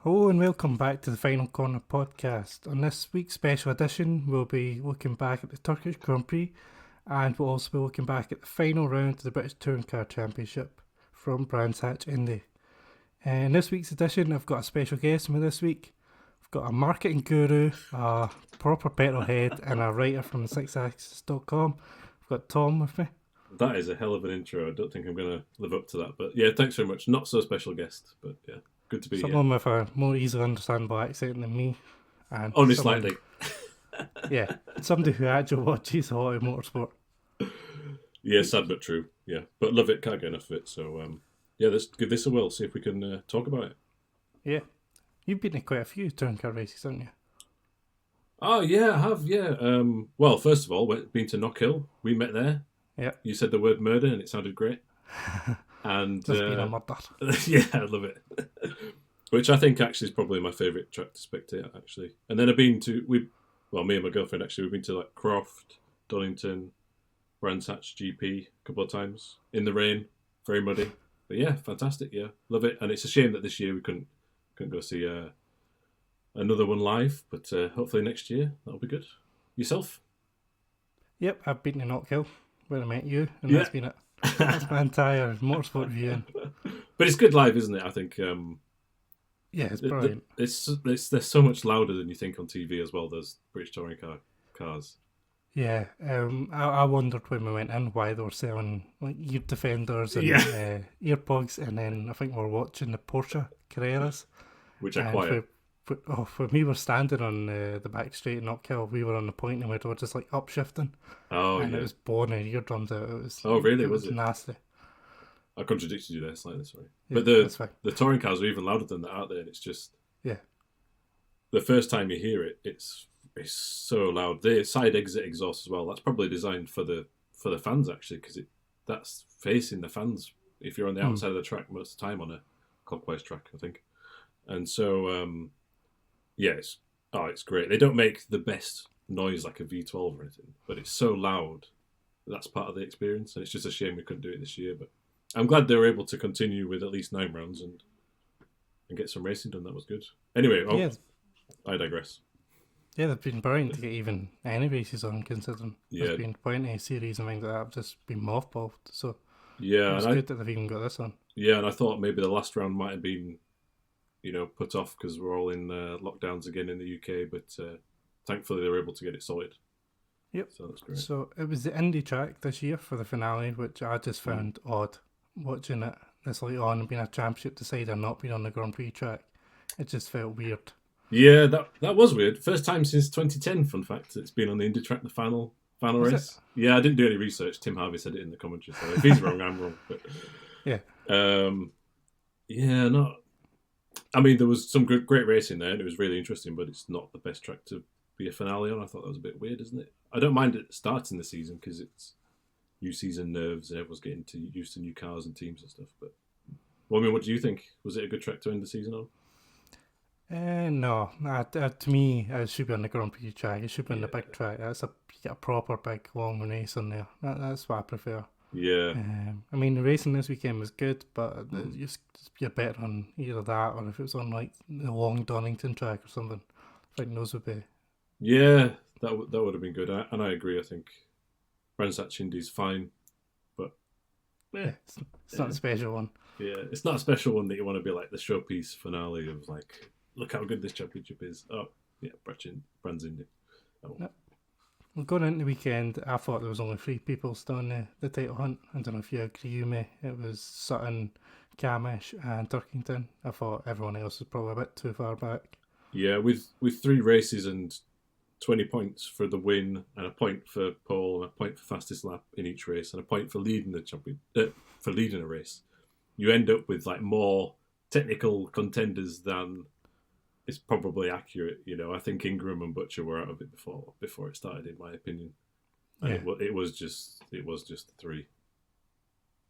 Hello and welcome back to the Final Corner podcast. On this week's special edition, we'll be looking back at the Turkish Grand Prix and we'll also be looking back at the final round of the British Touring Car Championship from Brands Hatch Indy. In this week's edition, I've got a special guest with me this week. I've got a marketing guru, a proper petrolhead, and a writer from sixaxis.com. I've got Tom with me. That is a hell of an intro. I don't think I'm going to live up to that. But yeah, thanks very much. Not so special guest, but yeah, good to be here. Someone with a more easily understandable accent than me. And only slightly. Yeah, somebody who actually watches a lot of motorsport. Yeah, sad but true. Yeah, but love it. Can't get enough of it. So yeah, let's give this a whirl. See if we can talk about it. Yeah, you've been to quite a few touring car races, haven't you? Oh yeah, I have. Yeah. Well, first of all, been to Knock Hill. We met there. Yeah. You said the word murder, and it sounded great. And There's been a murder. Yeah, I love it. Which I think actually is probably my favourite track to spectate. Actually, and then I've been to me and my girlfriend actually we've been to like Croft, Donington, Brands Hatch GP a couple of times in the rain, very muddy. But yeah, fantastic. Yeah, love it. And it's a shame that this year we couldn't go see another one live. But hopefully next year that'll be good. Yourself? Yep, I've been to Knock Hill where I met you, and Yeah. that's been it. That's my entire motorsport viewing. But it's good live, isn't it? I think. Yeah, it's brilliant. They're so much louder than you think on TV as well. Those British touring cars. Yeah, I wondered when we went in why they were selling like ear defenders and earplugs, and then I think we were watching the Porsche Carreras, which I quite. When we were standing on the back straight in Knock Hill, we were on the point and we were just like upshifting. Oh, and yeah. it was blowing our eardrums out. It was. Oh, really? It was it? nasty? I contradicted you there slightly, sorry. Yeah, but the touring cars are even louder than that, aren't they? And it's just the first time you hear it, it's so loud. The side exit exhaust as well. That's probably designed for the fans actually, because that's facing the fans. If you're on the outside of the track most of the time on a clockwise track, I think. And so yeah, it's great. They don't make the best noise like a V12 or anything, but it's so loud. That's part of the experience, and it's just a shame we couldn't do it this year. But I'm glad they were able to continue with at least 9 rounds and get some racing done. That was good. Anyway, I digress. Yeah, they've been brilliant to get even any races on, considering there's been plenty of series and things like that have just been mothballed. So yeah, it's good that they've even got this on. Yeah, and I thought maybe the last round might have been, put off because we're all in lockdowns again in the UK, but thankfully they were able to get it sorted. Yep. So that's great. So it was the Indy track this year for the finale, which I just found odd watching it this late on and being a championship decider, not being on the Grand Prix track. It just felt weird. Yeah, that was weird. First time since 2010, fun fact, it's been on the Indy track, the final race. Yeah, I didn't do any research. Tim Harvey said it in the commentary, so if he's wrong, I'm wrong. But yeah. Yeah, not. I mean, there was some great racing there, and it was really interesting, but it's not the best track to be a finale on. I thought that was a bit weird, isn't it? I don't mind it starting the season because it's new season nerves and everyone's getting used to new cars and teams and stuff. But well, I mean, what do you think? Was it a good track to end the season on? No. To me, it should be on the Grand Prix track. It should be on the big track. That's a proper big long race on there. That's what I prefer. Yeah. I mean, the racing this weekend was good, but you're better on either that or if it was on like the long Donington track or something. I think those would be. Yeah, that would have been good, and I agree. I think Brands Hatch Indy's fine, but it's not a special one. Yeah, it's not a special one that you want to be like the showpiece finale of like, look how good this championship is. Oh, yeah, Brands Indy. Oh. No. Well, going into the weekend, I thought there was only 3 people still in the title hunt. I don't know if you agree with me. It was Sutton, Camish and Turkington. I thought everyone else was probably a bit too far back. Yeah, with 3 races and 20 points for the win, and a point for pole, and a point for fastest lap in each race, and a point for leading for leading a race, you end up with like more technical contenders than is probably accurate. I think Ingram and Butcher were out of it before it started, in my opinion. And it was just the 3.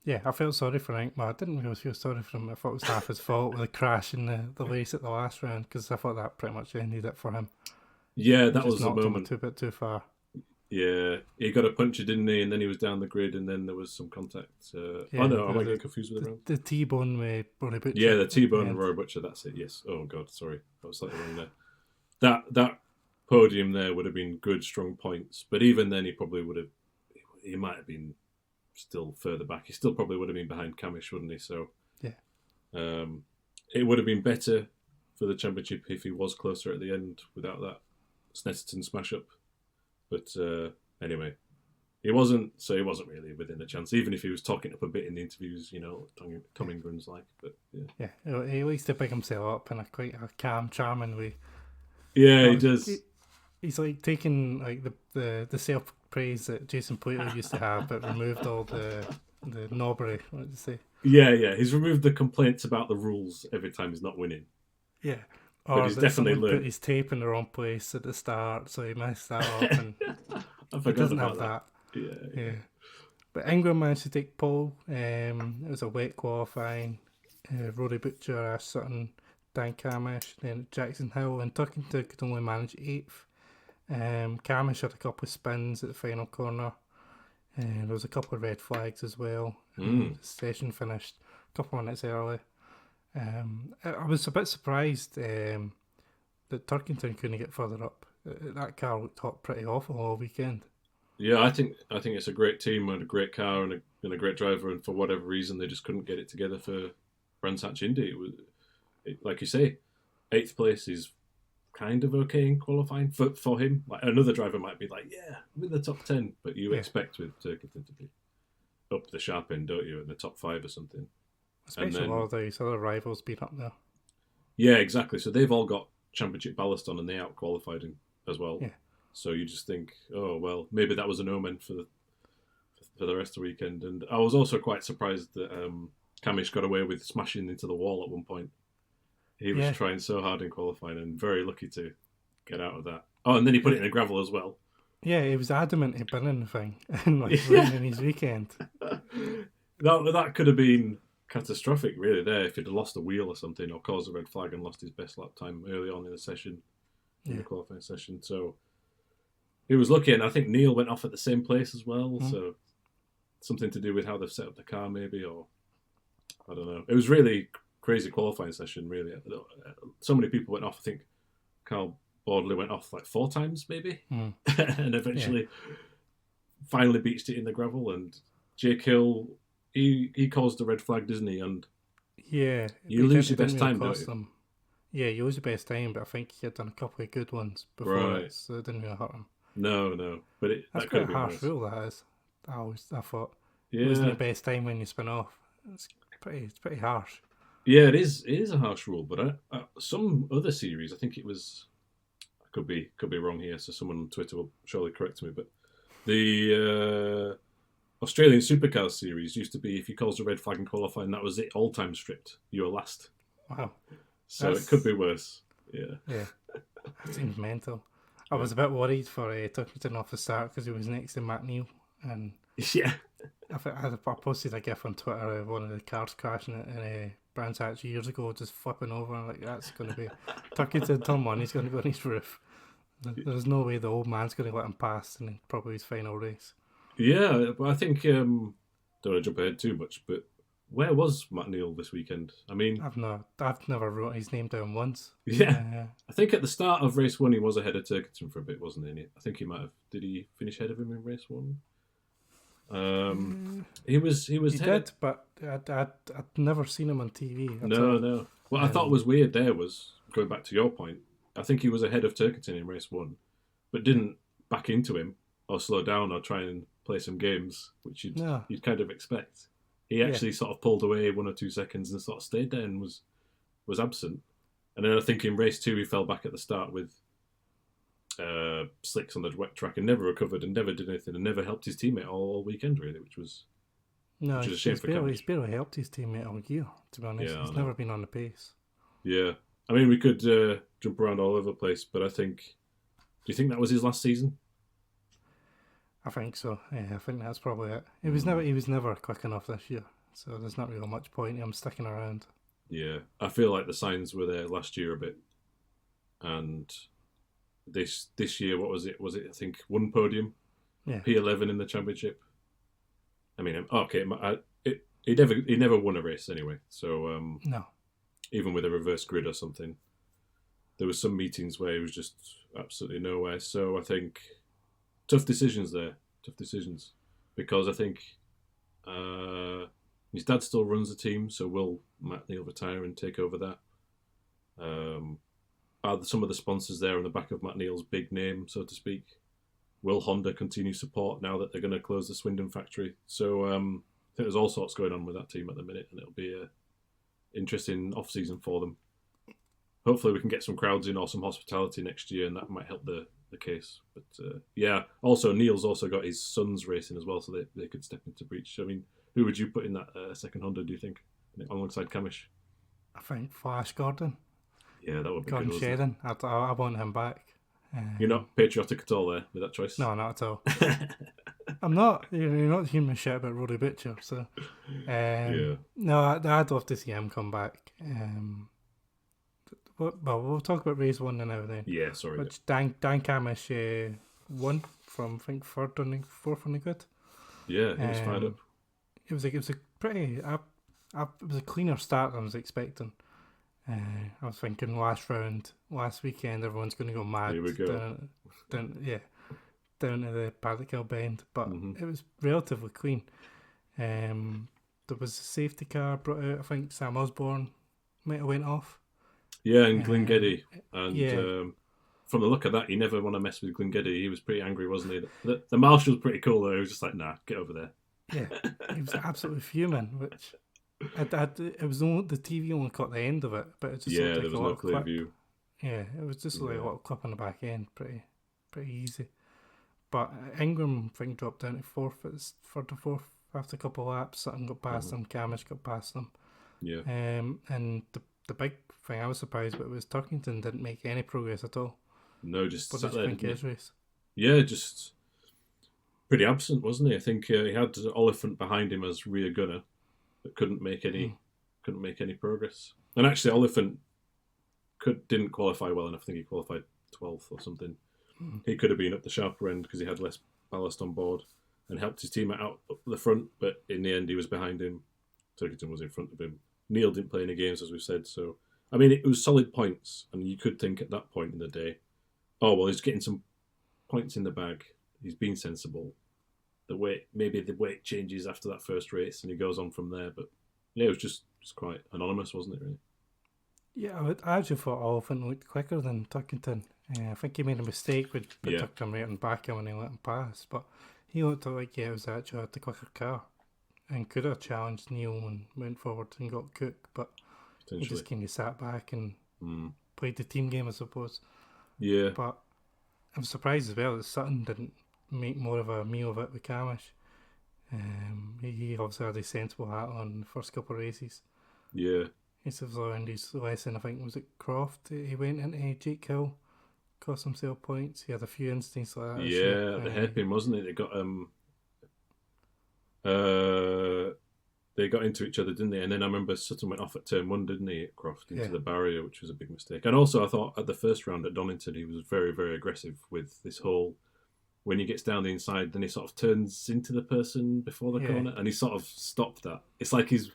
Yeah, I felt sorry for Ingram. I didn't really feel sorry for him. I thought it was half his fault with the crash in the race at the last round, because I thought that pretty much ended it for him. Yeah, that was the moment. A bit too far. Yeah, he got a puncture, didn't he? And then he was down the grid, and then there was some contact. Yeah, no, I might get confused with the round. The T-bone with Rory Butcher. Yeah, the T-bone and Rory Butcher. That's it. Yes. Oh God, sorry, I was slightly wrong there. That podium there would have been good, strong points. But even then, he probably would have. He might have been still further back. He still probably would have been behind Camish, wouldn't he? So yeah, it would have been better for the championship if he was closer at the end without that Snetterton smash up. But anyway, he wasn't really within a chance, even if he was talking up a bit in the interviews, Tom Ingram's like. But yeah, he likes to pick himself up in a quite a calm, charming way. Yeah, he does. He's like taking like the self praise that Jason Plato used to have, but removed all the knobbery. What did you say? Yeah. He's removed the complaints about the rules every time he's not winning. Yeah. But he's definitely learned. Put his tape in the wrong place at the start, so he messed that up, and he doesn't have that. Yeah. But Ingram managed to take pole. It was a wet qualifying. Rory Butcher, Ash Sutton, Dan Camish, then Jackson Hill, and Turkington could only manage 8th. Camish had a couple of spins at the final corner. There was a couple of red flags as well. The session finished a couple of minutes early. I was a bit surprised that Turkington couldn't get further up. That car looked pretty awful all weekend. Yeah, I think it's a great team and a great car and a great driver, and for whatever reason they just couldn't get it together for Brands Hatch Indy. Like you say, 8th place is kind of okay in qualifying for him. Like another driver might be like, yeah, I'm in the top 10, but you expect with Turkington to be up the sharp end, don't you, in the top 5 or something. Especially all these other rivals being up there. Yeah, exactly. So they've all got championship ballast on, and they out-qualified him as well. Yeah. So you just think, oh, well, maybe that was an omen for the rest of the weekend. And I was also quite surprised that Camish got away with smashing into the wall at one point. He was trying so hard in qualifying and very lucky to get out of that. Oh, and then he put it in the gravel as well. Yeah, he was adamant to bin the thing and ruining his weekend. That could have been catastrophic, really, there, if he'd have lost a wheel or something or caused a red flag and lost his best lap time early on in the session, in the qualifying session. So he was lucky, and I think Neil went off at the same place as well. So something to do with how they've set up the car, maybe, or I don't know. It was really crazy qualifying session, really. So many people went off. I think Carl Bordley went off like 4 times, maybe, and eventually finally beached it in the gravel. And Jake Hill, he caused the red flag, doesn't he? And you lose your best time, don't you? Yeah, you lose your best time, but I think he had done a couple of good ones before it, so it didn't really hurt him. No, but that's quite a harsh rule. That is. I thought losing your best time when you spin off. It's pretty harsh. Yeah, it is. It is a harsh rule, but some other series, I think it was. I could be wrong here, so someone on Twitter will surely correct me. But the Australian Supercars series used to be if you caused a red flag in qualifying, that was it. All time stripped. You were last. Wow. So it could be worse. Yeah. That seems mental. I was a bit worried for Turkington off the start because he was next to Matt Neal, and I posted a gif on Twitter of one of the cars crashing in Brands Hatch years ago, just flipping over, and like that's going to be Turkington turn 1. He's going to go on his roof. There's no way the old man's going to let him pass in probably his final race. Yeah, but I think don't want to jump ahead too much, but where was Matt Neal this weekend? I mean, I've never wrote his name down once. Yeah, I think at the start of race 1 he was ahead of Turkington for a bit, wasn't he? I think he might have. Did he finish ahead of him in race 1? He was. He did, but I'd never seen him on TV. No. What I thought was weird there was going back to your point. I think he was ahead of Turkington in race 1, but didn't back into him or slow down or try and play some games, which you'd kind of expect. He actually sort of pulled away 1 or 2 seconds and sort of stayed there and was absent. And then I think in race 2 he fell back at the start with slicks on the wet track and never recovered and never did anything and never helped his teammate all weekend, really, which was a shame for Camish. He's barely helped his teammate all year, to be honest. He's never been on the pace. Yeah. I mean, we could jump around all over the place, but do you think that was his last season? I think so. Yeah, I think that's probably it. He was never quick enough this year, so there's not really much point in him sticking around. Yeah, I feel like the signs were there last year a bit, and this year, what was it? Was it, I think, 1 podium Yeah. P11 in the championship. I mean, okay, he never won a race anyway. So no, even with a reverse grid or something, there was some meetings where he was just absolutely nowhere. So I think tough decisions there, because I think his dad still runs the team. So will Matt Neal retire and take over that? Are some of the sponsors there on the back of Matt Neal's big name, so to speak? Will Honda continue support now that they're going to close the Swindon factory? So I think there's all sorts going on with that team at the minute, and it'll be an interesting off-season for them. Hopefully we can get some crowds in or some hospitality next year, and that might help the case. But yeah, also Neil's also got his sons racing as well, so they could step into breach. I mean, who would you put in that second Honda, do you think, alongside Camish? I think Flash Gordon. Yeah, that would be Gordon good. Shedden. I want him back. You're not patriotic at all there with that choice? No, not at all. I'm not. You're not hearing me shit about Rory Butcher, so yeah. No, I'd love to see him come back. Well, we'll talk about race 1 now then. Yeah, sorry. Which Dan Camish won from, I think, fourth on the grid. Yeah, he was fired up. It was a pretty. It was a cleaner start than I was expecting. I was thinking last weekend, everyone's going to go mad. Here we go. Down to the Paddock Hill bend, but it was relatively clean. There was a safety car brought out. I think Sam Osborne might have went off. Yeah, and Glengeddy. And from the look of that, you never want to mess with Glengeddy. He was pretty angry, wasn't he? The marshal was pretty cool, though. He was just like, nah, get over there. Yeah, he was absolutely fuming, which... it was the TV only caught the end of it, but it just there was no clear view. Yeah, it was just like a little clip on the back end, pretty easy. But Ingram, I think, dropped down to fourth after a couple of laps. Sutton got past them, Camish got past them. Yeah. And the big thing I was surprised with was Turkington didn't make any progress at all. No, just what sat did you there. think of his race? Yeah, just pretty absent, wasn't he? I think he had Oliphant behind him as rear gunner, but couldn't make any progress. And actually, Oliphant didn't qualify well enough. I think he qualified 12th or something. He could have been up the sharper end because he had less ballast on board and helped his team out up the front. But in the end, he was behind him. Turkington was in front of him. Neil didn't play any games, as we've said. So, I mean, it was solid points, and you could think at that point in the day, oh well, he's getting some points in the bag. He's being sensible. Maybe the weight changes after that first race, and he goes on from there. But yeah, it was just quite anonymous, wasn't it? Really? Yeah, I actually thought Oliphant looked quicker than Turkington. I think he made a mistake with Turkington right on back him when he let him pass, but he looked like it was actually the quicker car and could have challenged Neil and went forward and got Cook, but he just kind of sat back and played the team game, I suppose. Yeah. But I'm surprised as well that Sutton didn't make more of a meal of it with Camish. He obviously had a sensible hat on the first couple of races. Yeah. He was learned his lesson. I think was it Croft. He went into Jake Hill, cost himself points. He had a few instances like that. Yeah, the hairpin, wasn't it? They got they got into each other, didn't they? And then I remember Sutton went off at turn 1, didn't he, at Croft, into the barrier, which was a big mistake. And also, I thought at the first round at Donington, he was very, very aggressive with this whole. When he gets down the inside, then he sort of turns into the person before the corner, and he sort of stopped that. It's like he's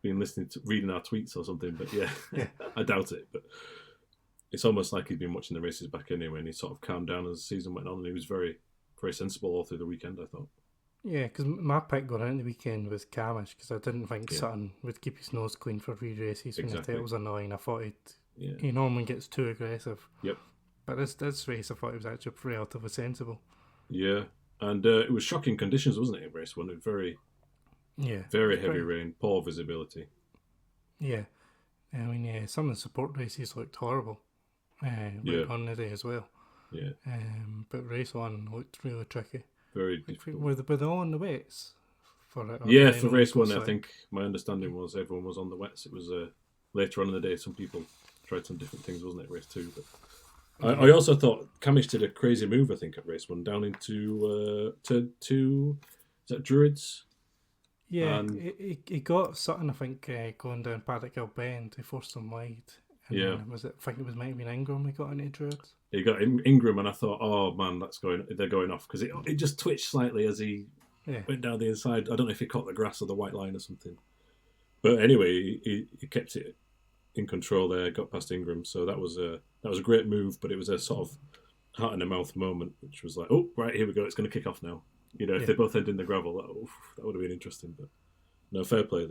been reading our tweets or something, but yeah. I doubt it. But it's almost like he's been watching the races back anyway, and he sort of calmed down as the season went on, and he was very, very sensible all through the weekend, I thought. Yeah, because my pick going into the weekend was Camish, because I didn't think Sutton would keep his nose clean for 3 races when the tail was annoying. I thought he normally gets too aggressive. Yep. But this race, I thought it was actually relatively sensible. Yeah, and it was shocking conditions, wasn't it, in race 1? It was very heavy rain, poor visibility. Yeah. I mean, some of the support races looked horrible on the day as well. Yeah. But race 1 looked really tricky. Very difficult. Were they all on the wets for it? Yeah, for race 1, I think my understanding was everyone was on the wets. It was later on in the day, some people tried some different things, wasn't it, race 2? But I also thought Camish did a crazy move, I think, at race 1, down into turn 2, is that Druids? Yeah, he got Sutton, I think, going down Paddock Hill Bend. He forced him wide. And then I think it was maybe Ingram we got into Druids. He got Ingram, and I thought, oh man, they're going off, because it just twitched slightly as he went down the inside. I don't know if he caught the grass or the white line or something. But anyway, he kept it in control there, got past Ingram. So that was a great move, but it was a sort of heart in the mouth moment, which was like, oh, right, here we go, it's going to kick off now. If they both end in the gravel, that would have been interesting. But no, fair play,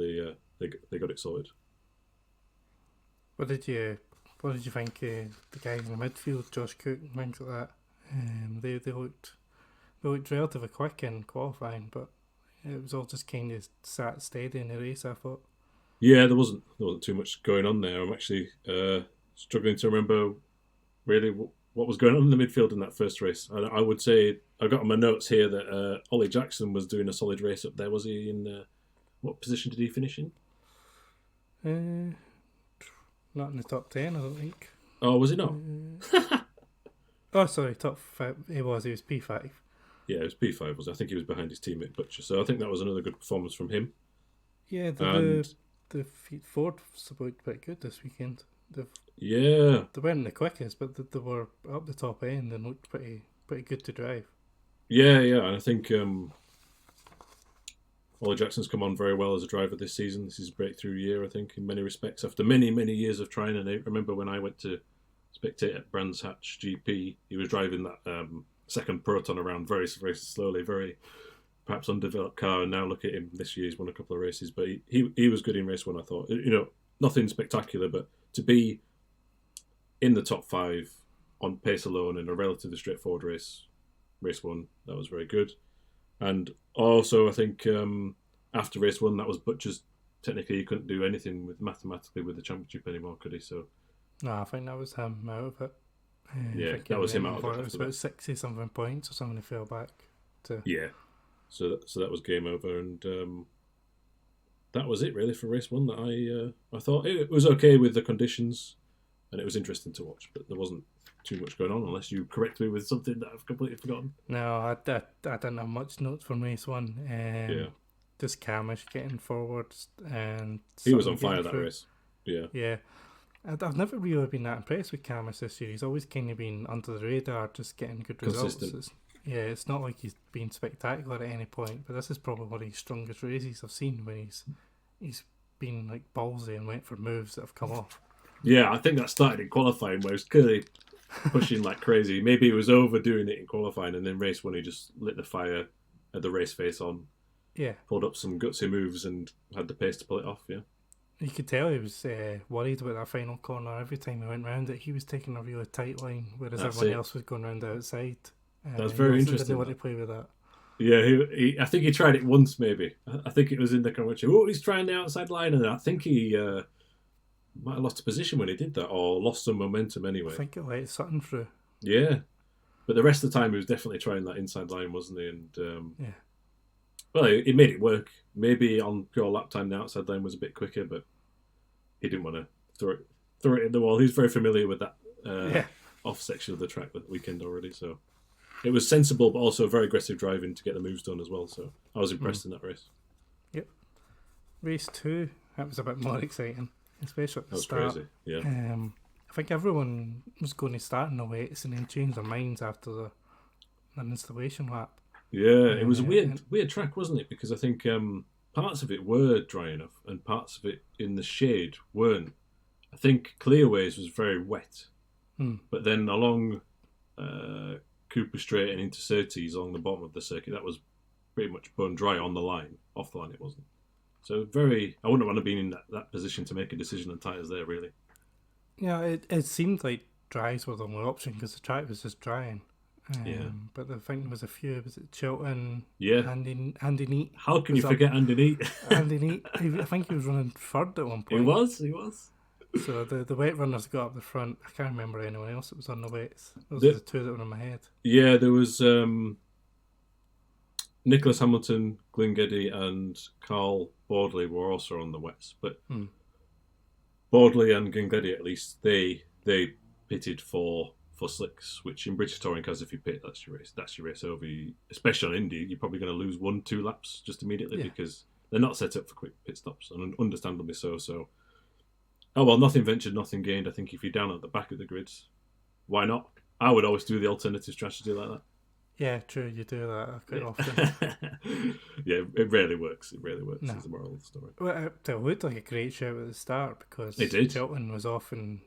they got it sorted. What did you think the guys in the midfield, Josh Cook and things like that? They looked relatively quick in qualifying, but it was all just kind of sat steady in the race, I thought. Yeah, there wasn't too much going on there. I'm actually struggling to remember really what was going on in the midfield in that first race. I would say I got on my notes here that Ollie Jackson was doing a solid race up there. Was he in what position did he finish in? Not in the top 10, I don't think. Oh, was he not? Oh, sorry, top 5. He was P5. Yeah, it was P5. I think he was behind his teammate Butcher. So I think that was another good performance from him. Yeah, the Ford supported pretty good this weekend. They weren't the quickest, but they were up the top end and looked pretty good to drive. Yeah, and I think Ollie Jackson's come on very well as a driver this season. This is a breakthrough year, I think, in many respects. After many, many years of trying, and I remember when I went to spectate at Brands Hatch GP, he was driving that second Proton around very, very slowly, very perhaps undeveloped car, and now look at him this year. He's won a couple of races, but he was good in race one, I thought. Nothing spectacular, but to be in the top 5 on pace alone in a relatively straightforward race one, that was very good. And also, I think after race one, that was Butcher's. Technically, he couldn't do anything mathematically with the championship anymore, could he? So, no, I think that was him out of it. That was him out of it. It was about 60-something points or something he fell back to. Yeah, so that was game over, and that was it really for race one. That I thought it was okay with the conditions, and it was interesting to watch, but there wasn't too much going on, unless you correct me with something that I've completely forgotten. No, I didn't have much notes from race one. Just Camish getting forwards, and he was on fire that race. Yeah. I've never really been that impressed with Camish this year. He's always kind of been under the radar, just getting good results. It's not like he's been spectacular at any point, but this is probably one of his strongest races I've seen, when he's been like ballsy and went for moves that have come off. Yeah, I think that started in qualifying, where he was clearly pushing like crazy. Maybe he was overdoing it in qualifying, and then race one he just lit the fire, had the race face on, pulled up some gutsy moves and had the pace to pull it off. Yeah, you could tell he was worried about that final corner. Every time he went round it, he was taking a really tight line, whereas everyone else was going round the outside. That's very interesting. Didn't want to play with that. Yeah, I think he tried it once, maybe. I think it was in the commentary. Oh, he's trying the outside line, and I think he might have lost a position when he did that, or lost some momentum anyway. I think it let Sutton through. Yeah, but the rest of the time he was definitely trying that inside line, wasn't he? And well, he made it work. Maybe on pure lap time the outside line was a bit quicker, but he didn't want to throw it in the wall. He's very familiar with that off section of the track that weekend already, so it was sensible, but also very aggressive driving to get the moves done as well. So I was impressed in that race. Yep. Race 2, that was a bit more exciting, especially at the start. That was crazy. Yeah. I think everyone was going to start in the weights and then change their minds after an installation lap. Yeah, it was a weird track, wasn't it? Because I think parts of it were dry enough and parts of it in the shade weren't. I think Clearways was very wet, but then along Cooper Straight and into Surtees along the bottom of the circuit, that was pretty much bone dry on the line. Off the line it wasn't. So I wouldn't want to be in that position to make a decision on tyres there, really. Yeah, it seemed like dries were the only option because the track was just drying. But I think there was a few. Was it Chilton? Yeah. Andy Neat. How can you forget Andy Neat? Andy Neat. I think he was running third at one point. He was. So the wet runners got up the front. I can't remember anyone else that was on the wets. Those are the two that were in my head. Yeah, there was Nicholas Hamilton, Glyn Geddy and Carl Bordley were also on the wets. But Bordley and Glyn Geddy, at least, they pitted for slicks, which in British Touring cars, if you pit, that's your race over. Especially on Indy, you're probably going to lose 1-2 laps just immediately because they're not set up for quick pit stops, and understandably so. So Oh, well, nothing ventured, nothing gained. I think if you're down at the back of the grids, why not? I would always do the alternative strategy like that. Yeah, true. You do that quite often. Yeah, it rarely works. It rarely works. No. Is the moral of the story. Well, it looked like a great shout at the start because It did. Chilton was off and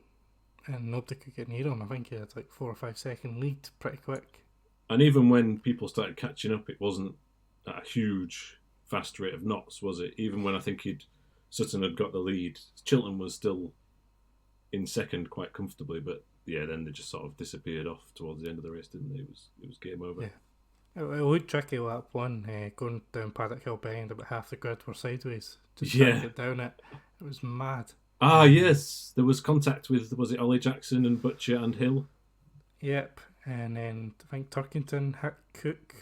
nobody could get near him. I think he had like 4 or 5 second lead pretty quick. And even when people started catching up, it wasn't at a huge, fast rate of knots, was it? Even when I think Sutton had got the lead, Chilton was still in second quite comfortably, but yeah, then they just sort of disappeared off towards the end of the race, didn't they? It was game over. Yeah. It looked tricky lap one, going down Paddock Hill Bend, about half the grid were sideways. Just trying to get down it. It was mad. Ah, yes. There was contact with, was it Ollie Jackson and Butcher and Hill? Yep. And then I think Turkington hit Cook.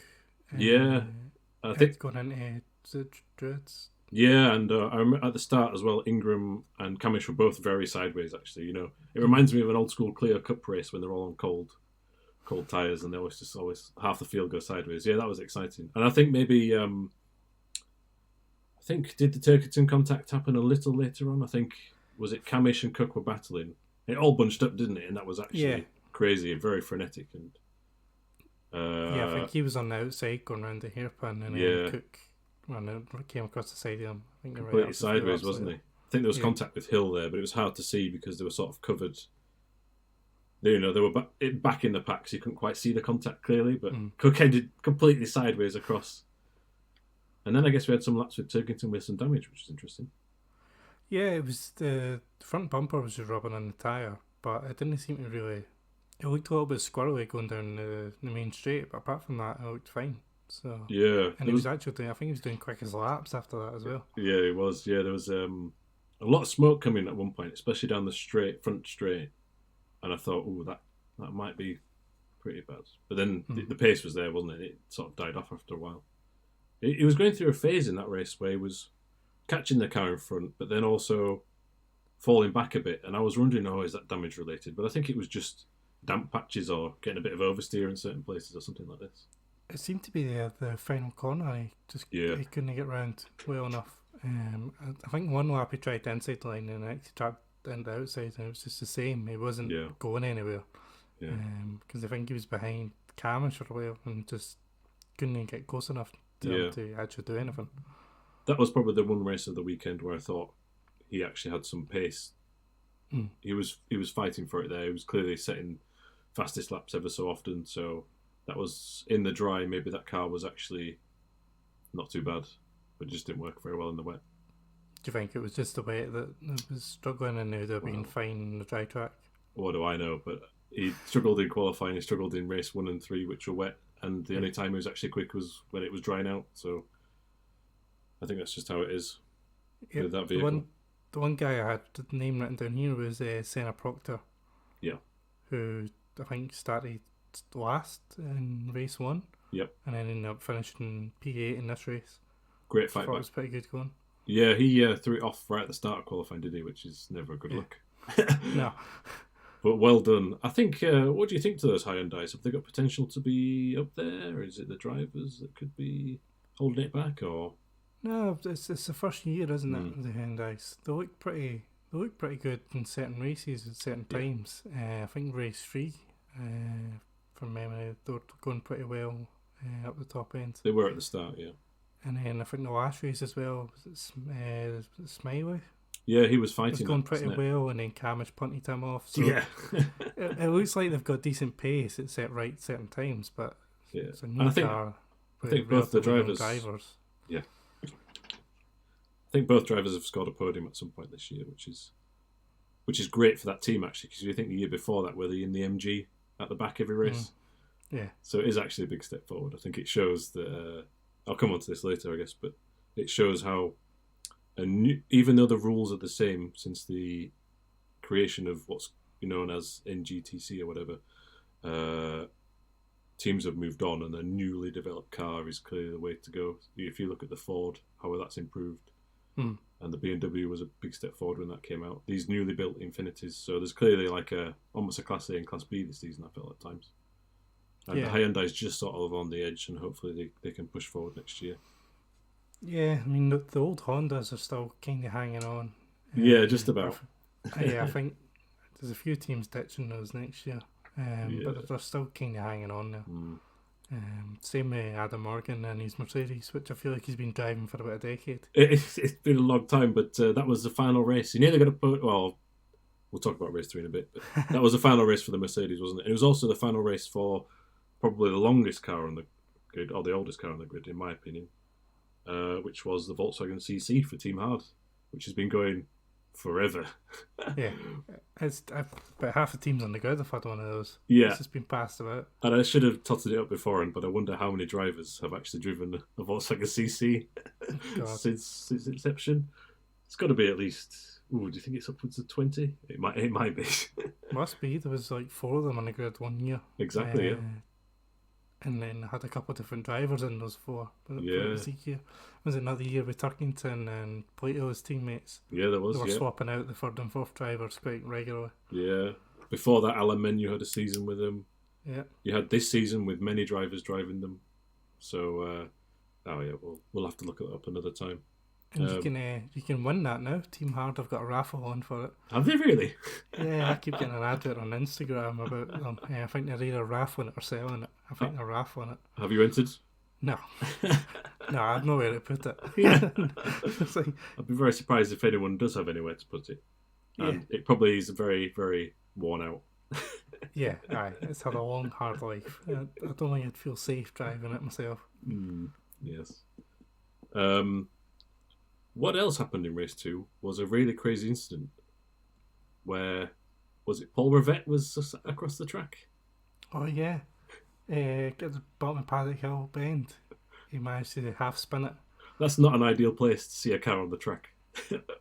I think going into Druids. Yeah, and I remember at the start as well, Ingram and Camish were both very sideways, actually. You know, it reminds me of an old school Clio Cup race when they're all on cold tyres and they always half the field go sideways. Yeah, that was exciting. And I think maybe, did the Turkington contact happen a little later on? I think, was it Camish and Cook were battling? It all bunched up, didn't it? And that was actually crazy and very frenetic. And I think he was on the outside going around the hairpin and then Cook came across the side of him. I think completely sideways, wasn't he? I think there was contact with Hill there, but it was hard to see because they were sort of covered. You know, they were back in the pack, so you couldn't quite see the contact clearly, but Cook ended completely sideways across. And then I guess we had some laps with Turkington with some damage, which is interesting. Yeah, it was the front bumper was just rubbing on the tyre, but it didn't seem to really... It looked a little bit squirrely going down the main straight, but apart from that, it looked fine. So and he was actually doing, I think he was doing quickest laps after that as well. Yeah, he was. Yeah, there was a lot of smoke coming at one point, especially down the front straight. And I thought, oh, that might be pretty bad. But then the pace was there, wasn't it? It sort of died off after a while. He was going through a phase in that race where he was catching the car in front, but then also falling back a bit. And I was wondering, is that damage related? But I think it was just damp patches or getting a bit of oversteer in certain places or something like this. It seemed to be the final corner. He couldn't get round well enough. I think one lap he tried the inside line and actually tried the outside, and it was just the same. He wasn't going anywhere. Because I think he was behind Camish for a while and just couldn't get close enough to actually do anything. That was probably the one race of the weekend where I thought he actually had some pace. He was fighting for it there. He was clearly setting fastest laps ever so often, so that was in the dry. Maybe that car was actually not too bad, but just didn't work very well in the wet. Do you think it was just the wet that was struggling and they'd have been fine in the dry track? What do I know? But he struggled in qualifying, he struggled in race 1 and 3, which were wet, and the only time he was actually quick was when it was drying out, so I think that's just how it is with that vehicle. The one guy I had the name written down here was Senna Proctor. Yeah. Who I think started last in race 1. Yep. And then ended up finishing P8 in this race. Great fight back. It was pretty good going. Yeah, he threw it off right at the start of qualifying, did he? Which is never a good look. No. But well done. I think, what do you think to those Hyundais? Have they got potential to be up there? Or is it the drivers that could be holding it back? Or no, it's the first year, isn't it? The Hyundais. They look pretty good in certain races at certain times. I think race 3, from memory, they were going pretty well up the top end. They were at the start, yeah. And then I think the last race as well, was it Smiley? Yeah, he was fighting. It was going pretty well, and then Camish punted him off. So yeah. it looks like they've got decent pace at certain times, but it's a new car. I think both the drivers. Yeah. I think both drivers have scored a podium at some point this year, which is great for that team, actually, because you think the year before that, were they in the MG at the back every race? Yeah. So it is actually a big step forward. I think it shows that... I'll come on to this later, I guess, but it shows how, even though the rules are the same since the creation of what's known as NGTC or whatever, teams have moved on, and a newly developed car is clearly the way to go. If you look at the Ford, how that's improved, and the BMW was a big step forward when that came out. These newly built Infinities, so there's clearly like almost a Class A and Class B this season, I felt at times. And the Hyundai's just sort of on the edge, and hopefully they can push forward next year. Yeah, I mean, the old Hondas are still kind of hanging on. Yeah, just about. Yeah, I think there's a few teams ditching those next year, but they're still kind of hanging on there. Same with Adam Morgan and his Mercedes, which I feel like he's been driving for about a decade. It's been a long time, but that was the final race. He nearly got a put. Well, we'll talk about race 3 in a bit. But that was the final race for the Mercedes, wasn't it? It was also the final race for probably the longest car on the grid, or the oldest car on the grid, in my opinion, which was the Volkswagen CC for Team Hard, which has been going forever. Yeah, it's about half the teams on the grid have had one of those. Yeah, it's just been passed about. And I should have totted it up beforehand, but I wonder how many drivers have actually driven a Volkswagen CC since its inception. It's got to be at least. Ooh, do you think it's upwards of 20? It might be. Must be. There was like 4 of them on the grid one year. Exactly. Yeah. And then had a couple of different drivers in those 4. Yeah. Was it another year with Turkington and Plato's teammates? Yeah, there was. They were swapping out the 3rd and 4th drivers quite regularly. Yeah. Before that, Alan Menu had a season with them. Yeah. You had this season with many drivers driving them. So, we'll have to look it up another time. And you can win that now. Team Hard have got a raffle on for it. Have they really? Yeah, I keep getting an advert on Instagram about them. I think they're either raffling it or selling it. I think they're raffling it. Have you entered? No. No, I have nowhere to put it. I'd be very surprised if anyone does have anywhere to put it. And it probably is very, very worn out. Yeah, aye. It's had a long, hard life. I don't think I'd feel safe driving it myself. Yes. What else happened in race 2 was a really crazy incident where, was it Paul Rivette was across the track? Oh, yeah. At the bottom of Paddock Hill Bend, he managed to half spin it. That's not an ideal place to see a car on the track.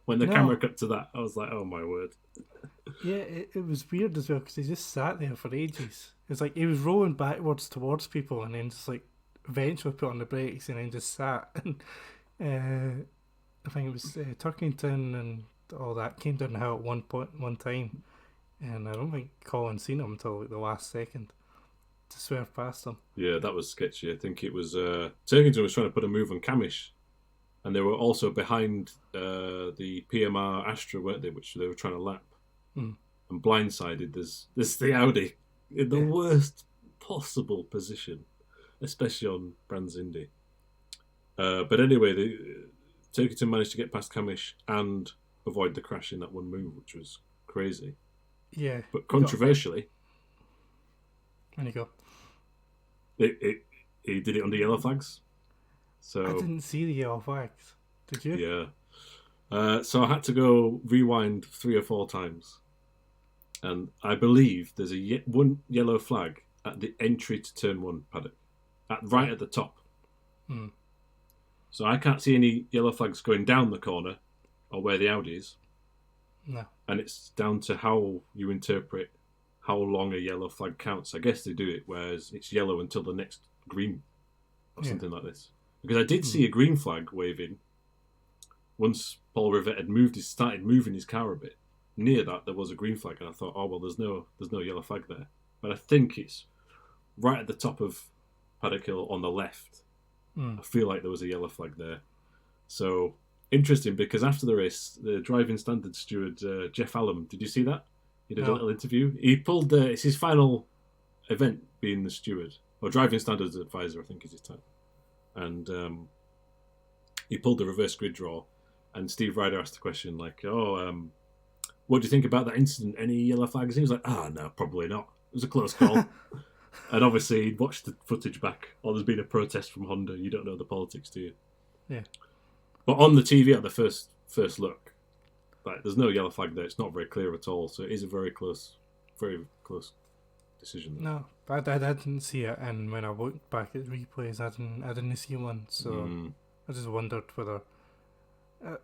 When the camera cut to that, I was like, oh my word. Yeah, it was weird as well because he just sat there for ages. It's like he was rolling backwards towards people and then just like eventually put on the brakes and then just sat. And I think it was Turkington and all that came down the hill at one time, and I don't think Colin seen him until like the last second to swerve past him. Yeah, that was sketchy. I think it was Turkington was trying to put a move on Camish, and they were also behind the PMR Astra, weren't they, which they were trying to lap. And blindsided. There's the Audi in the worst possible position, especially on Brands Indy. But anyway, Turkington managed to get past Camish and avoid the crash in that one move, which was crazy. Yeah. But controversially... There you go. He did it under yellow flags. So I didn't see the yellow flags. Did you? Yeah. So I had to go rewind 3 or 4 times. And I believe there's one yellow flag at the entry to turn 1 paddock. Right at the top. So I can't see any yellow flags going down the corner or where the Audi is. No. And it's down to how you interpret how long a yellow flag counts. I guess they do it whereas it's yellow until the next green or something like this. Because I did see a green flag waving once Paul Rivette had started moving his car a bit. Near that there was a green flag and I thought, oh well, there's no yellow flag there. But I think it's right at the top of Paddock Hill on the left. I feel like there was a yellow flag there. So, interesting, because after the race, the driving standards steward, Jeff Allen, did you see that? He did a little interview. He pulled, it's his final event being the steward, or driving standards advisor, I think is his title. And he pulled the reverse grid draw, and Steve Ryder asked the question, like, what do you think about that incident? Any yellow flags? And he was like, no, probably not. It was a close call. And obviously, he'd watched the footage back, or there's been a protest from Honda. You don't know the politics, do you? Yeah. But on the TV at the first look, like, there's no yellow flag there. It's not very clear at all. So it is a very close decision. No, but I didn't see it, and when I looked back at replays, I didn't see one. So I just wondered whether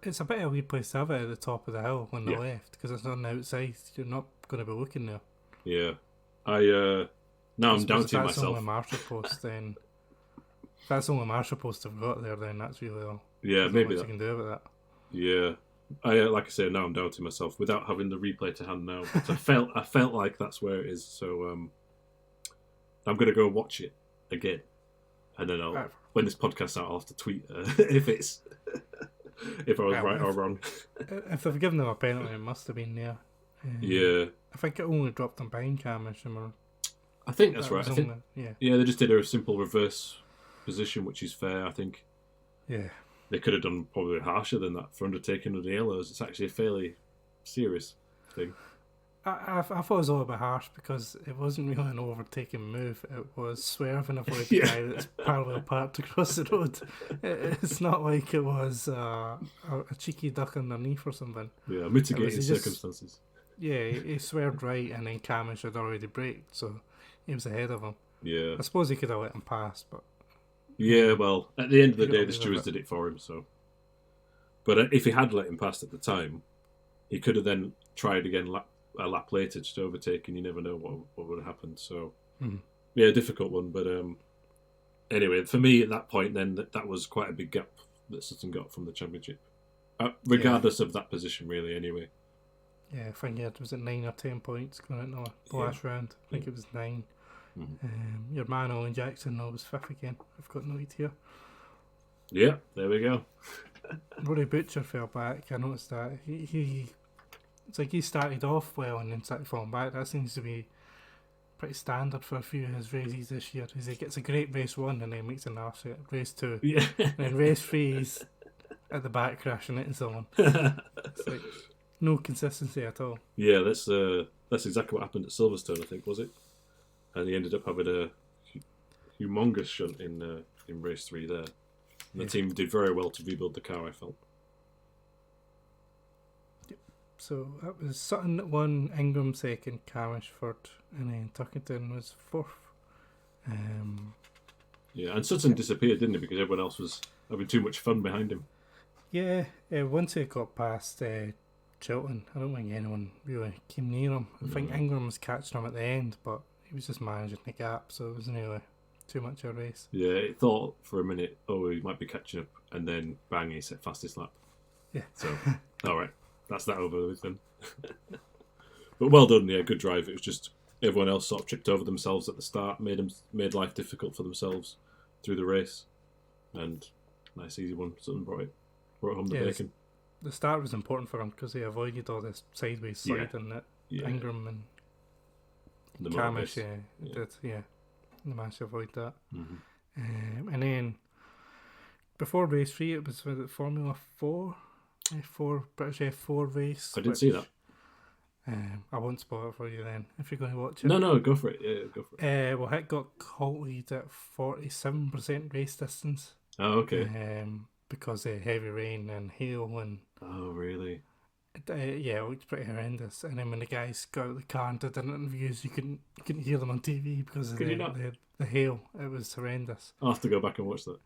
it's a bit of a weird place to have it at the top of the hill on the left because it's on the outside. You're not going to be looking there. Yeah, now I'm doubting myself. That's only Marshall Post. Then if that's only Marshall Post have got there, then that's really all. Yeah, maybe you can do about that. Yeah, like I say, now I'm doubting myself without having the replay to hand now. But I felt like that's where it is. So I'm going to go watch it again, and then when this podcast's out, I'll have to tweet if I was right or wrong. If they've given them a penalty, it must have been there. Yeah. I think it only dropped them behind Camish. I think that's right. I think, yeah, they just did a simple reverse position, which is fair, I think. Yeah. They could have done probably harsher than that for undertaking of the yellows. It's actually a fairly serious thing. I thought it was a little bit harsh because it wasn't really an overtaking move. It was swerving avoid the guy that's parallel parked across the road. It's not like it was a cheeky duck underneath or something. Yeah, mitigating circumstances. He swerved right and then Camish had already braked, so he was ahead of him. Yeah. I suppose he could have let him pass, but... Yeah, well, at the end of the day, the stewards did it for him, so... But if he had let him pass at the time, he could have then tried again a lap later to overtake, and you never know what would have happened. So, yeah, difficult one. But anyway, for me at that point, then that was quite a big gap that Sutton got from the championship, regardless of that position, really. Anyway. Yeah, I think was it 9 or 10 points going into the last round. I think it was 9. Your man Owen Jackson was 5th again. I've got noted here. Yeah, there we go. Rory Butcher fell back. I noticed that he it's like he started off well and then started falling back. That seems to be pretty standard for a few of his races this year. Is he gets a great race 1 and then makes an arse at race 2. Yeah. And then race 3 he's at the back crashing into someone. It's like no consistency at all. Yeah, that's exactly what happened at Silverstone, I think, was it? And he ended up having a humongous shunt in race 3 there. And the team did very well to rebuild the car, I felt. So that was Sutton that won, Ingram second, Camish third, and then Tuckington was 4th. Yeah, and Sutton disappeared, didn't he? Because everyone else was having too much fun behind him. Yeah, once he got past Chilton, I don't think anyone really came near him. I think Ingram was catching him at the end, but he was just managing the gap, so it wasn't really too much of a race. Yeah, it thought for a minute, he might be catching up, and then bang, he set fastest lap. Yeah. So, all right. That's that over with then. But well done, yeah, good drive. It was just everyone else sort of tripped over themselves at the start, made life difficult for themselves through the race, and nice easy one. Sutton brought home the bacon. The start was important for him because he avoided all this sideways sliding that Ingram and the Camish did. Yeah, they managed to avoid that. And then before race 3, it was Formula 4. British F4 race. I didn't see that. I won't spoil it for you then if you're going to watch it. No, go for it. Yeah, go for it. Well, it got halted at 47% race distance. Oh, okay. Because of heavy rain and hail and. Oh, really? Yeah, it looked pretty horrendous. And then when the guys got out of the car and did interviews, you couldn't hear them on TV because of the hail. It was horrendous. I'll have to go back and watch that.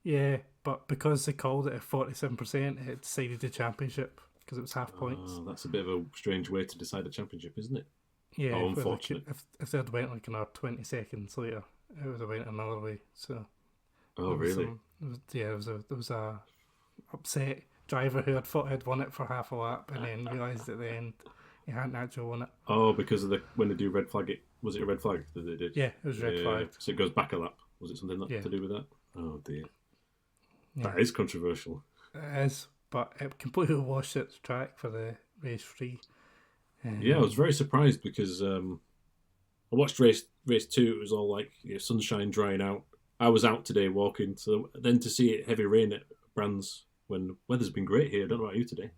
Yeah, but because they called it at 47%, it decided the championship because it was half points. Oh, that's a bit of a strange way to decide a championship, isn't it? Yeah, unfortunate. If they'd went like another 20 seconds later, it would have went another way. So. Oh, really? There was a upset driver who had won it for half a lap and then realised at the end he hadn't actually won it. Oh, because of when they do red flag it. Was it a red flag that they did? Yeah, it was red flag. So it goes back a lap. Was it something to do with that? Oh dear. Yeah. That is controversial. It is, but it completely washed its track for the race 3. Yeah, I was very surprised because I watched race 2. It was all like sunshine drying out. I was out today walking, so then to see it heavy rain at Brands when the weather's been great here. I don't know about you today.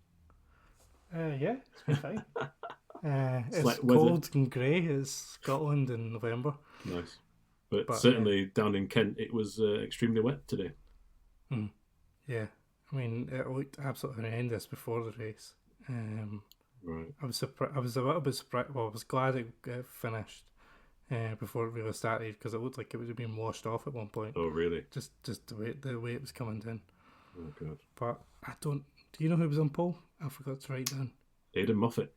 Yeah, it's been fine. It's like cold and grey as Scotland in November. Nice. But certainly down in Kent, it was extremely wet today. Yeah, I mean, it looked absolutely horrendous before the race. Right. I was surprised. I was a little bit surprised. Well, I was glad it finished before it really started because it looked like it would have been washed off at one point. Oh, really? Just the way it was coming down. Oh, God. But I don't. Do you know who was on pole? I forgot to write down. Aidan Moffat.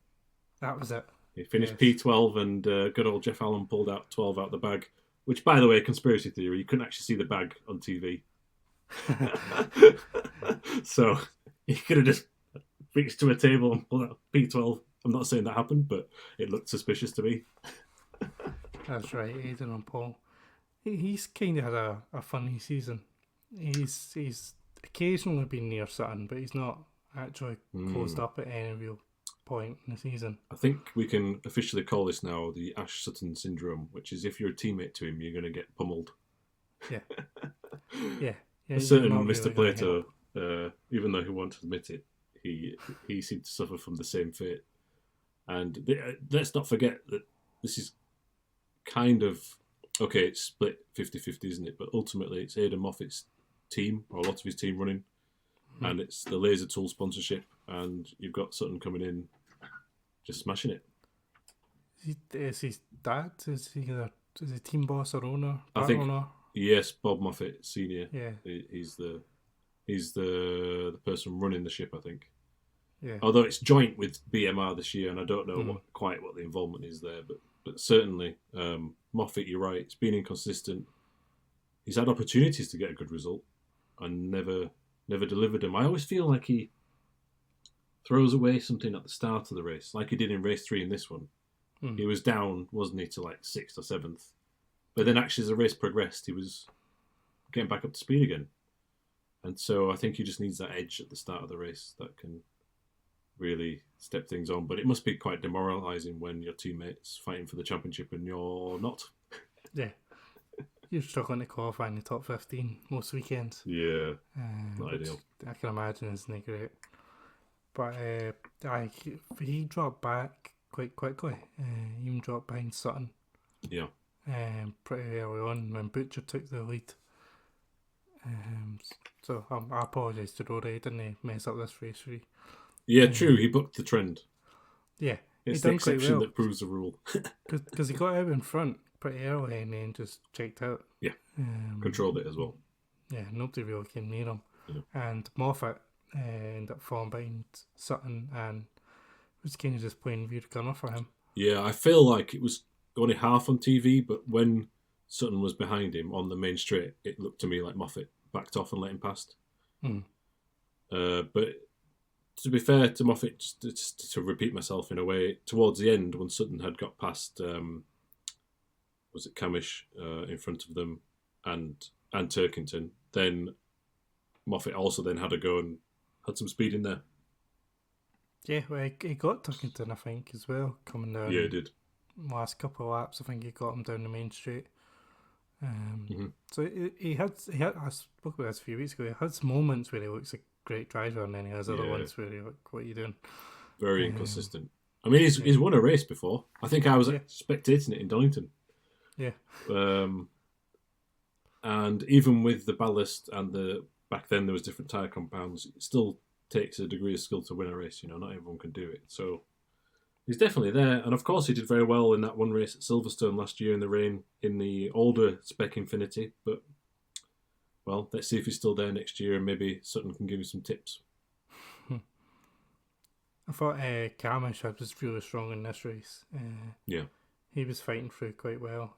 That was it. He finished P12 and good old Jeff Allen pulled out 12 out the bag. Which, by the way, conspiracy theory, you couldn't actually see the bag on TV. So he could have just reached to a table and pulled out P12. I'm not saying that happened, but it looked suspicious to me. That's right, Aidan on pole. He's kind of had a funny season. He's occasionally been near Sutton, but he's not actually closed up at any real point in the season. I think we can officially call this now the Ash Sutton syndrome, which is if you're a teammate to him, you're going to get pummeled. Yeah. Yeah. A certain Mr. Plato, even though he won't admit it, he seemed to suffer from the same fate. And let's not forget that this is kind of, okay, it's split 50-50, isn't it? But ultimately, it's Aidan Moffat's team, or a lot of his team running, and it's the Laser Tool sponsorship, and you've got Sutton coming in, just smashing it. Is his dad? Is he team boss or owner? I think owner? Yes, Bob Moffat Senior. Yeah, he's the person running the ship, I think. Yeah. Although it's joint with BMR this year, and I don't know quite what the involvement is there, but certainly Moffat, you're right. It's been inconsistent. He's had opportunities to get a good result and never delivered them. I always feel like he throws away something at the start of the race, like he did in race 3 in this one. He was down, wasn't he, to like 6th or 7th. But then actually as the race progressed, he was getting back up to speed again. And so I think he just needs that edge at the start of the race that can really step things on. But it must be quite demoralising when your teammate's fighting for the championship and you're not. Yeah. You're struggling to qualify in the top 15 most weekends. Yeah, not ideal. I can imagine isn't great. But he dropped back quite quickly. He even dropped behind Sutton. Yeah. Pretty early on when Butcher took the lead. So I apologise to Rory, didn't he mess up this race for you? Yeah, true. He bucked the trend. Yeah, it's the exception that proves the rule. Because he got out in front pretty early and then just checked out. Yeah, controlled it as well. Yeah, nobody really came near him. Yeah. And Moffat ended up falling behind Sutton and was kind of just playing weird gunner for him. Yeah, I feel like it was only half on TV, but when Sutton was behind him on the main straight, it looked to me like Moffat backed off and let him past. But to be fair to Moffat, just to repeat myself in a way, towards the end when Sutton had got past, was it Camish in front of them and Turkington, then Moffat also then had a go and had some speed in there. Yeah, well, he got Turkington, I think, as well, coming down. Yeah, he did. Last couple of laps, I think he got him down the main straight. So he had. I spoke about this a few weeks ago. He has moments where he looks a great driver, and then he has other ones where he like, "What are you doing?" Very inconsistent. I mean, he's won a race before. I think I was spectating it in Donington. Yeah. And even with the ballast and back then there was different tyre compounds, it still takes a degree of skill to win a race. You know, not everyone can do it. So he's definitely there. And of course he did very well in that one race at Silverstone last year in the rain in the older spec Infinity. But, well, let's see if he's still there next year and maybe Sutton can give you some tips. I thought Camish was really strong in this race. He was fighting through quite well.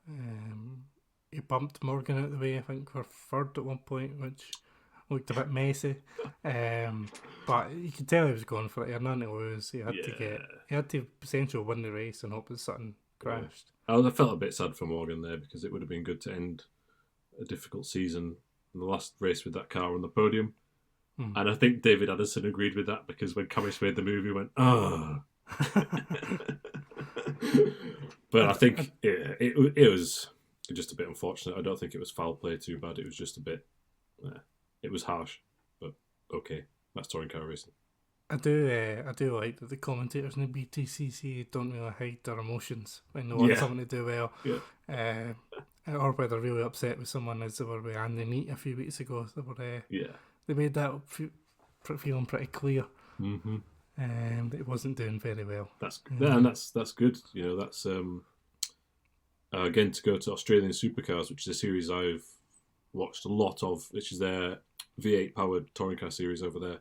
He bumped Morgan out of the way, I think, for third at one point, which looked a bit messy. But you could tell he was going for it. He had nothing to lose. He had to essentially win the race and hope that Sutton crashed. I felt a bit sad for Morgan there because it would have been good to end a difficult season in the last race with that car on the podium. And I think David Addison agreed with that because when Camish made the move, he went, oh. But I think it was just a bit unfortunate. I don't think it was foul play too bad. It was just a bit, it was harsh, but okay. That's touring car racing. I do like that the commentators in the BTCC don't really hide their emotions when they want someone to do well. Yeah. Or whether they're really upset with someone, as they were with Andy Neat a few weeks ago. They made that feeling pretty clear. That it wasn't doing very well. That's good. You know, that's again to go to Australian Supercars, which is a series I've watched a lot of, which is their V8 powered touring car series over there.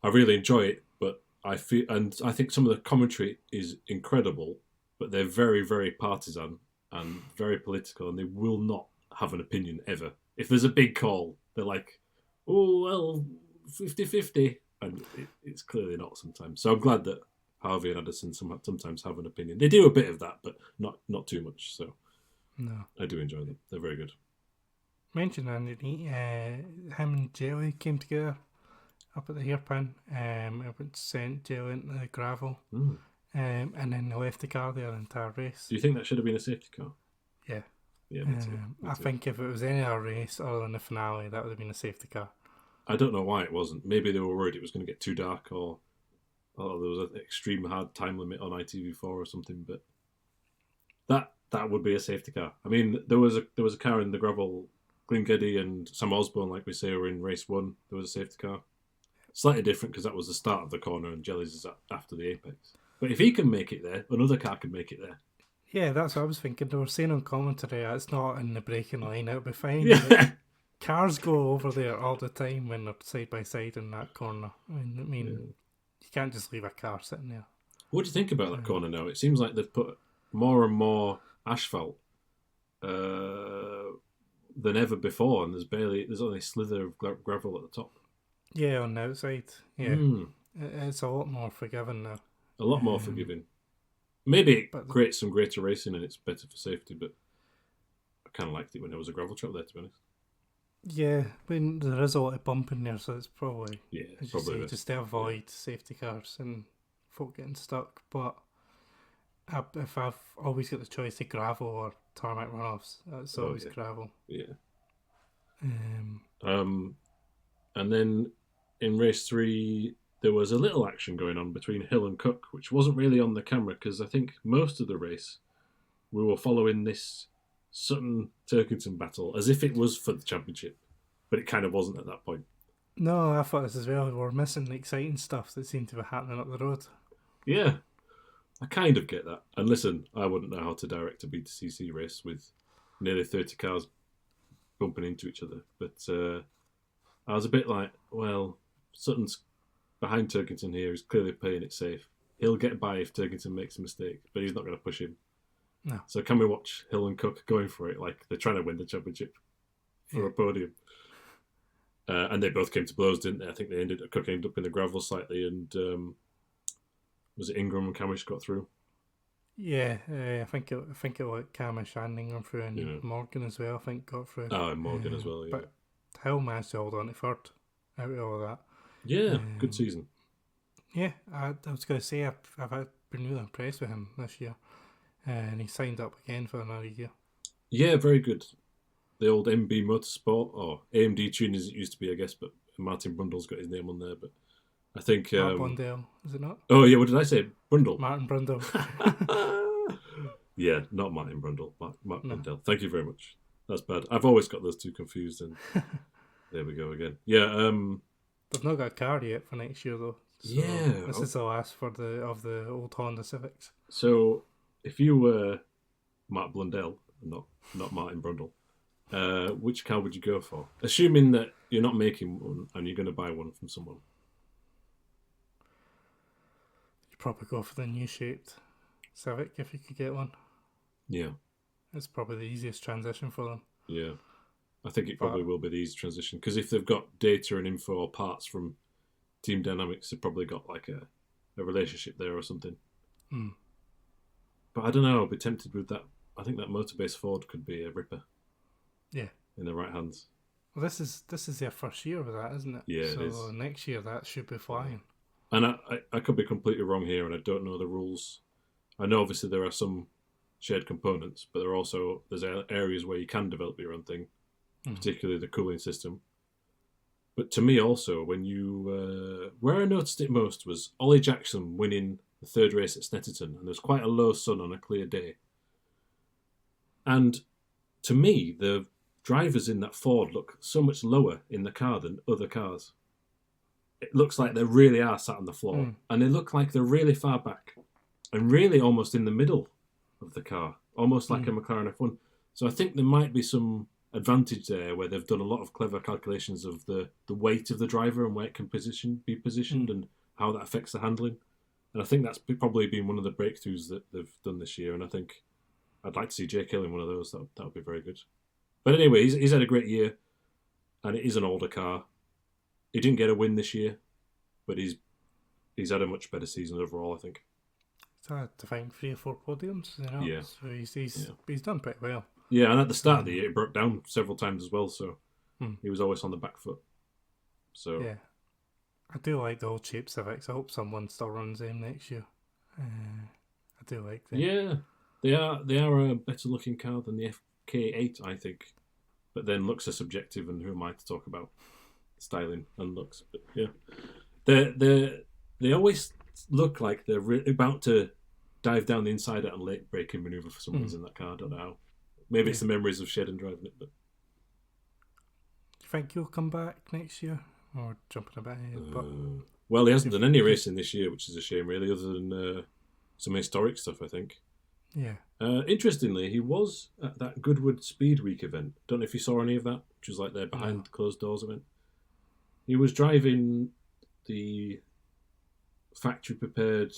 I really enjoy it, but I think some of the commentary is incredible, but they're very, very partisan and very political, and they will not have an opinion ever. If there's a big call, they're like, oh, well, 50-50. And it's clearly not sometimes. So I'm glad that Harvey and Addison sometimes have an opinion. They do a bit of that, but not too much. So no, I do enjoy them. They're very good. Mention Andy, him and Jelly came together up at the hairpin. It went sent Jill into the gravel. Mm. And then they left the car there the entire race. Do you think that should have been a safety car? Yeah. Yeah, me too. I think if it was any other race other than the finale, that would have been a safety car. I don't know why it wasn't. Maybe they were worried it was going to get too dark, or there was an extreme hard time limit on ITV4 or something. But that would be a safety car. I mean, there was a car in the gravel. Glengeddy and Sam Osborne, like we say, were in race 1. There was a safety car. Slightly different because that was the start of the corner and Jellies is after the apex. But if he can make it there, another car can make it there. Yeah, that's what I was thinking. They were saying on commentary, it's not in the braking line, it'll be fine. Yeah. Cars go over there all the time when they're side by side in that corner. You can't just leave a car sitting there. What do you think about that corner now? It seems like they've put more and more asphalt than ever before, and there's only a slither of gravel at the top. Yeah, on the outside. Yeah, it's a lot more forgiving now. A lot more forgiving. Maybe it creates some greater racing and it's better for safety, but I kind of liked it when there was a gravel track there, to be honest. Yeah, there is a lot of bumping there, so it's probably probably just to avoid safety cars and folk getting stuck. But if I've always got the choice of gravel or tarmac runoffs, it's always gravel. Yeah. And then in race 3, there was a little action going on between Hill and Cook, which wasn't really on the camera because I think most of the race we were following this Sutton-Turkington battle as if it was for the championship, but it kind of wasn't at that point. No, I thought this as well. We were missing the exciting stuff that seemed to be happening up the road. Yeah, I kind of get that. And listen, I wouldn't know how to direct a BTCC race with nearly 30 cars bumping into each other, but I was a bit like, well, Sutton's behind Turkington here. He's clearly playing it safe. He'll get by if Turkington makes a mistake, but he's not going to push him. No. So can we watch Hill and Cook going for it like they're trying to win the championship for a podium? And they both came to blows, didn't they? I think Cook ended up in the gravel slightly, and was it Ingram and Camish got through? Yeah, I think it was Camish and Ingram through, and Morgan as well. I think got through. Oh, and Morgan as well. Yeah. But Hill managed to hold on to third out of all of that. Yeah, good season. Yeah, I was going to say I've been really impressed with him this year, and he signed up again for another year. Yeah, very good. The old MB Motorsport, or AMD Tune as it used to be, I guess, but Martin Brundle's got his name on there. But I think Mark Blundell, is it not? Oh yeah, what did I say? Brundle. Martin Brundle. Yeah, not Martin Brundle. Mark Blundell. Thank you very much. That's bad. I've always got those two confused, and there we go again. Yeah. They've not got a car yet for next year though. So this is the last of the old Honda Civics. So if you were Mark Blundell, not Martin Brundle, which car would you go for? Assuming that you're not making one and you're going to buy one from someone. You'd probably go for the new shaped Civic if you could get one. Yeah. It's probably the easiest transition for them. Yeah. I think it probably will be the easy transition because if they've got data and info or parts from Team Dynamics, they've probably got like a relationship there or something. Mm. But I don't know. I'll be tempted with that. I think that motor-based Ford could be a ripper. Yeah. In the right hands. Well, this is their first year with that, isn't it? Yeah, so it is. Next year that should be flying. And I could be completely wrong here, and I don't know the rules. I know obviously there are some shared components, but there's areas where you can develop your own thing. Particularly the cooling system. But to me also, when you... where I noticed it most was Ollie Jackson winning the third race at Snetterton, and there's quite a low sun on a clear day. And to me, the drivers in that Ford look so much lower in the car than other cars. It looks like they really are sat on the floor, and they look like they're really far back, and really almost in the middle of the car, almost like a McLaren F1. So I think there might be some advantage there where they've done a lot of clever calculations of the weight of the driver and where it can be positioned and how that affects the handling. And I think that's probably been one of the breakthroughs that they've done this year. And I think I'd like to see Jake Hill in one of those. That would be very good. But anyway, he's had a great year, and it is an older car. He didn't get a win this year, but he's had a much better season overall, I think. He's had to find 3 or 4 podiums, you know. Yeah. So he's done pretty well. Yeah, and at the start of the year, it broke down several times as well, so he was always on the back foot. So yeah. I do like the old cheap Civics. I hope someone still runs them next year. I do like them. Yeah, they are a better looking car than the FK8, I think. But then looks are subjective, and who am I to talk about styling and looks? But yeah, they always look like they're about to dive down the inside out and late braking maneuver for some reason in that car. I don't know how. Maybe it's the memories of Shedden driving it. But do you think he'll come back next year? Or jumping a bit ahead? But well, he hasn't done any racing this year, which is a shame, really, other than some historic stuff, I think. Yeah. Interestingly, he was at that Goodwood Speed Week event. Don't know if you saw any of that, which was like their behind closed doors event. He was driving the factory prepared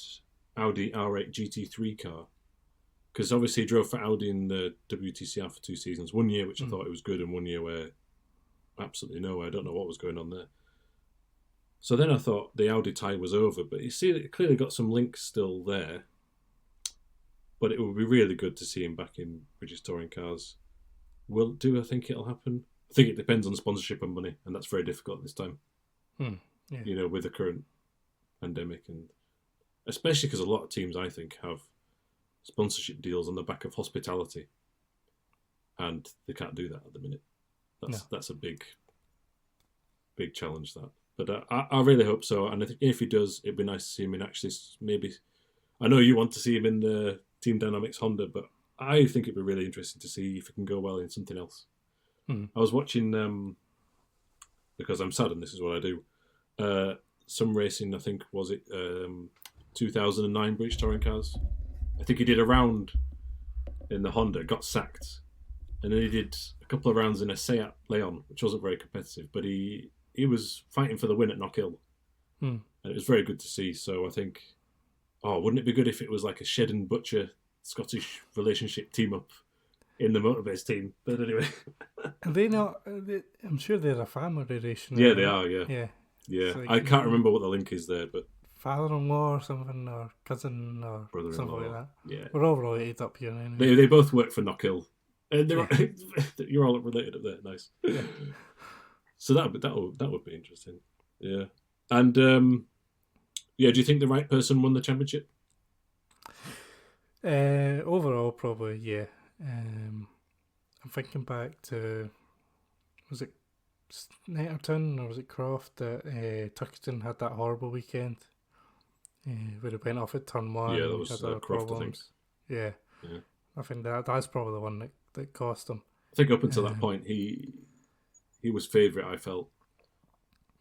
Audi R8 GT3 car, because obviously he drove for Audi in the WTCR for 2 seasons. 1 year, which I thought it was good, and 1 year where absolutely no, I don't know what was going on there. So then I thought the Audi tie was over, but you see, it clearly got some links still there. But it would be really good to see him back in British touring cars. Do I think it'll happen? I think it depends on sponsorship and money, and that's very difficult this time. Yeah. You know, with the current pandemic, and especially because a lot of teams, I think, have sponsorship deals on the back of hospitality, and they can't do that at the minute. That's a big challenge, that. But I really hope so, and I think if he does, it'd be nice to see him in actually maybe. I know you want to see him in the Team Dynamics Honda, but I think it'd be really interesting to see if it can go well in something else. I was watching, because I'm sad and this is what I do, some racing, I think, was it 2009 British Touring Cars? I think he did a round in the Honda, got sacked, and then he did a couple of rounds in a Seat Leon, which wasn't very competitive, but he was fighting for the win at Knockhill, and it was very good to see. So I think, wouldn't it be good if it was like a Shed and Butcher Scottish relationship team up in the motorbase team? But anyway, are they not? I'm sure they're a family racing. Yeah, they are. Yeah. Like, I can't remember what the link is there, but father-in-law or something, or cousin, or brother-in-law, something like that. Yeah, we're all related up here. Anyway. They both work for Knockhill, and you're all related up there. Nice. Yeah. So that would be interesting. Yeah, and do you think the right person won the championship? Overall, probably, yeah. I'm thinking back to, was it Netterton or was it Croft that Tuckington had that horrible weekend where it went off at turn 1. Yeah, that was Croft, I think. Yeah. I think that's probably the one that cost him. I think up until that point, he was favourite, I felt.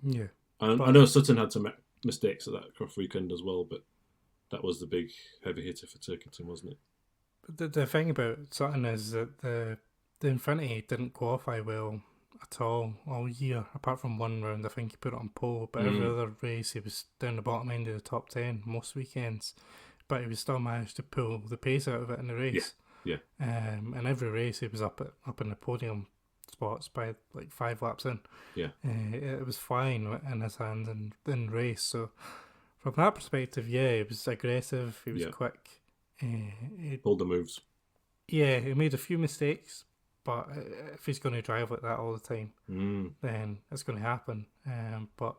Yeah. And I know Sutton had some mistakes at that Croft weekend as well, but that was the big heavy hitter for Turkington, wasn't it? But the thing about Sutton is that the Infinity didn't qualify well at all year, apart from one round. I think he put it on pole, but every other race he was down the bottom end of the top 10 most weekends, but he was still managed to pull the pace out of it in the race. Yeah. And every race he was up in the podium spots by like 5 laps in. Yeah. It was flying in his hand and in race. So from that perspective, yeah, he was aggressive. He was quick. He pulled the moves. Yeah, he made a few mistakes, but if he's going to drive like that all the time, then it's going to happen. But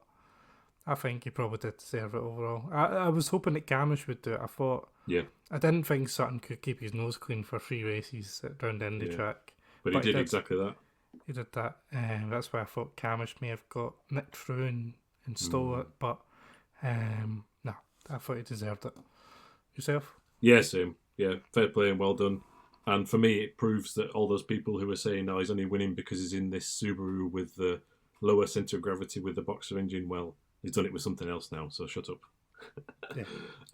I think he probably did deserve it overall. I was hoping that Camish would do it. I didn't think Sutton could keep his nose clean for 3 races around the Indy track. But he did exactly that. He did that. That's why I thought Camish may have got nicked through and stole it. But no, I thought he deserved it. Yourself? Yeah, same. Yeah, fair play and well done. And for me, it proves that all those people who were saying, no, he's only winning because he's in this Subaru with the lower centre of gravity with the Boxer engine, well, he's done it with something else now, so shut up. Yeah.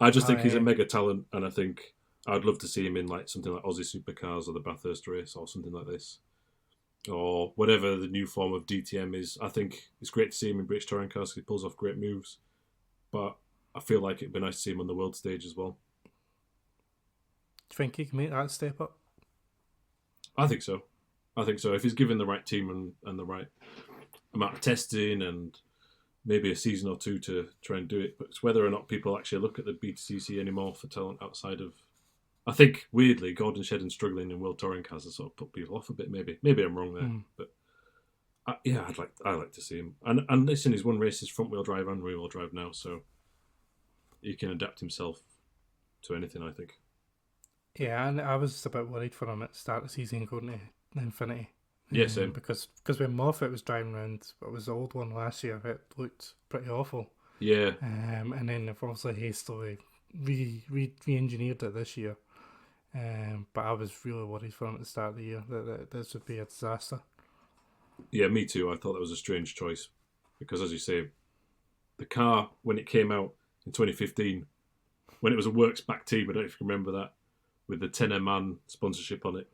I just think he's a mega talent, and I think I'd love to see him in like something like Aussie Supercars or the Bathurst race or something like this. Or whatever the new form of DTM is. I think it's great to see him in British Touring Cars because he pulls off great moves. But I feel like it'd be nice to see him on the world stage as well. Do you think he can make that step up? I think so. If he's given the right team and the right amount of testing and maybe a season or 2 to try and do it. But it's whether or not people actually look at the BTCC anymore for talent outside of... I think, weirdly, Gordon Shedden struggling in World Touring Cars has sort of put people off a bit, maybe. Maybe I'm wrong there. But I think, if he's given the right team and the right amount of testing and maybe a season or 2 to try and do it. But it's whether or not people actually look at the BTCC anymore for talent outside of... I think, weirdly, Gordon Shedden struggling in World Touring Cars has sort of put people off a bit, maybe. Maybe I'm wrong there. But I'd like to see him. And listen, he's won races front wheel drive and rear wheel drive now, so he can adapt himself to anything, I think. Yeah, and I was a bit worried for him at the start of the season going to Infinity. Yeah, same. Because when Moffat was driving around, it was the old one last year, it looked pretty awful. Yeah. And then they've obviously hastily re-engineered it this year. But I was really worried for him at the start of the year that this would be a disaster. Yeah, me too. I thought that was a strange choice because, as you say, the car, when it came out in 2015, when it was a Works back team, I don't know if you can remember that, with the 10 man sponsorship on it,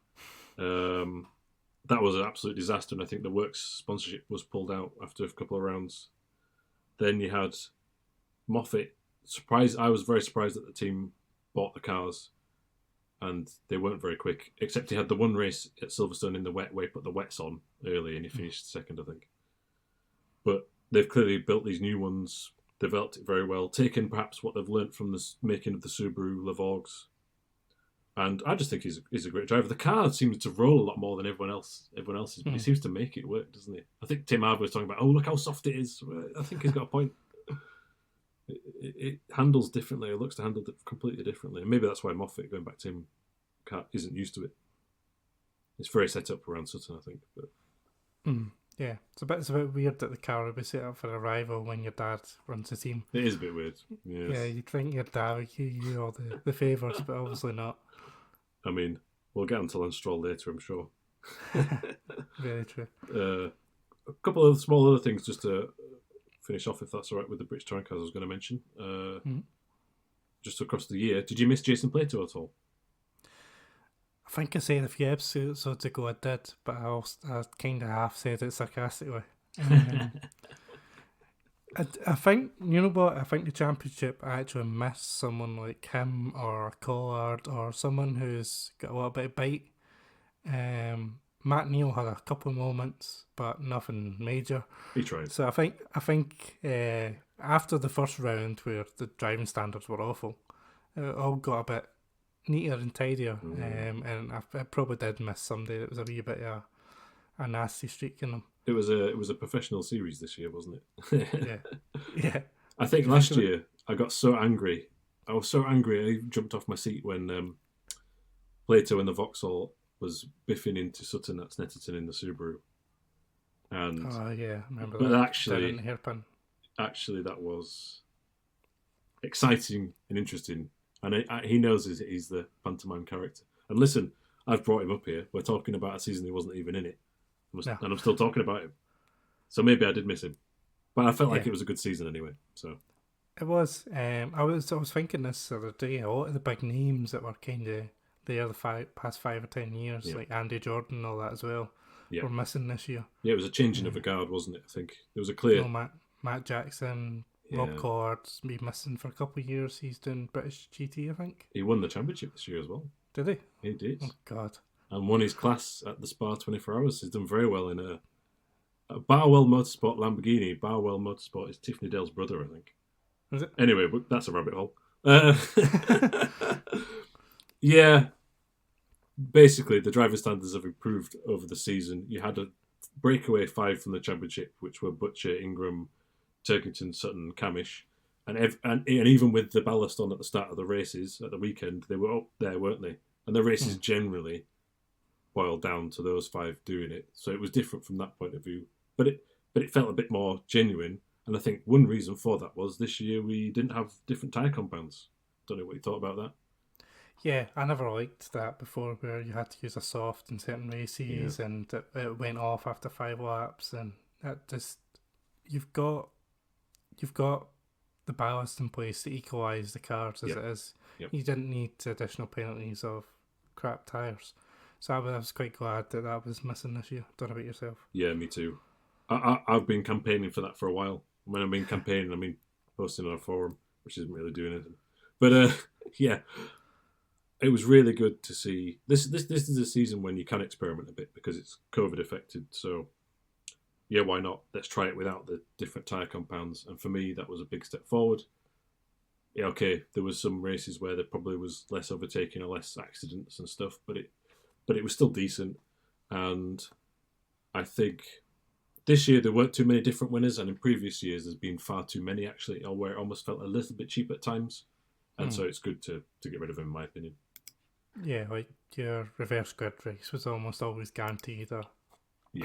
that was an absolute disaster. And I think the Works sponsorship was pulled out after a couple of rounds. Then you had Moffat. I was very surprised that the team bought the cars and they weren't very quick, except he had the one race at Silverstone in the wet where he put the wets on early and he finished second, I think. But they've clearly built these new ones, developed it very well, taken perhaps what they've learnt from the making of the Subaru Levorgs. And I just think he's a great driver. The car seems to roll a lot more than everyone else's, but he seems to make it work, doesn't he? I think Tim Harbour was talking about, oh, look how soft it is. I think he's got a point. It handles differently. It looks to handle it completely differently. And maybe that's why Moffat, going back to him, isn't used to it. It's very set up around Sutton, I think. But yeah, it's a bit weird that the car would be set up for a rival when your dad runs the team. It is a bit weird. Yes. Yeah, you'd think your dad would give you all the favours, but obviously not. I mean, we'll get onto Lance Stroll later, I'm sure. Very true. A couple of small other things just to finish off, if that's all right, with the British Touring Cars I was going to mention. Just across the year, did you miss Jason Plato at all? I think I said a few episodes ago I did, but I kind of half said it sarcastically. I think, you know what, I think the championship actually missed someone like him or a Collard or someone who's got a little bit of bite. Matt Neal had a couple of moments, but nothing major. He tried. So I think after the first round where the driving standards were awful, it all got a bit neater and tidier, and I probably did miss somebody that was a wee bit of a nasty streak in them. It was a professional series this year, wasn't it? Yeah. I think last year I got so angry. I was so angry I jumped off my seat when Plato in the Vauxhall was biffing into Sutton at Snetterton in the Subaru. And I remember but that. Actually, that was exciting and interesting. And he knows he's the pantomime character. And listen, I've brought him up here. We're talking about a season he wasn't even in it. And I'm still talking about him. So maybe I did miss him. But I felt like it was a good season anyway. So it was. I was thinking this the other day, a lot of the big names that were kind of there the past 5 or 10 years, like Andy Jordan and all that as well, were missing this year. Yeah, it was a changing of the guard, wasn't it? I think there was a clear... Matt Jackson... Rob Collard's been missing for a couple of years. He's doing British GT, I think. He won the championship this year as well. Did he? He did. Oh, God. And won his class at the Spa 24 Hours. He's done very well in a Barwell Motorsport Lamborghini. Barwell Motorsport is Tiffany Dale's brother, I think. Is it? Anyway, that's a rabbit hole. Yeah. Basically, the driver standards have improved over the season. You had a breakaway 5 from the championship, which were Butcher, Ingram, Turkington, Sutton, Camish, and even with the ballast on at the start of the races at the weekend, they were up there, weren't they? And the races generally boiled down to those 5 doing it, so it was different from that point of view. But it felt a bit more genuine, and I think one reason for that was this year we didn't have different tyre compounds. Don't know what you thought about that. Yeah, I never liked that before, where you had to use a soft in certain races, and it went off after 5 laps, and that just you've got the ballast in place to equalise the cars as it is. Yep. You didn't need additional penalties of crap tyres. So I was quite glad that was missing this year. Don't know about yourself. Yeah, me too. I've been campaigning for that for a while. When I mean campaigning, I mean posting on a forum, which isn't really doing anything. But yeah, it was really good to see. This is a season when you can experiment a bit because it's COVID affected. So yeah, why not? Let's try it without the different tyre compounds. And for me, that was a big step forward. Yeah, okay, there was some races where there probably was less overtaking or less accidents and stuff, but it was still decent. And I think this year there weren't too many different winners, and in previous years there's been far too many actually, or where it almost felt a little bit cheap at times, and so it's good to get rid of him, in my opinion. Yeah, like your reverse grid race was almost always guaranteed a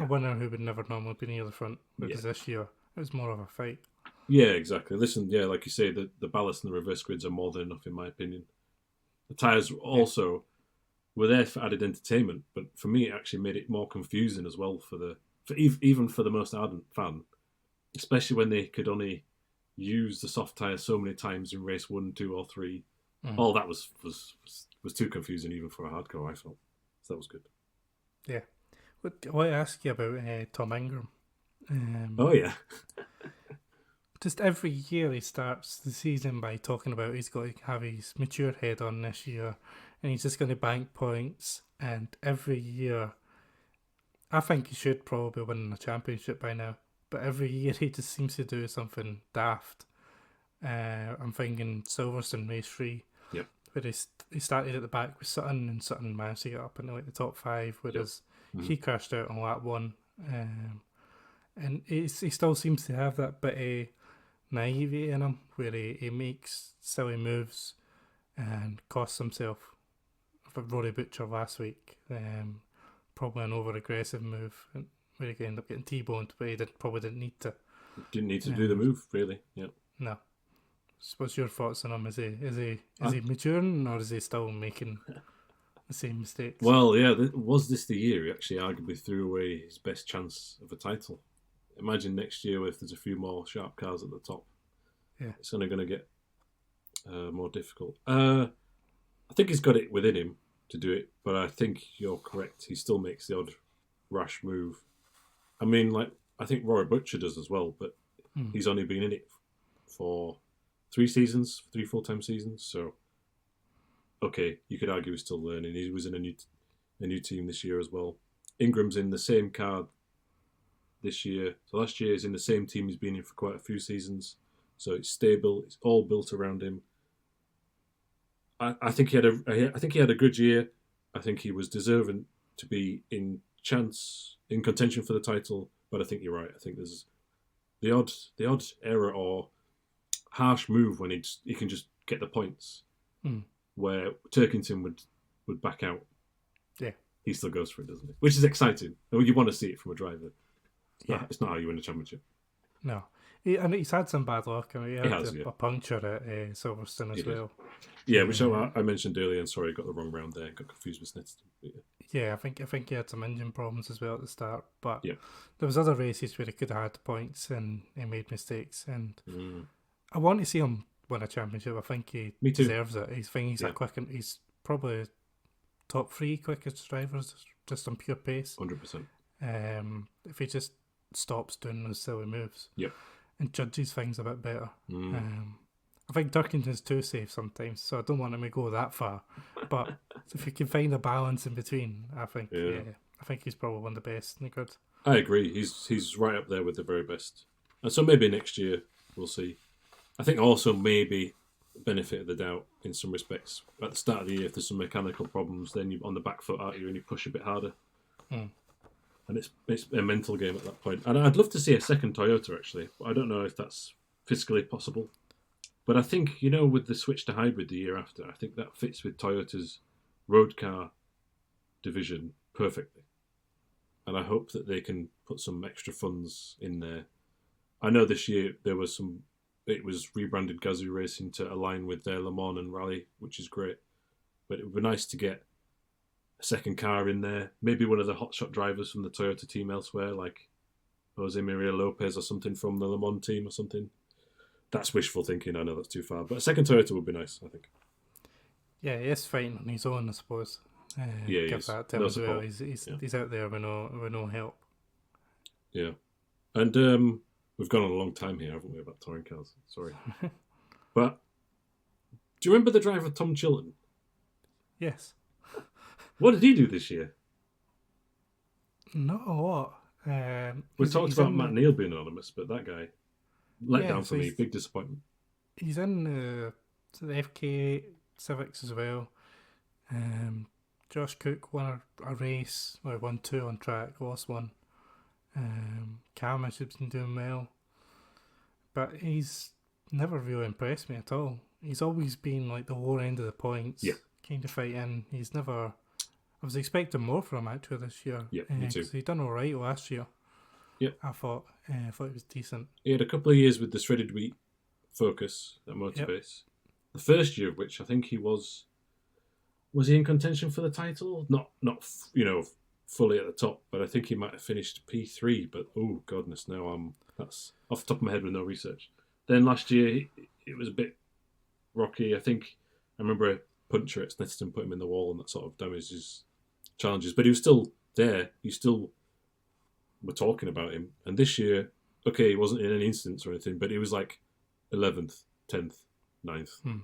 winner who would never normally be near the front, whereas this year it was more of a fight. Yeah, exactly. Listen, like you say, the ballast and the reverse grids are more than enough, in my opinion. The tyres also were there for added entertainment, but for me, it actually made it more confusing as well even for the most ardent fan, especially when they could only use the soft tyre so many times in race 1, 2, or 3. All that was too confusing even for a hardcore, I felt. So that was good. Yeah. I want to ask you about Tom Ingram. Oh, yeah. Just every year he starts the season by talking about he's got to have his mature head on this year and he's just going to bank points. And every year, I think he should probably win the championship by now, but every year he just seems to do something daft. I'm thinking Silverstone race 3. Yep. Where he started at the back with Sutton and Sutton managed to get up into like the top 5, whereas he crashed out on lap 1. And he still seems to have that bit of naivety in him where he makes silly moves and costs himself. For Rory Butcher last week, probably an over aggressive move where he could end up getting T-boned, but he probably didn't need to. Didn't need to do the move, really. Yeah. No. What's your thoughts on him? Is he maturing, or is he still making the same mistakes? Well, yeah. Was this the year he actually arguably threw away his best chance of a title? Imagine next year if there's a few more sharp cars at the top. Yeah, it's only going to get more difficult. I think he's got it within him to do it, but I think you're correct. He still makes the odd rash move. I mean, like I think Rory Butcher does as well, but he's only been in it for 3 full-time seasons. So, okay, you could argue he's still learning. He was in a new team this year as well. Ingram's in the same car this year. So last year he's in the same team he's been in for quite a few seasons. So it's stable. It's all built around him. I think he had a good year. I think he was deserving to be in contention for the title. But I think you're right. I think there's the odd error or harsh move when he can just get the points, where Turkington would back out. Yeah, he still goes for it, doesn't he? Which is exciting. I mean, you want to see it from a driver. It's not how you win a championship. No. And he's had some bad luck. I mean, he had a puncture at Silverstone as well. Yeah, which I mentioned earlier, and sorry, I got the wrong round there. Got confused with Snetterton. Yeah, I think he had some engine problems as well at the start. But there was other races where he could have had points and he made mistakes. And I want to see him win a championship. I think he deserves it. He's probably top 3 quickest drivers just on pure pace. 100%. If he just stops doing those silly moves. Yep. And judges things a bit better. I think Turkington's too safe sometimes, so I don't want him to go that far. But if you can find a balance in between, I think he's probably one of the best in the grid. I agree. He's right up there with the very best. And so maybe next year we'll see. I think also maybe benefit of the doubt in some respects. At the start of the year, if there's some mechanical problems, then you're on the back foot, aren't you, and you push a bit harder. And it's a mental game at that point. And I'd love to see a second Toyota, actually. But I don't know if that's fiscally possible. But I think, with the switch to hybrid the year after, I think that fits with Toyota's road car division perfectly. And I hope that they can put some extra funds in there. I know this year it was rebranded Gazoo Racing to align with their Le Mans and Rally, which is great. But it would be nice to get a second car in there. Maybe one of the hotshot drivers from the Toyota team elsewhere, like Jose Maria Lopez or something from the Le Mans team or something. That's wishful thinking. I know that's too far. But a second Toyota would be nice, I think. Yeah, he is fighting on his own, I suppose. He is. That to him as well. He's out there with no help. Yeah. And we've gone on a long time here, haven't we, about touring cars? Sorry. But do you remember the driver Tom Chilton? Yes. What did he do this year? Not a lot. We talked about Matt Neal being anonymous, but that guy let down for me. Big disappointment. He's in the FK Civics as well. Josh Cook won a race, or won 2 on track, lost 1. Carmichael's been doing well, but he's never really impressed me at all. He's always been like the lower end of the points, kind of fighting. He's never. I was expecting more from him actually this year. Yeah, me too. Because he done all right last year. Yeah, I thought it was decent. He had a couple of years with the shredded wheat focus at Motorbase. Yep. The first year of which I think he was he in contention for the title? Not fully at the top, but I think he might have finished P3. But oh goodness, now that's off the top of my head with no research. Then last year it was a bit rocky. I think I remember a puncher at Snetterton put him in the wall and that sort of damaged his challenges. But he was still there. You still were talking about him. And this year, okay, he wasn't in any incidents or anything, but he was like 11th, 10th, 9th.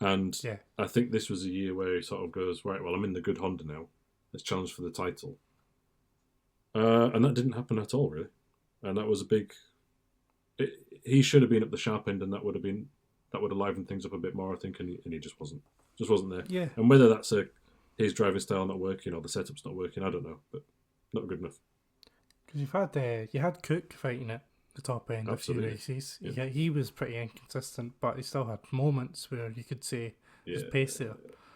And I think this was a year where he sort of goes, right, well, I'm in the good Honda now. Let's challenge for the title. And that didn't happen at all, really. And that was a big... he should have been at the sharp end, and that would have livened things up a bit more, I think, and he just wasn't. Just wasn't there. Yeah. And whether that's his driving style not working or the setup's not working, I don't know, but not good enough. Because you had Cook fighting at the top end of a few races. Yeah. He was pretty inconsistent, but he still had moments where you could say his pace there.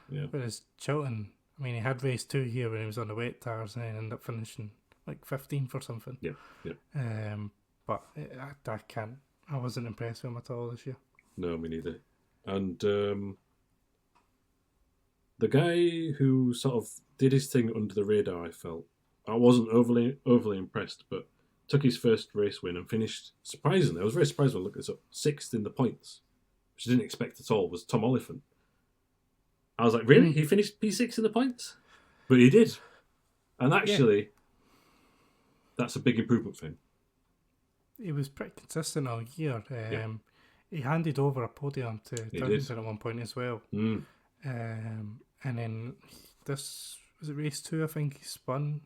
Yeah. Whereas Chilton, I mean, he had race 2 here when he was on the wet tires and then ended up finishing like 15th or something. Yeah. But I wasn't impressed with him at all this year. No, me neither. And the guy who sort of did his thing under the radar, I wasn't overly impressed, but took his first race win and finished, surprisingly, I was very surprised when I looked this up, 6th in the points, which I didn't expect at all, was Tom Oliphant. I was like, really? He finished P6 in the points? But he did. And actually, that's a big improvement for him. He was pretty consistent all year. He handed over a podium to Townsend at one point as well. And then was it race 2? I think he spun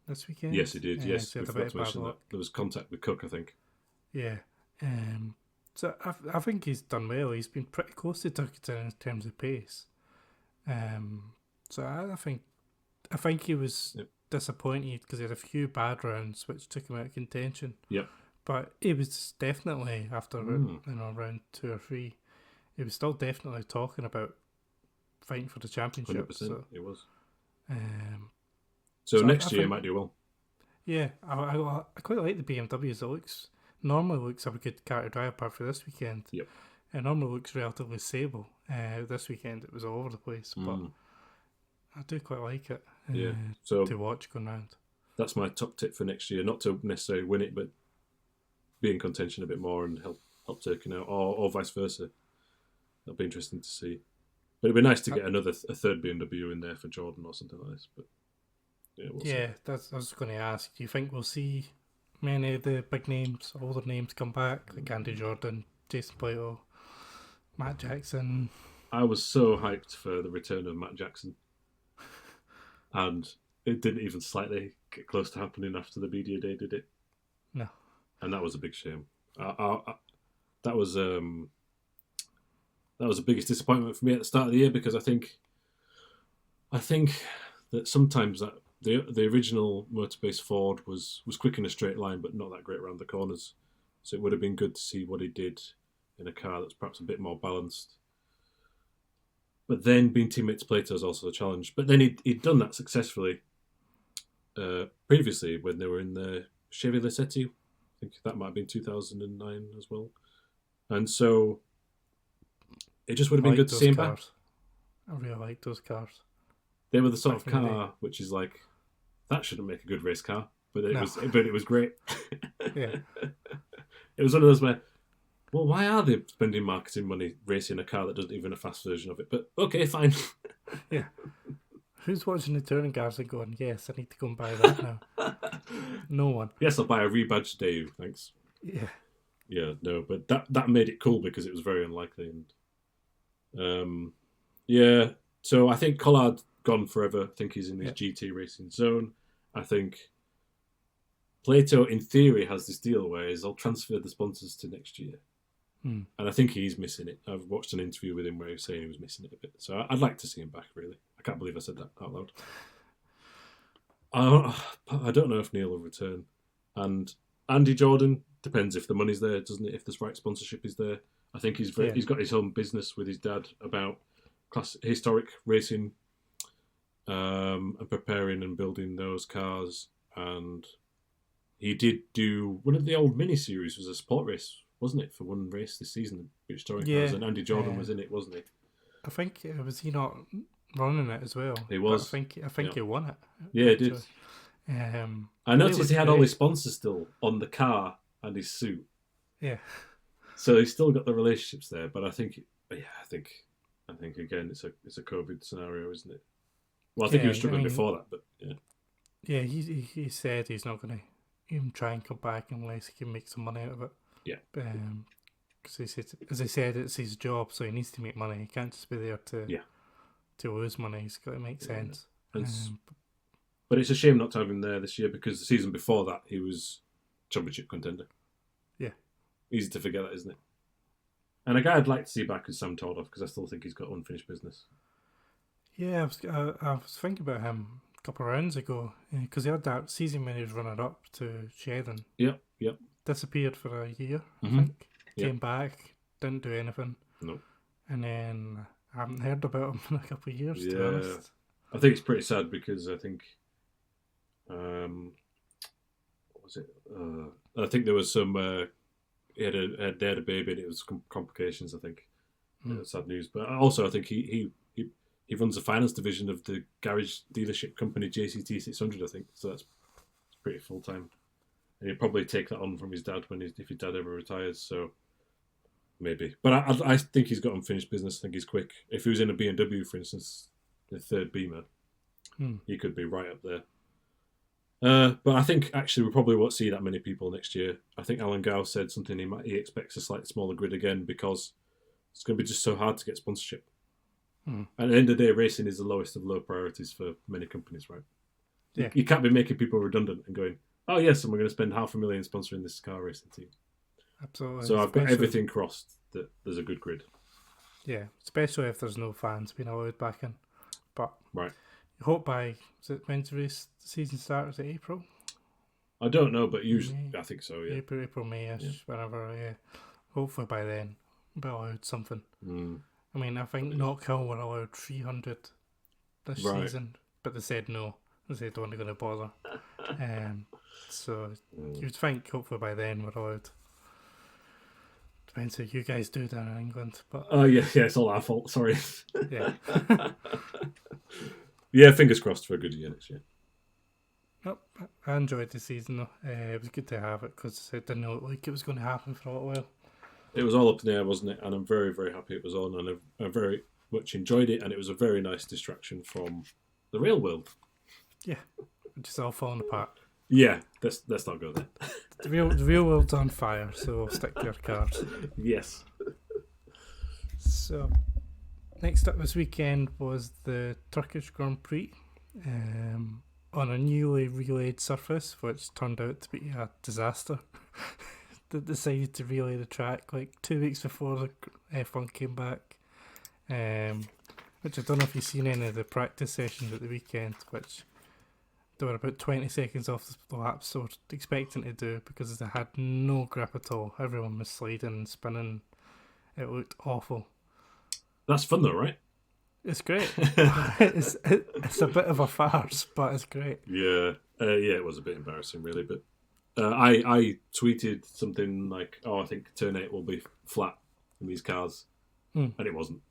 this weekend. Yes, he did. Yes, we forgot to mention that. There was contact with Cook, I think. Yeah. So I think he's done well. He's been pretty close to Turkington in terms of pace. So I think he was disappointed because he had a few bad rounds which took him out of contention. Yep. But he was definitely, after round 2 or 3, he was still definitely talking about fighting for the championship. 100%, so, it was. So next year, he might do well. Yeah, I quite like the BMWs. It normally looks like a good car to drive apart for this weekend. Yep. It normally looks relatively stable. This weekend it was all over the place, but I do quite like it. To watch going round. That's my top tip for next year. Not to necessarily win it, but be in contention a bit more and help Turkey out, or vice versa. That'll be interesting to see. But it'd be nice to get a third BMW in there for Jordan or something like this. But we'll see. That's I was going to ask. Do you think we'll see many of the big names, older names, come back, like Andy Jordan, Jason Plato, Matt Jackson? I was so hyped for the return of Matt Jackson, and it didn't even slightly get close to happening after the media day, did it? No. And that was a big shame. That was the biggest disappointment for me at the start of the year, because I think that sometimes that the original Motorbase Ford was quick in a straight line, but not that great around the corners. So it would have been good to see what he did in a car that's perhaps a bit more balanced. But then being teammate to Plato is also a challenge. But then he'd done that successfully previously when they were in the Chevy Lassetti. I think that might have been 2009 as well. And so it just would have been good to see him back. I really like those cars. They were the sort of car which is like, that shouldn't make a good race car, but it was great. Yeah. It was one of those where, well, why are they spending marketing money racing a car that doesn't even have a fast version of it? But okay, fine. Yeah. Who's watching the touring cars and going, yes, I need to go and buy that now? No one. Yes, I'll buy a rebadged Dave, thanks. Yeah. Yeah, no, but that made it cool because it was very unlikely. And so I think Collard gone forever. I think he's in his GT racing zone. I think Plato, in theory, has this deal where I'll transfer the sponsors to next year. And I think he's missing it. I've watched an interview with him where he was saying he was missing it a bit. So I'd like to see him back, really. I can't believe I said that out loud. I don't know if Neil will return. And Andy Jordan, depends if the money's there, doesn't it? If the right sponsorship is there. I think he's got his own business with his dad about historic racing, and preparing and building those cars. And he did do one of the old mini-series was a sport race, wasn't it, for one race this season, British Touring Cars, and Andy Jordan was in it, wasn't he? I think was he not running it as well? He was. But I think he won it. Yeah, he did. I noticed he had all his sponsors still on the car and his suit. Yeah. So he's still got the relationships there, but I think again it's a COVID scenario, isn't it? Well, I think he was struggling before that, but yeah. Yeah, he said he's not going to even try and come back unless he can make some money out of it. Yeah. Because he said, as I said, it's his job, so he needs to make money. He can't just be there to lose money. He's got to make sense. But it's a shame not to have him there this year because the season before that he was championship contender. Yeah. Easy to forget that, isn't it? And a guy I'd like to see back is Sam Tordoff because I still think he's got unfinished business. Yeah, I was thinking about him a couple of rounds ago because he had that season when he was running up to Shedden. Yep. Disappeared for a year, I think. Came back, didn't do anything. No. And then I haven't heard about him in a couple of years, to be honest. I think it's pretty sad because I think... what was it? I think there was some... they had a baby and it was complications, I think. Sad news. But also I think he runs the finance division of the garage dealership company JCT 600, I think. So that's pretty full-time. And he'll probably take that on from his dad if his dad ever retires. So maybe. But I think he's got unfinished business. I think he's quick. If he was in a BMW, for instance, the third Beamer, he could be right up there. But I think actually we probably won't see that many people next year. I think Alan Gow said something he expects a slightly smaller grid again because it's going to be just so hard to get sponsorship. And at the end of the day, racing is the lowest of low priorities for many companies, right? Yeah. You can't be making people redundant and going, oh yes, and we're going to spend $500,000 sponsoring this car racing team. Absolutely. So I've got everything crossed that there's a good grid. Yeah, especially if there's no fans being allowed back in. But right. You hope when's the race season start? Is it April? I don't know, but usually I think so. Yeah, April, May-ish, whenever. Yeah, hopefully by then we'll be allowed something. I mean, I think Knock Hill were allowed 300 this season, but they said no. They said they weren't going to bother. So you'd think hopefully by then we're allowed. Depends how you guys do down in England, but it's all our fault. Sorry. Yeah. Yeah, fingers crossed for a good year next year. Yep, I enjoyed the season though. It was good to have it because it didn't look like it was going to happen for a little while. It was all up in the air, wasn't it? And I'm very, very happy it was on, and I very much enjoyed it. And it was a very nice distraction from the real world. Yeah, just all falling apart. Yeah, let's not go there. The real world's on fire, so stick to your cars. Yes. So, next up this weekend was the Turkish Grand Prix on a newly relayed surface, which turned out to be a disaster. They decided to relay the track like 2 weeks before the F1 came back, which I don't know if you've seen any of the practice sessions at the weekend, which they were about 20 seconds off the laps, so expecting to do because they had no grip at all. Everyone was sliding and spinning. It looked awful. That's fun though, right? It's great. It's a bit of a farce, but it's great. Yeah, it was a bit embarrassing, really. But I tweeted something like, "Oh, I think turn 8 will be flat in these cars," and it wasn't.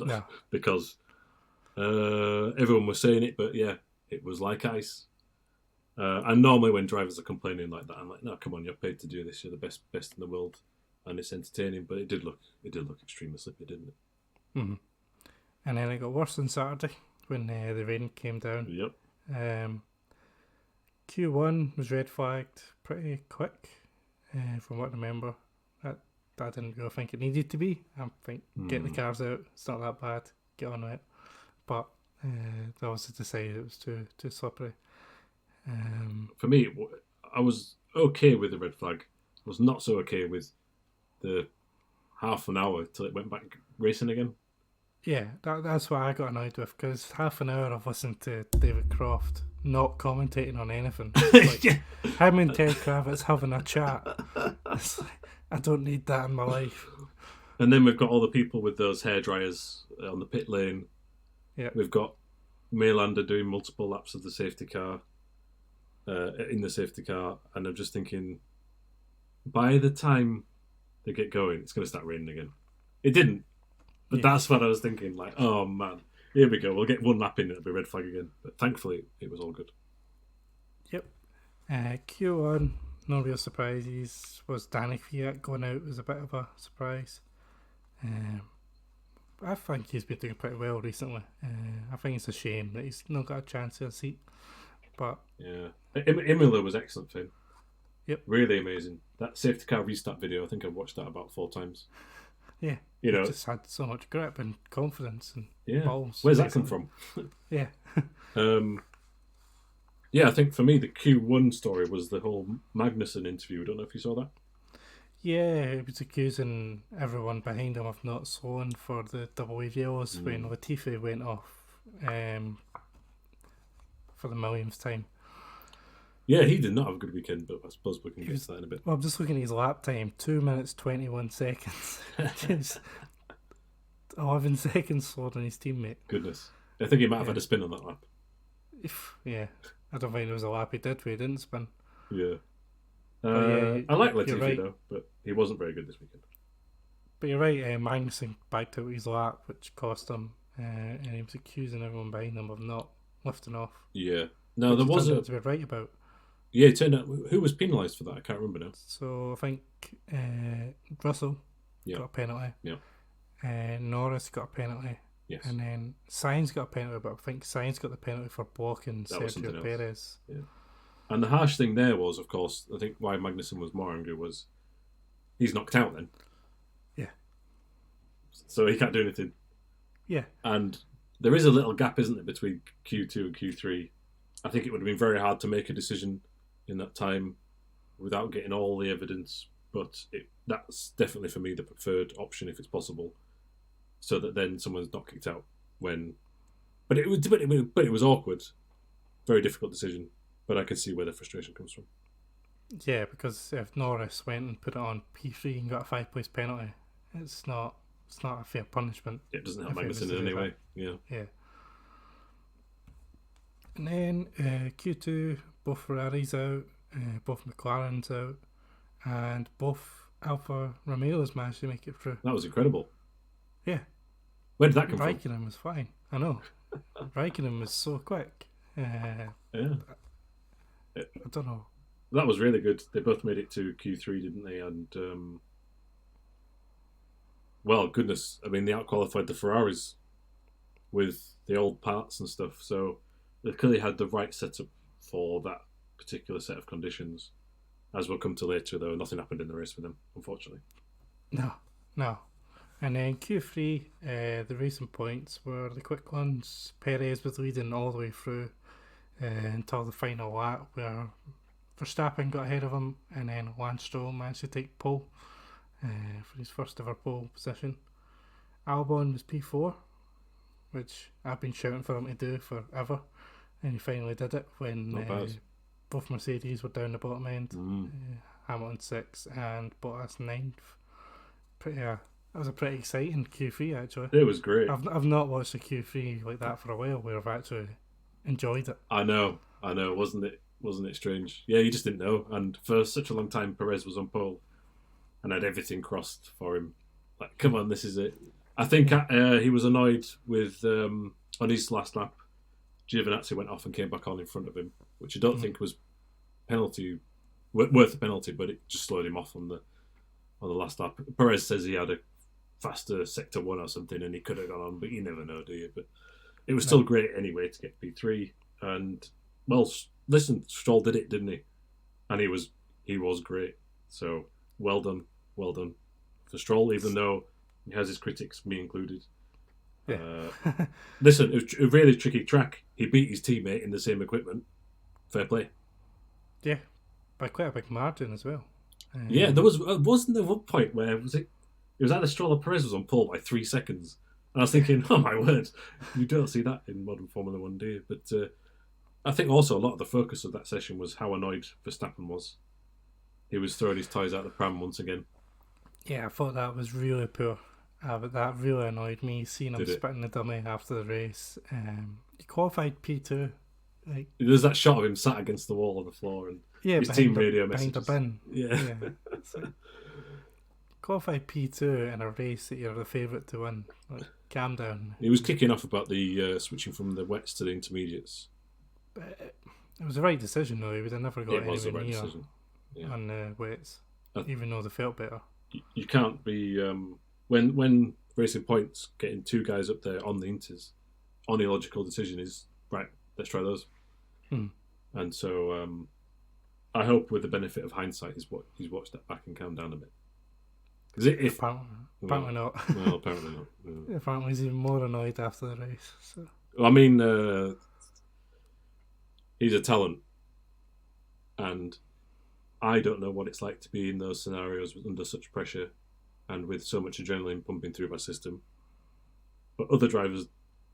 No. Because everyone was saying it, but yeah, it was like ice. And normally when drivers are complaining like that, I'm like, "No, come on, you're paid to do this. You're the best in the world." And it's entertaining, but it did look extremely slippy, didn't it? Mm-hmm. And then it got worse on Saturday when the rain came down. Yep. Q1 was red flagged pretty quick, from what I remember. That didn't go. I think it needed to be. I think getting the cars out, it's not that bad. Get on with it. But they also decided it was too slippery. For me, I was okay with the red flag. I was not so okay with the half an hour till it went back racing again. Yeah, that's what I got annoyed with, because half an hour I've listened to David Croft not commentating on anything. Like, Yeah. him and Ted Kravitz having a chat. It's like, I don't need that in my life. And then we've got all the people with those hairdryers on the pit lane. Yeah. We've got Maylander doing multiple laps of the safety car, in the safety car, and I'm just thinking, by the time they get going, it's going to start raining again. It didn't, but that's what I was thinking. Like, oh man, here we go. We'll get one lap in, it'll be red flag again. But thankfully, it was all good. Yep. Q1, no real surprises. Was Danny Kvyat going out was a bit of a surprise. I think he's been doing pretty well recently. I think it's a shame that he's not got a chance to a seat. But yeah, Imola was excellent for him. Yep, really amazing. That safety car restart video, I think I've watched that about 4 times. Yeah, you know, just had so much grip and confidence and yeah. balls. Where's that come from? Yeah. Yeah, I think for me the Q1 story was the whole Magnussen interview. I don't know if you saw that. Yeah, he was accusing everyone behind him of not slowing for the double yellows when Latifi went off for the millionth time. Yeah, he did not have a good weekend, but I suppose we can get to that in a bit. Well, I'm just looking at his lap time, 2 minutes 21 seconds. Just 11 seconds slower than his teammate. Goodness. I think he might have had a spin on that lap. Yeah, I don't think there was a lap he did where he didn't spin. Yeah. Yeah, I like Latifi right. though, but he wasn't very good this weekend. But you're right, Magnussen backed out his lap, which cost him, and he was accusing everyone behind him of not lifting off. Yeah. No, there was to be right about. Yeah, it turned out, who was penalised for that? I can't remember now. So I think Russell got a penalty. Yeah. Norris got a penalty. Yes. And then Sainz got a penalty, but I think Sainz got the penalty for blocking Sergio Perez. Yeah. And the harsh thing there was, of course, I think why Magnussen was more angry was he's knocked out then. Yeah. So he can't do anything. Yeah. And there is a little gap, isn't there, between Q2 and Q3. I think it would have been very hard to make a decision in that time without getting all the evidence, but that's definitely for me the preferred option if it's possible, so that then someone's not kicked out when. But it was awkward, very difficult decision. But I can see where the frustration comes from. Yeah, because if Norris went and put it on P3 and got a 5-place penalty, it's not a fair punishment. It doesn't help Magnussen in any way. Yeah. And then Q2, both Ferraris out, both McLarens out, and both Alfa Romeos managed to make it through. That was incredible. Yeah. Where did that come from? Raikkonen was fine. I know. Raikkonen was so quick. Yeah. I don't know. That was really good. They both made it to Q3, didn't they? And well, goodness, I mean, they outqualified the Ferraris with the old parts and stuff. So they clearly had the right setup for that particular set of conditions. As we'll come to later, though, nothing happened in the race for them, unfortunately. No. And then Q3, the racing points were the quick ones. Perez was leading all the way through until the final lap, where Verstappen got ahead of him, and then Lance Stroll managed to take pole for his first ever pole position. Albon was P4, which I've been shouting for him to do forever, and he finally did it when both Mercedes were down the bottom end. Hamilton 6 and Bottas 9th. That was a pretty exciting Q3 actually. It was great. I've not watched a Q3 like that for a while where I've actually enjoyed it. I know, wasn't it strange? Yeah, you just didn't know. And for such a long time, Perez was on pole and had everything crossed for him. Like, come on, this is it. I think he was annoyed with on his last lap. Giovinazzi went off and came back on in front of him, which I don't think was worth a penalty, but it just slowed him off on the last lap. Perez says he had a faster sector 1 or something, and he could have gone on, but you never know, do you? But it was still great anyway to get P3. And well, listen, Stroll did it, didn't he? And he was great. So well done for Stroll, even though he has his critics, me included. Yeah. Listen, it was a really tricky track. He beat his teammate in the same equipment. Fair play. Yeah, by quite a big margin as well. Yeah, there wasn't there one point where it was either Stroll or Perez was on pole by 3 seconds, And I was thinking, oh my word, you don't see that in modern Formula One, do you? But I think also a lot of the focus of that session was how annoyed Verstappen was. He was throwing his toys out the pram once again. Yeah, I thought that was really poor. But that really annoyed me, seeing him spitting the dummy after the race. He qualified P2. Like, there's that shot of him sat against the wall on the floor and his team radio messages. Behind the bin. Yeah. So, qualified P2 in a race that you're the favourite to win. Like, calm down. He was kicking off about the switching from the wets to the intermediates. But it was the right decision, though. He would have never got anywhere right near decision. on the wets, even though they felt better. You can't be... When Racing Point's getting two guys up there on the inters, on the logical decision is, right, let's try those. And so I hope with the benefit of hindsight he's watched that back and calmed down a bit. Because apparently not. Well, apparently not. Yeah. Apparently he's even more annoyed after the race. So. I mean, he's a talent, and I don't know what it's like to be in those scenarios under such pressure and with so much adrenaline pumping through my system. But other drivers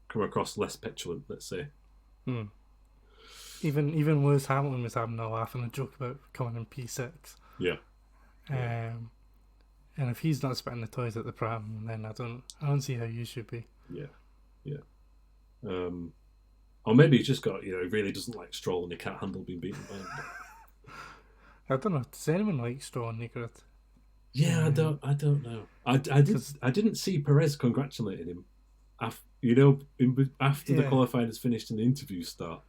come across less petulant, let's say. Even Lewis Hamilton was having a laugh and a joke about coming in P6. Yeah. And if he's not spitting the toys at the pram, then I don't see how you should be. Yeah. Or maybe he's just got, he really doesn't like Stroll and he can't handle being beaten by him. I don't know. Does anyone like Stroll and Nicorette? Yeah, I don't know. I didn't see Perez congratulating him. After the qualifying is finished and the interviews start.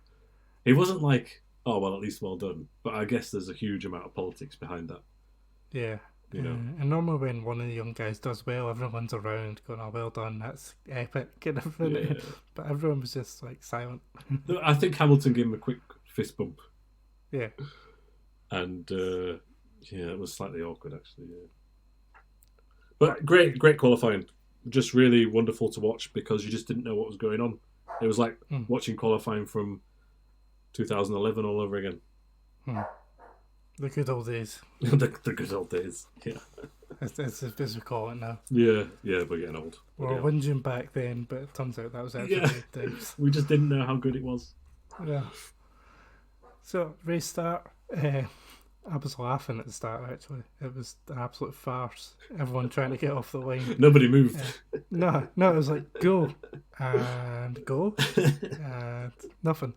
It wasn't like, oh well, at least well done. But I guess there's a huge amount of politics behind that. Yeah. And normally when one of the young guys does well, everyone's around going, oh, well done, that's epic and everything. Yeah. But everyone was just like silent. I think Hamilton gave him a quick fist bump. Yeah. And it was slightly awkward actually. Yeah. But great qualifying. Just really wonderful to watch because you just didn't know what was going on. It was like watching qualifying from 2011 all over again. The good old days. the good old days, yeah. As we call it now. Yeah, we're getting old. We were whinging back then, but it turns out that was actually good days. We just didn't know how good it was. Yeah. So, race start. I was laughing at the start, actually. It was an absolute farce. Everyone trying to get off the line. Nobody moved. No, it was like, go. And go. And nothing.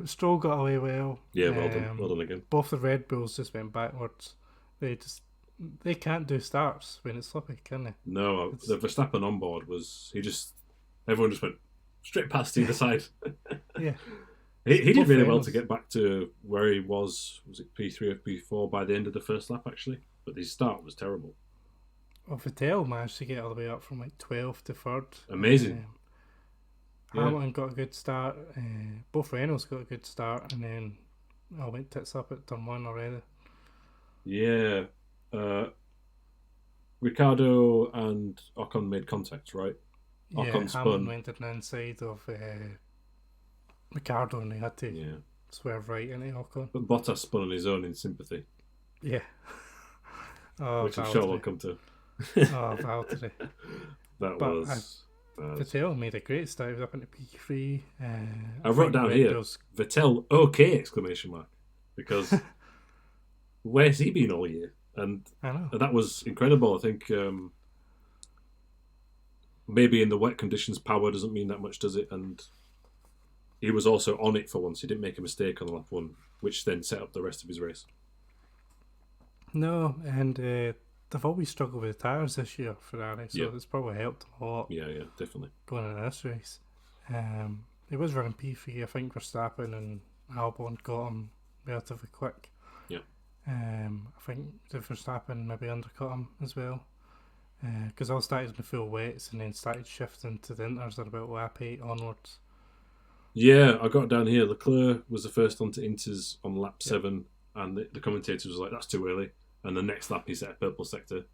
Stroll got away well. Yeah, well done again. Both the Red Bulls just went backwards. They can't do starts when it's slippy, can they? No, the Verstappen on board everyone just went straight past either side. Yeah. He did really well to get back to where he was it P3 or P4 by the end of the first lap, actually? But his start was terrible. Well, Vettel managed to get all the way up from like 12th to 3rd. Amazing. Hamilton got a good start. Both Reynolds got a good start, and then I went tits up at turn 1 already. Yeah. Ricciardo and Ocon made contact, right? Yeah, Hamilton went to the inside of... Ricciardo, and he had to swerve right into Ocon. But Bottas spun on his own in sympathy. Yeah. Which I'm sure we'll come to. Valtteri. Vettel made a great start. He was up into P3. I wrote down here, Vettel, okay, exclamation mark. Because where's he been all year? And I know. That was incredible. I think maybe in the wet conditions, power doesn't mean that much, does it? And he was also on it for once. He didn't make a mistake on the lap 1, which then set up the rest of his race. No, and they've always struggled with tires this year, Ferrari, so it's probably helped them a lot. Yeah, definitely. Going into this race. He was running P3, I think Verstappen and Albon got him relatively quick. Yeah. I think the Verstappen maybe undercut him as well. Because all started in the full wets and then started shifting to the inters at about lap 8 onwards. Yeah, I got down here. Leclerc was the first onto inters on lap 7, and the commentator was like, that's too early. And the next lap he set a purple sector.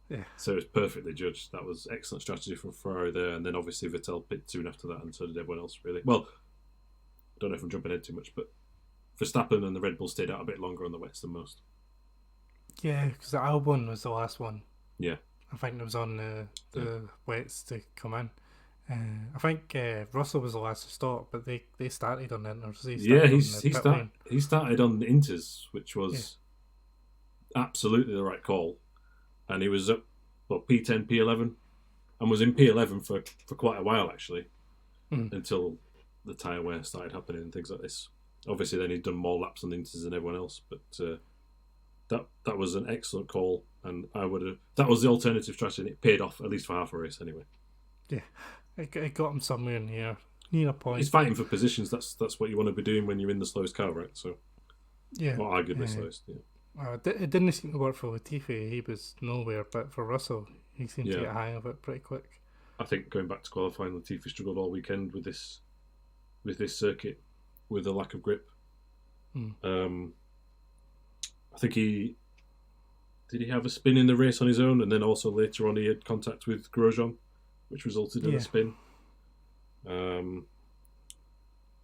Yeah. So it was perfectly judged. That was excellent strategy from Ferrari there. And then obviously Vettel pit soon after that, and so did everyone else, really. Well, I don't know if I'm jumping ahead too much, but Verstappen and the Red Bull stayed out a bit longer on the wets than most. Yeah, because the Albon was the last one. Yeah. I think it was on the wets to come in. I think Russell was the last to stop, but they started on the inters. He started on the inters, which was absolutely the right call, and he was up P10, P11, and was in P11 for quite a while actually, until the tyre wear started happening and things like this. Obviously, then he'd done more laps on the inters than everyone else, but that was an excellent call, and that was the alternative strategy, and it paid off at least for half a race anyway. Yeah. It got him somewhere near a point. He's fighting for positions. That's what you want to be doing when you're in the slowest car, right? So, not arguably slowest. Yeah. It didn't seem to work for Latifi. He was nowhere, but for Russell, he seemed to get a hang of it pretty quick. I think going back to qualifying, Latifi struggled all weekend with this circuit, with the lack of grip. I think he have a spin in the race on his own, and then also later on he had contact with Grosjean, which resulted in a spin.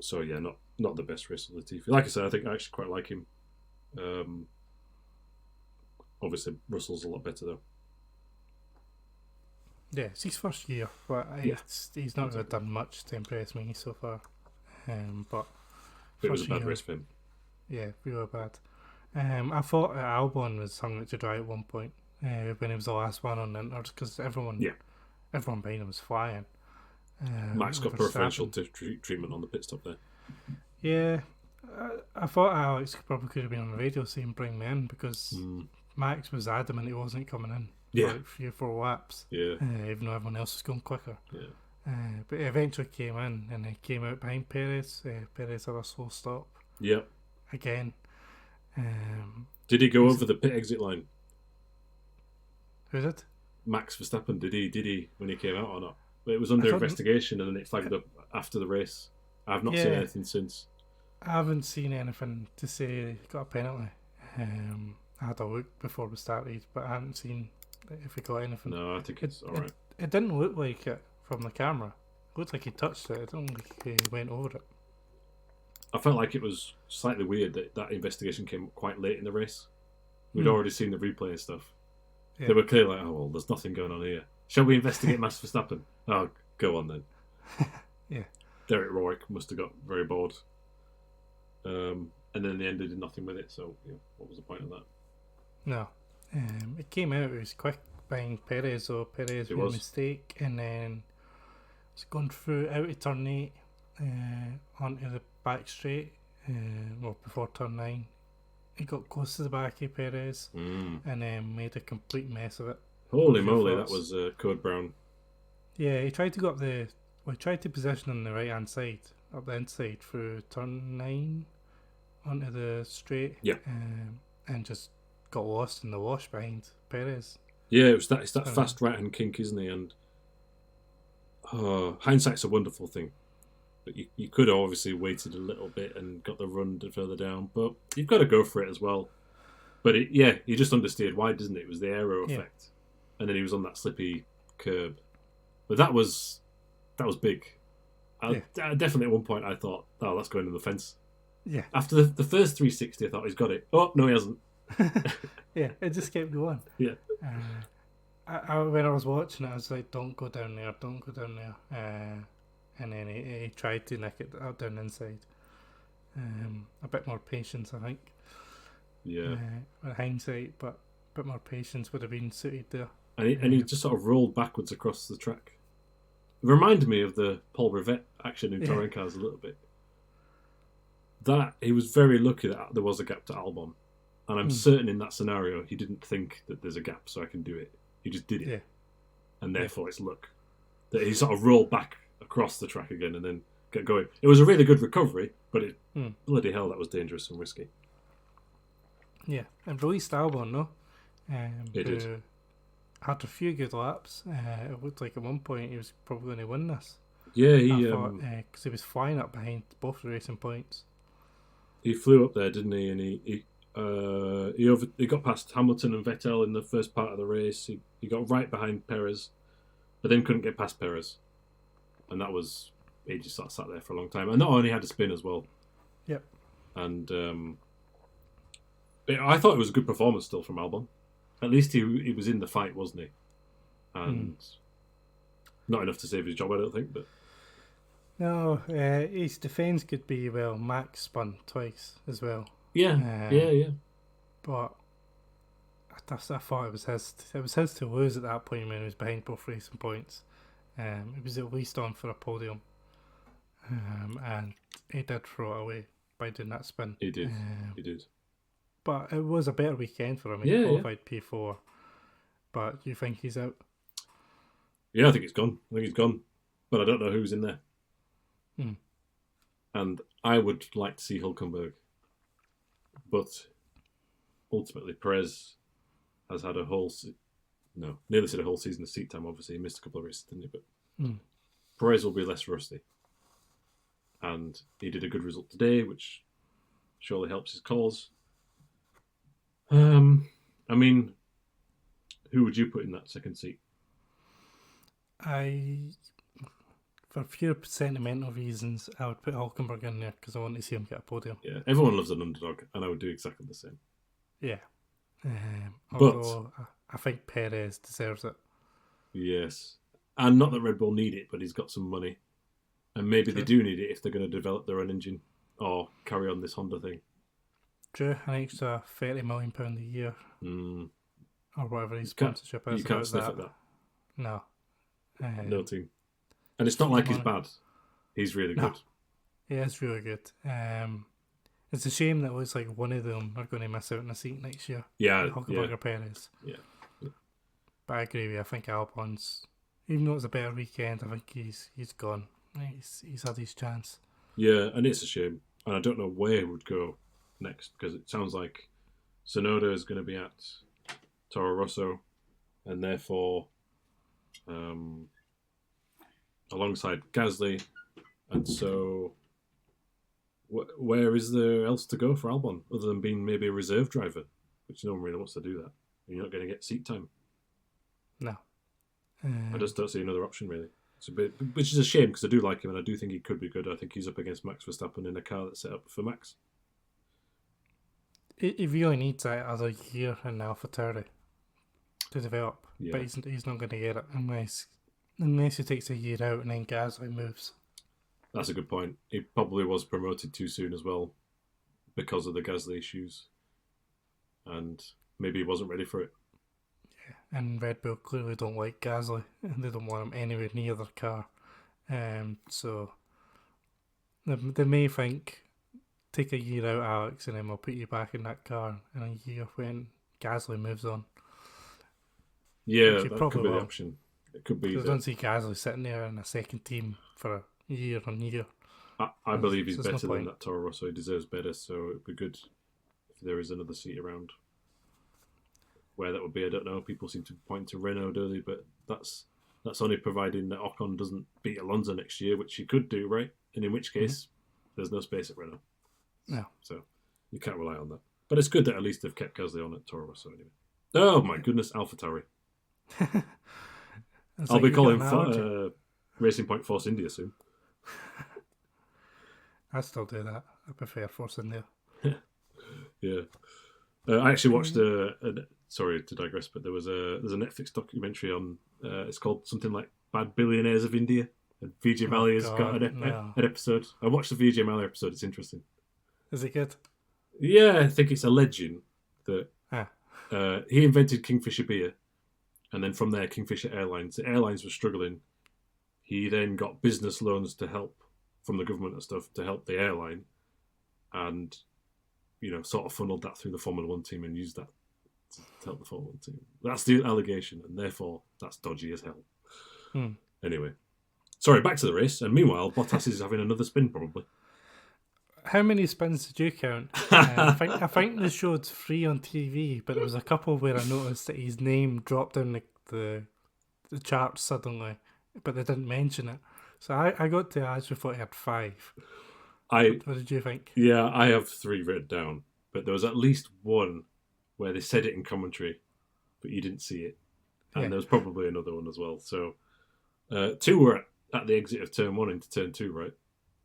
So yeah, not the best race of Latifi. Like I said, I think I actually quite like him. Obviously, Russell's a lot better though. Yeah, it's his first year, but he's not really done much to impress me so far. But it was a bad race for him. Yeah, real bad. I thought Albon was hung out to dry at one point when he was the last one on the inters, because everyone behind him was flying. Max got preferential treatment on the pit stop there. Yeah, I thought Alex probably could have been on the radio saying bring me in, because Max was adamant he wasn't coming in for like 3 or 4 laps. Yeah. Even though everyone else was going quicker. Yeah. But he eventually came in, and he came out behind Perez. Perez had a slow stop. Yep. Again. Did he go over the pit exit line? Who's it? Max Verstappen. Did he when he came out or not? It was under investigation, and then it flagged up after the race. I've not seen anything since. I haven't seen anything to say he got a penalty. I had a look before we started, but I hadn't seen if he got anything. No, I think it's alright. It didn't look like it from the camera. It looked like he touched it. It didn't look like he went over it. I felt like it was slightly weird that investigation came quite late in the race. We'd already seen the replay and stuff. Yeah. They were clearly like, oh, well, there's nothing going on here. Shall we investigate Max Verstappen? Oh, go on then. Yeah. Derek Rourke must have got very bored. And then in the end, they did nothing with it, so what was the point of that? No. It came out, it was quick behind Perez, so Perez made a mistake, and then it's going through out of turn 8 onto the back straight, before turn 9. He got close to the back of Perez and then made a complete mess of it. Holy moly, that was Code Brown. Yeah, he tried to go up tried to position on the right hand side, up the inside through turn 9 onto the straight. Yeah. And just got lost in the wash behind Perez. Yeah, it's that fast right hand kink, isn't he? And hindsight's a wonderful thing. But you could have obviously waited a little bit and got the run further down, but you've got to go for it as well. But he just understeered wide, doesn't it? It was the aero effect, and then he was on that slippy curb. But that was big. I definitely at one point I thought, oh, that's going in the fence. Yeah. After the first 360, I thought he's got it. Oh no, he hasn't. Yeah, it just kept going. Yeah. When I was watching it, I was like, don't go down there, don't go down there. And then he tried to nick it out down inside. A bit more patience, I think. Yeah. With hindsight, but a bit more patience would have been suited there. And he just sort of rolled backwards across the track. It reminded me of the Paul Rivette action in touring cars a little bit. That he was very lucky that there was a gap to Albon, and I'm certain in that scenario he didn't think that there's a gap, so I can do it. He just did it, and therefore it's luck that he sort of rolled back across the track again and then get going. It was a really good recovery, but bloody hell, that was dangerous and risky. Yeah, and released Albon, no? He did. Had a few good laps. It looked like at one point he was probably going to win this. Yeah, because he was flying up behind both the racing points. He flew up there, didn't he? And he got past Hamilton and Vettel in the first part of the race. He got right behind Perez, but then couldn't get past Perez. And that was, he just sort of sat there for a long time. And not only had a spin as well. Yep. And I thought it was a good performance still from Albon. At least he was in the fight, wasn't he? and not enough to save his job, I don't think. But no, his defence could be Max spun twice as well. Yeah, But I thought it was his to lose at that point when he was behind both racing points. It was at least on for a podium, and he did throw it away by doing that spin. He did. He did. But it was a better weekend for him. He qualified P4. But you think he's out? Yeah, I think he's gone. But I don't know who's in there. And I would like to see Hülkenberg. But ultimately, Perez has had nearly said a whole season of seat time. Obviously, he missed a couple of races, didn't he? But Perez will be less rusty. And he did a good result today, which surely helps his cause. I mean, who would you put in that second seat? For pure sentimental reasons, I would put Hülkenberg in there because I want to see him get a podium. Yeah, everyone loves an underdog, and I would do exactly the same. Yeah. Although I think Perez deserves it. Yes. And not that Red Bull need it, but he's got some money. And maybe they do need it if they're going to develop their own engine or carry on this Honda thing. True, an extra £30 million a year. Or whatever his sponsorship is. You can't sniff at that. No. No team. And it's not like he's bad. He's really good. Yeah, it's really good. It's a shame that it looks like one of them are going to miss out on a seat next year. Yeah. Hülkenberg or Perez. Yeah. But I agree with you. I think Albon's, even though it's a better weekend, I think he's gone. He's had his chance. Yeah, and it's a shame. And I don't know where he would go next, because it sounds like Tsunoda is going to be at Toro Rosso, and therefore alongside Gasly, and so where is there else to go for Albon other than being maybe a reserve driver, which no one really wants to do that. You're not going to get seat time. No. I just don't see another option really. It's a bit, which is a shame because I do like him and I do think he could be good. I think he's up against Max Verstappen in a car that's set up for Max. He really needs that other year in AlphaTauri to develop, but he's not going to get it unless he takes a year out and then Gasly moves. That's a good point. He probably was promoted too soon as well because of the Gasly issues, and maybe he wasn't ready for it. Yeah, and Red Bull clearly don't like Gasly, and they don't want him anywhere near their car. So they may think, take a year out, Alex, and then we'll put you back in that car in a year when Gasly moves on. Yeah, that could be the option. It could be. I don't see Gasly sitting there in a second team for a year on year. I believe he's better than that Toro Rosso. He deserves better, so it'd be good if there is another seat around. Where that would be, I don't know. People seem to point to Renault, don't they? But that's only providing that Ocon doesn't beat Alonso next year, which he could do, right? And in which case, there's no space at Renault. No. So you can't rely on that. But it's good that at least they've kept Gasly on at Toro Rosso anyway. Oh my goodness, AlphaTauri. I'll be calling Racing Point Force India soon. I still do that. I prefer Force India. Yeah. I actually watched sorry to digress, but there's a Netflix documentary on it's called something like Bad Billionaires of India, and Vijay Mallya has got an episode. I watched the Vijay Mallya episode. It's interesting. Is it good? Yeah, I think it's alleging that he invented Kingfisher beer, and then from there Kingfisher Airlines. The airlines were struggling. He then got business loans to help from the government and stuff to help the airline, and sort of funneled that through the Formula 1 team and used that to help the Formula 1 team. That's the allegation, and therefore that's dodgy as hell. Anyway, sorry, back to the race. And meanwhile, Bottas is having another spin probably. How many spins did you count? I think they showed 3 on TV, but there was a couple where I noticed that his name dropped down the charts suddenly, but they didn't mention it. So I got to actually thought he had 5. What did you think? Yeah, I have 3 written down, but there was at least one where they said it in commentary, but you didn't see it. And there was probably another one as well. So 2 were at the exit of turn 1 into turn 2, right?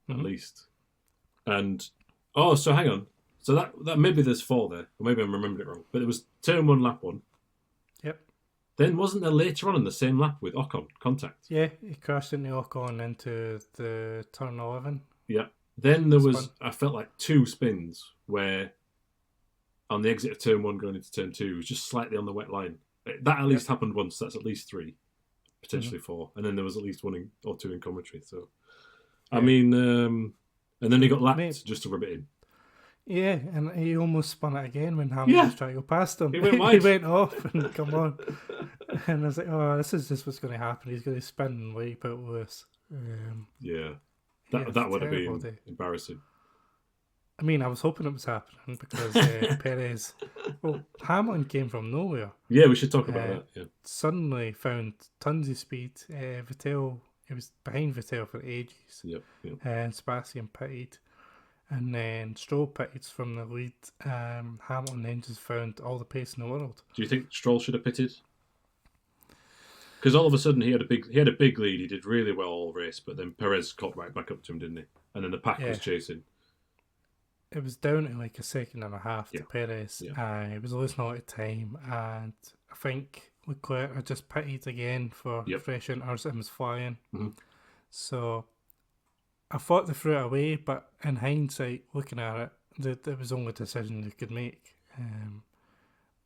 At least. And so hang on. So that maybe there's 4 there, or maybe I'm remembering it wrong. But it was turn 1, lap 1. Yep. Then wasn't there later on in the same lap with Ocon contact? Yeah, he crashed into Ocon into the turn 11. Yeah. Then there was, I felt like 2 spins where on the exit of turn 1 going into turn 2, it was just slightly on the wet line. That at least happened once. That's at least 3, potentially 4. And then there was at least 1 or 2 in commentary. So, I mean, and then he got lapped just to rub it in. Yeah, and he almost spun it again when Hamilton was trying to go past him. He went wide. He went off and come on. And I was like, oh, this is just what's going to happen. He's going to spin and wipe out Lewis. That would have been embarrassing. I mean, I was hoping it was happening because Perez... Well, Hamilton came from nowhere. Yeah, we should talk about that. Yeah. Suddenly found tons of speed. Vettel, he was behind Vettel for ages. Yep. And Sebastian pitted. And then Stroll pitted from the lead. Hamilton then just found all the pace in the world. Do you think Stroll should have pitted? Because all of a sudden he had a big lead. He did really well all race, but then Perez caught right back up to him, didn't he? And then the pack was chasing. It was down to like a second and a half to Perez. It was losing a lot of time, and I think Leclerc had just pitted again for fresh inters and was flying. Mm-hmm. So I thought they threw it away, but in hindsight, looking at it, there was only a decision they could make.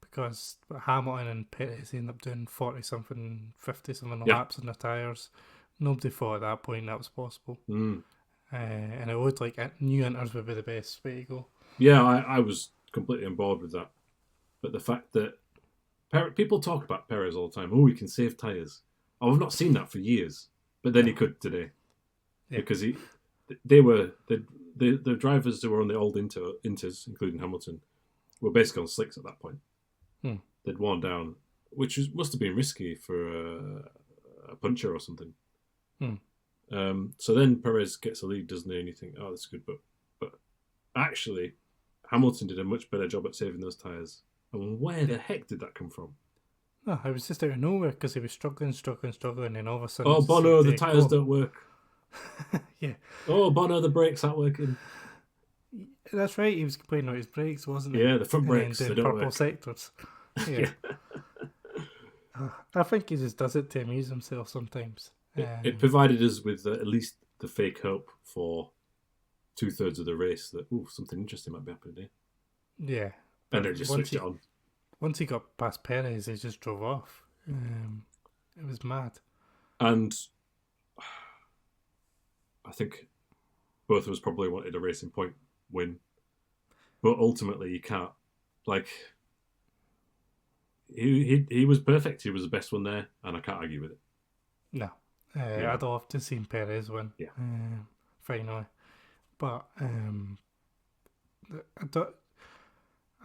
Because Hamilton and Perez ended up doing 40-something, 50-something laps on their tyres. Nobody thought at that point that was possible. And it looked like new inters would be the best way to go. Yeah, I was completely on board with that. But the fact that people talk about Perez all the time, he can save tyres. I've not seen that for years. But then he could today. Yeah. Because the drivers who were on the old Inters, including Hamilton, were basically on slicks at that point. They'd worn down, which must have been risky for a puncher or something. So then Perez gets a lead, doesn't he? And you think, oh, that's good. But actually, Hamilton did a much better job at saving those tyres. And where the heck did that come from? No, it was just out of nowhere because he was struggling, and all of a sudden... Oh, Bono, the tyres don't work. Yeah. Oh, Bono, the brakes aren't working. That's right, he was complaining about his brakes, wasn't he? Yeah, the front brakes, they don't purple work. Sectors. Yeah. I think he just does it to amuse himself sometimes. It provided us with at least the fake hope for 2/3 of the race that something interesting might be happening here. Yeah, and then just switched it on. Once he got past Perez, he just drove off. It was mad. And I think both of us probably wanted a Racing Point win, but ultimately you can't. Like, he was perfect. He was the best one there, and I can't argue with it. No. I'd love to see Perez win. Yeah. Finally. But I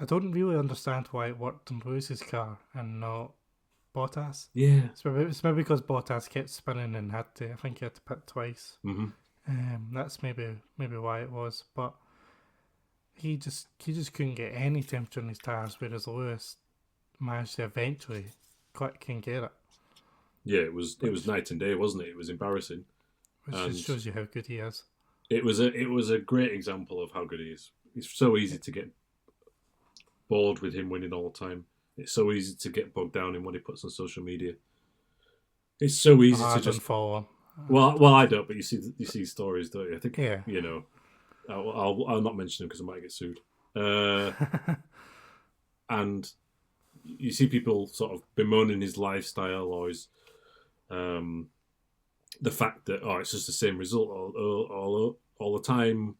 don't really understand why it worked on Lewis's car and not Bottas. Yeah. It's maybe because Bottas kept spinning and I think he had to pit twice. Mm-hmm. That's maybe why it was. But he just couldn't get any temperature in his tyres, whereas Lewis managed to eventually can get it. Yeah, it was night and day, wasn't it? It was embarrassing. Which just shows you how good he is. It was a great example of how good he is. It's so easy to get bored with him winning all the time. It's so easy to get bogged down in what he puts on social media. It's so easy to just follow him. Well, I don't, but you see stories, don't you? I think you know. I'll not mention him because I might get sued. And you see people sort of bemoaning his lifestyle or his the fact that it's just the same result all the time.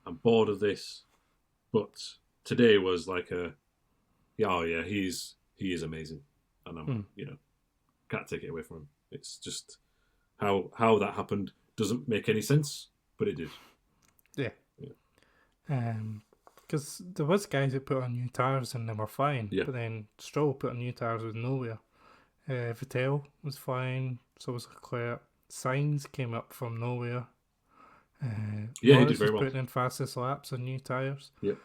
I'm bored of this, but today was like he is amazing, and I'm can't take it away from him. It's just how that happened doesn't make any sense, but it did. Yeah. Because there was guys that put on new tyres and they were fine, but then Stroll put on new tyres with nowhere. Vettel was fine, so was Leclerc. Sainz came up from nowhere. He did very well. Putting in fastest laps on new tyres. Yep.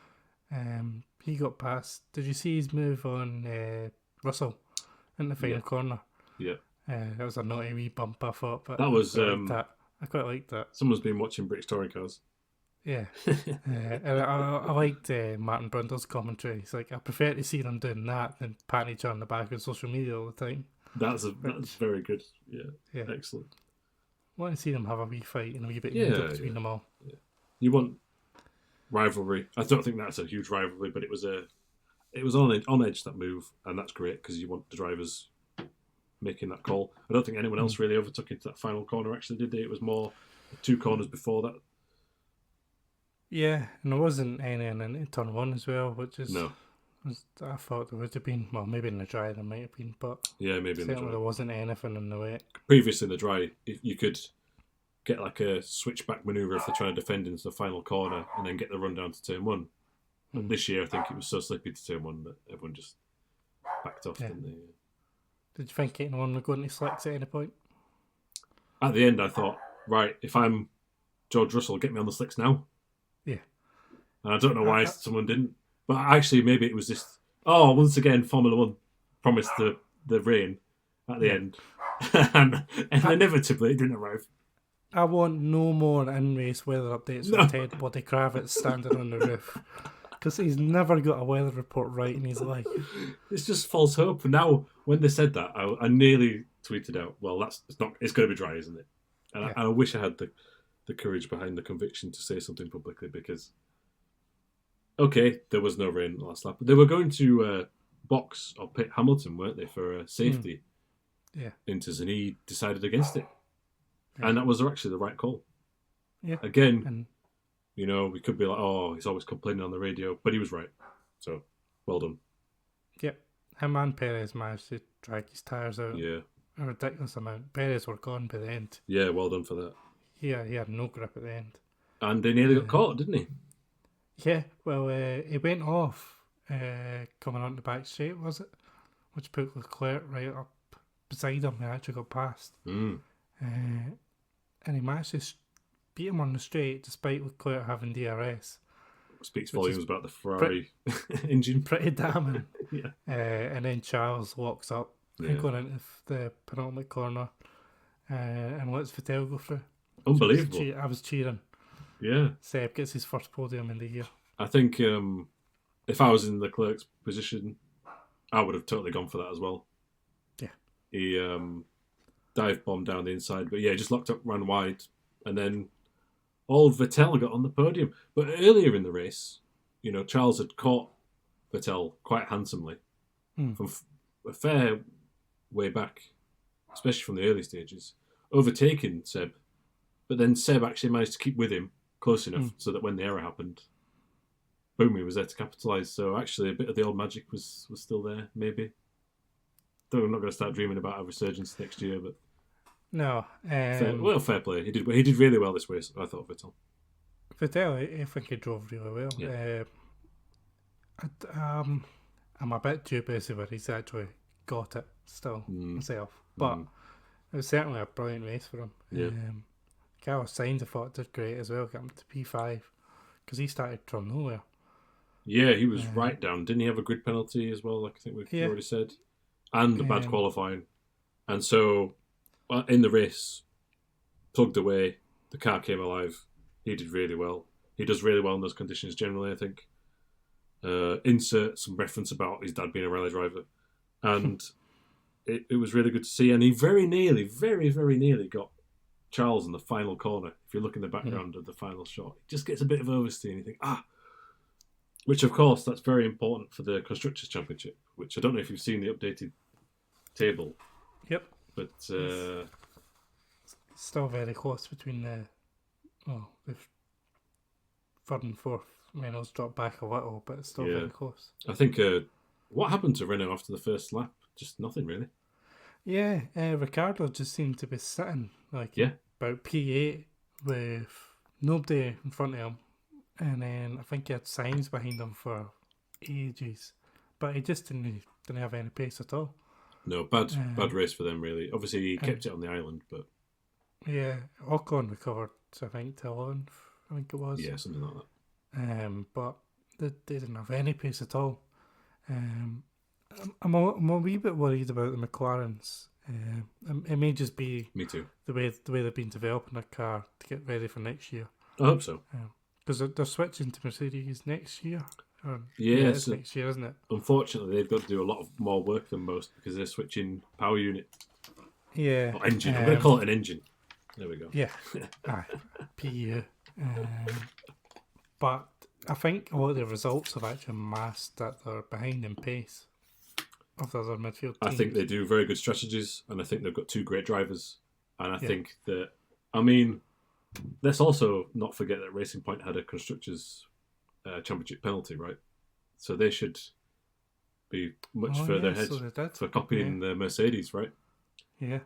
He got past. Did you see his move on Russell in the final corner? Yeah. That was a naughty wee bump, I thought. But that was I quite liked that. Someone's been watching British Touring Cars. Yeah. And I liked Martin Brundle's commentary. He's like, I prefer to see them doing that than patting each other on the back on social media all the time. That's very good. Yeah. Excellent. I want to see them have a wee fight and a wee bit of meat up between them all. Yeah. You want rivalry. I don't think that's a huge rivalry, but it was on edge, that move, and that's great because you want the drivers making that call. I don't think anyone else really overtook into that final corner, actually, did they? It was more 2 corners before that. Yeah, and there wasn't any in turn 1 as well, which is... No. I thought there would have been. Well, maybe in the dry there might have been, but... Yeah, maybe in the dry. There wasn't anything in the wet. Previously in the dry, you could get like a switchback manoeuvre if they're trying to defend into the final corner and then get the run down to turn 1. But this year, I think it was so slippy to turn 1 that everyone just backed off, didn't they? Did you think anyone would go into slicks at any point? At the end, I thought, right, if I'm George Russell, get me on the slicks now. Yeah. And I don't know why someone didn't. But actually, maybe it was just, once again, Formula 1 promised the rain at the end. and inevitably, it didn't arrive. I want no more in-race weather updates from Ted Buddy Kravitz standing on the roof. Because he's never got a weather report right in his life. It's just false hope. And now, when they said that, I nearly tweeted out, well, it's going to be dry, isn't it? And I wish I had the courage behind the conviction to say something publicly because... Okay, there was no rain last lap. But they were going to box or pit Hamilton, weren't they, for safety? Yeah. Inters, and he decided against it. Yeah. And that was actually the right call. Yeah. Again, we could be like, he's always complaining on the radio, but he was right. So, well done. Yep. Him and Perez managed to drag his tyres out. Yeah. A ridiculous amount. Perez were gone by the end. Yeah, well done for that. Yeah, he had no grip at the end. And he nearly got caught, didn't he? Yeah, well, he went off coming on the back straight, was it? Which put Leclerc right up beside him and actually got past. And he managed to beat him on the straight despite Leclerc having DRS. Speaks volumes about the Ferrari engine. Pretty damning. Yeah. And then Charles walks up going into the penultimate corner and lets Vettel go through. Unbelievable. I was cheering. Yeah. Seb gets his first podium in the year. I think if I was in Leclerc's position, I would have totally gone for that as well. Yeah. He dive bombed down the inside, but just locked up, ran wide, and then old Vettel got on the podium. But earlier in the race, Charles had caught Vettel quite handsomely from a fair way back, especially from the early stages, overtaking Seb. But then Seb actually managed to keep with him close enough so that when the error happened, boom, he was there to capitalise. So actually a bit of the old magic was still there, maybe. Though I'm not going to start dreaming about a resurgence next year, but... No. fair play. He did really well this race, I thought, Vettel. Vettel, I think he drove really well. Yeah. I'm a bit dubious whether he's actually got it still himself. But it was certainly a brilliant race for him. Yeah. Carlos Sainz, I thought, did great as well, got him to P5 because he started from nowhere. Yeah, he was right down. Didn't he have a grid penalty as well, like I think we've already said? And the bad qualifying. And so, in the race, plugged away, the car came alive. He did really well. He does really well in those conditions generally, I think. Insert some reference about his dad being a rally driver. And it was really good to see. And he very very nearly got Charles in the final corner. If you look in the background of the final shot, it just gets a bit of oversteer and you think, which of course that's very important for the Constructors' Championship, which I don't know if you've seen the updated table. Yep. But it's still very close between the third and fourth. I mean, it's dropped back a little, but it's still very close. I think what happened to Renault after the first lap? Just nothing really. Yeah, Ricciardo just seemed to be sitting about P8 with nobody in front of him, and then I think he had Sainz behind him for ages, but he just didn't have any pace at all. No, bad race for them really. Obviously he kept it on the island, but Ocon recovered, I think, to 11th, I think it was. Yeah, something like that. But they didn't have any pace at all. I'm a wee bit worried about the McLarens. It may just be me too. The way they've been developing their car to get ready for next year. I hope so. Because they're switching to Mercedes next year. It's next year, isn't it? Unfortunately, they've got to do a lot of more work than most because they're switching power unit. Yeah. Or engine. I'm going to call it an engine. There we go. Yeah. PU. But I think a lot of the results have actually masked that they're behind in pace of the other midfield teams. I think they do very good strategies, and I think they've got two great drivers. And I think that, I mean, let's also not forget that Racing Point had a Constructors' Championship penalty, right? So they should be much further ahead for copying the Mercedes, right? Yeah.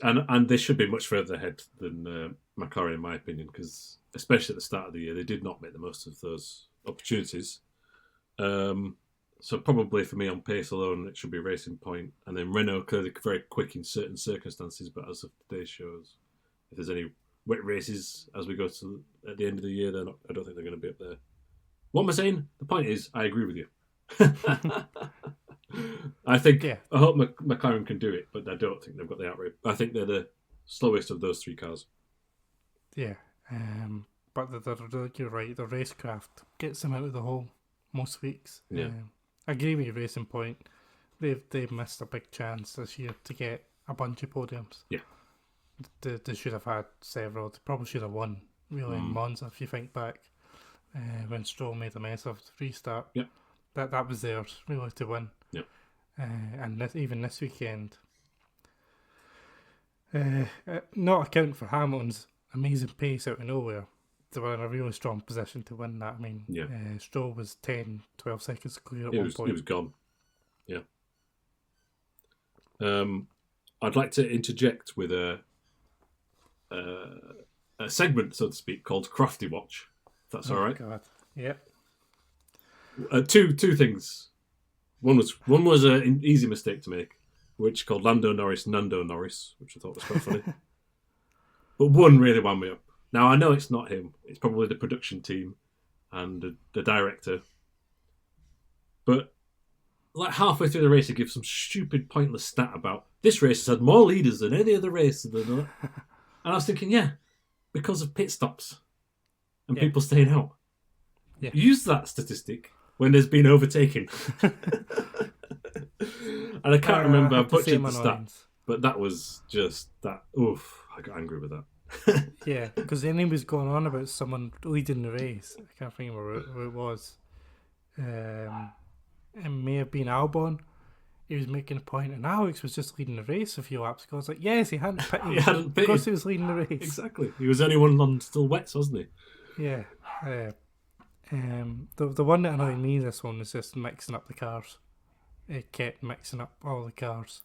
And they should be much further ahead than McLaren, in my opinion, because especially at the start of the year, they did not make the most of those opportunities. So probably for me on pace alone, it should be Racing Point, and then Renault clearly very quick in certain circumstances. But as of today's shows, if there's any wet races as we go to at the end of the year, I don't think they're going to be up there. What am I saying? The point is, I agree with you. I think I hope McLaren can do it, but I don't think they've got the outright. I think they're the slowest of those three cars. Yeah, but you're right. The racecraft gets them out of the hole most weeks. Yeah, I agree with you, Racing Point. They've missed a big chance this year to get a bunch of podiums. Yeah, they should have had several. They probably should have won really in Monza if you think back when Stroll made a mess of the restart. Yeah, that was theirs really to win. Yeah, and even this weekend, not accounting for Hamilton's amazing pace out of nowhere, they were in a really strong position to win that. I mean, Stroll was 10, 12 seconds clear at one point. He was gone. Yeah. I'd like to interject with a segment, so to speak, called Crafty Watch. If that's all right. God. Yeah. Two things. One was an easy mistake to make, which called Nando Norris, which I thought was quite funny. But one really wound me up. Now, I know it's not him. It's probably the production team and the director. But like halfway through the race, he gives some stupid, pointless stat about this race has had more leaders than any other race. And I was thinking, because of pit stops and people staying out. Yeah. Use that statistic when there's been overtaking. And I can't remember, I butchered the stat. But that was just that. Oof, I got angry with that. Yeah, because then he was going on about someone leading the race. I can't remember who it was. It may have been Albon. He was making a point, and Alex was just leading the race a few laps ago. I was like, yes, he hadn't pitted. He hadn't pitted. Of course he was leading the race. Exactly. He was the only one on still wets, wasn't he? Yeah. The one that annoyed me this one was just mixing up the cars. It kept mixing up all the cars.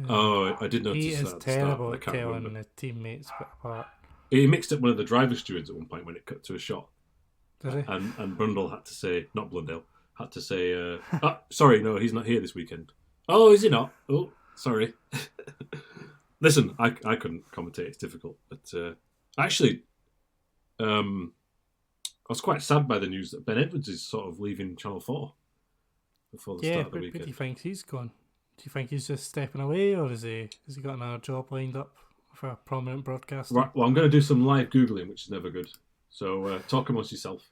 I did notice that. He is at terrible the start, at telling the teammates apart. He mixed up one of the driver stewards at one point when it cut to a shot. Did he? And Brundle had to say, not Blundell, had to say, sorry, no, he's not here this weekend. Oh, is he not? Oh, sorry. Listen, I couldn't commentate, it's difficult. But actually, I was quite sad by the news that Ben Edwards is sort of leaving Channel 4 before the start of the weekend. But do you think he's gone? Do you think he's just stepping away, or has he got another job lined up for a prominent broadcaster? Right, well, I'm going to do some live Googling, which is never good. So talk amongst yourself.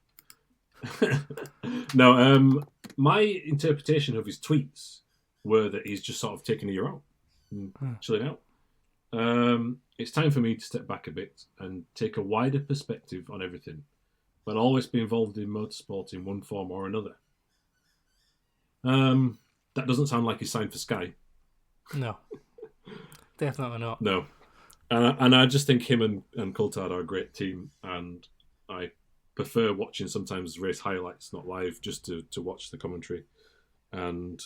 No, my interpretation of his tweets were that he's just sort of taking a year out and chilling out. It's time for me to step back a bit and take a wider perspective on everything, but always be involved in motorsport in one form or another. That doesn't sound like he's signed for Sky. No, definitely not. No. And I just think him and Coulthard are a great team, and I prefer watching sometimes race highlights, not live, just to watch the commentary. And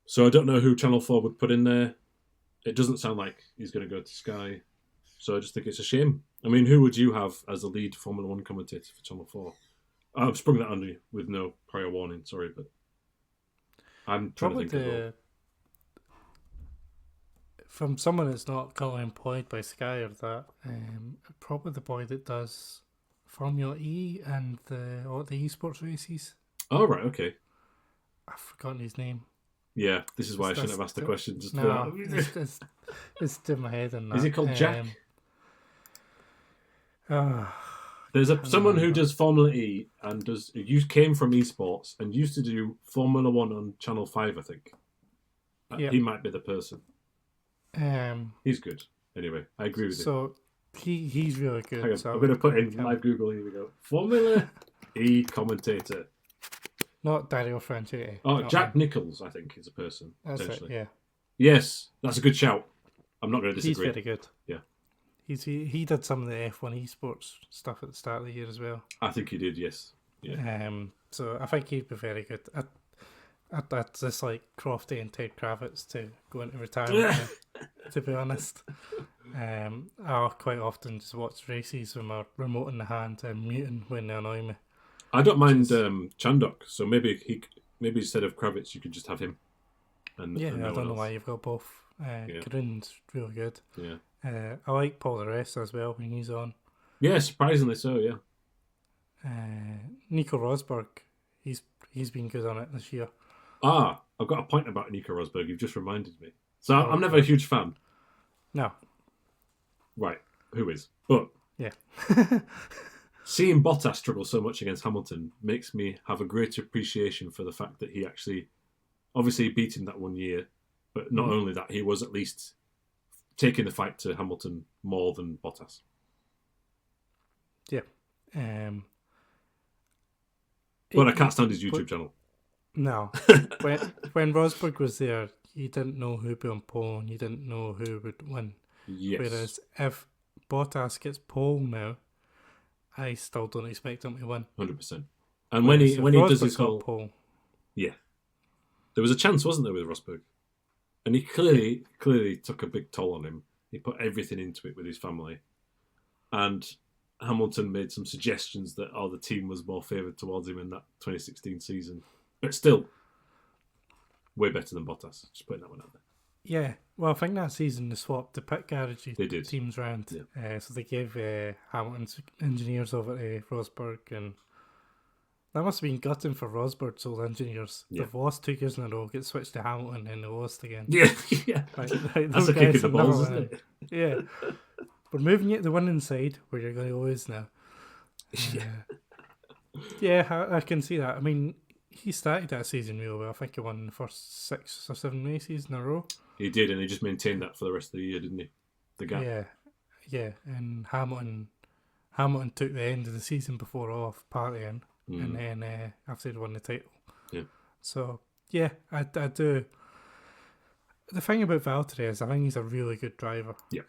so I don't know who Channel 4 would put in there. It doesn't sound like he's going to go to Sky. So I just think it's a shame. I mean, who would you have as a lead Formula 1 commentator for Channel 4? I've sprung that on you with no prior warning, sorry, but I'm trying to think as well. From someone that's not currently employed by Sky or that, probably the boy that does Formula E and the esports races. Oh, right, okay. I've forgotten his name. Yeah, this is why I shouldn't have asked the question. It's in my head. And that. Is he called Jack? There's someone who does Formula E and came from esports and used to do Formula 1 on Channel 5, I think. Yep. He might be the person. He's good. Anyway, I agree with you. So he's really good. Hang on, I'm going to put in live Google. Here we go. Formula E commentator. Not Dario Franchitti. Oh, Jack Nichols, I think, is a person. That's it, yeah. Yes, that's a good shout. I'm not going to disagree. He's very good. Yeah. He did some of the F1 esports stuff at the start of the year as well. I think he did, yes. Yeah. So I think he'd be very good. I'd just like Crofty and Ted Kravitz to go into retirement, to be honest. I quite often just watch races with my remote in the hand and muting when they annoy me. I don't mind Chandok, so maybe instead of Kravitz, you could just have him. And I don't know why you've got both. Karun's really good. Yeah. I like Paul the Rest as well when he's on. Yeah, surprisingly so. Yeah. Nico Rosberg, he's been good on it this year. I've got a point about Nico Rosberg. You've just reminded me. So I'm never a huge fan. No. Right. Who is? But yeah. Seeing Bottas struggle so much against Hamilton makes me have a greater appreciation for the fact that he actually, obviously, beat him that 1 year, but not only that, he was at least taking the fight to Hamilton more than Bottas. Yeah. But I can't stand his YouTube channel. No. when Rosberg was there, you didn't know who'd be on pole and you didn't know who would win. Yes. Whereas if Bottas gets pole now, I still don't expect him to win. 100%. And when he does his whole pole, yeah, there was a chance, wasn't there, with Rosberg, and he clearly took a big toll on him. He put everything into it with his family, and Hamilton made some suggestions that the team was more favoured towards him in that 2016 season, but still way better than Bottas. Just putting that one out there. Yeah, well, I think that season they swapped the pit garages teams round. Yeah. So they gave Hamilton's engineers over to Rosberg, and that must have been gutting for Rosberg's old engineers. Yeah. They've lost 2 years in a row, get switched to Hamilton, and they lost again. Yeah. That's a kick in the balls, isn't it? Yeah. We're moving you to the winning side, where you're going to lose now. I can see that. I mean, he started that season real well. I think he won the first 6 or 7 races in a row. He did, and he just maintained that for the rest of the year, didn't he? The gap. Yeah. And Hamilton took the end of the season before off, partying, and then after he won the title. Yeah. So, yeah, I do. The thing about Valtteri is I think he's a really good driver. Yeah.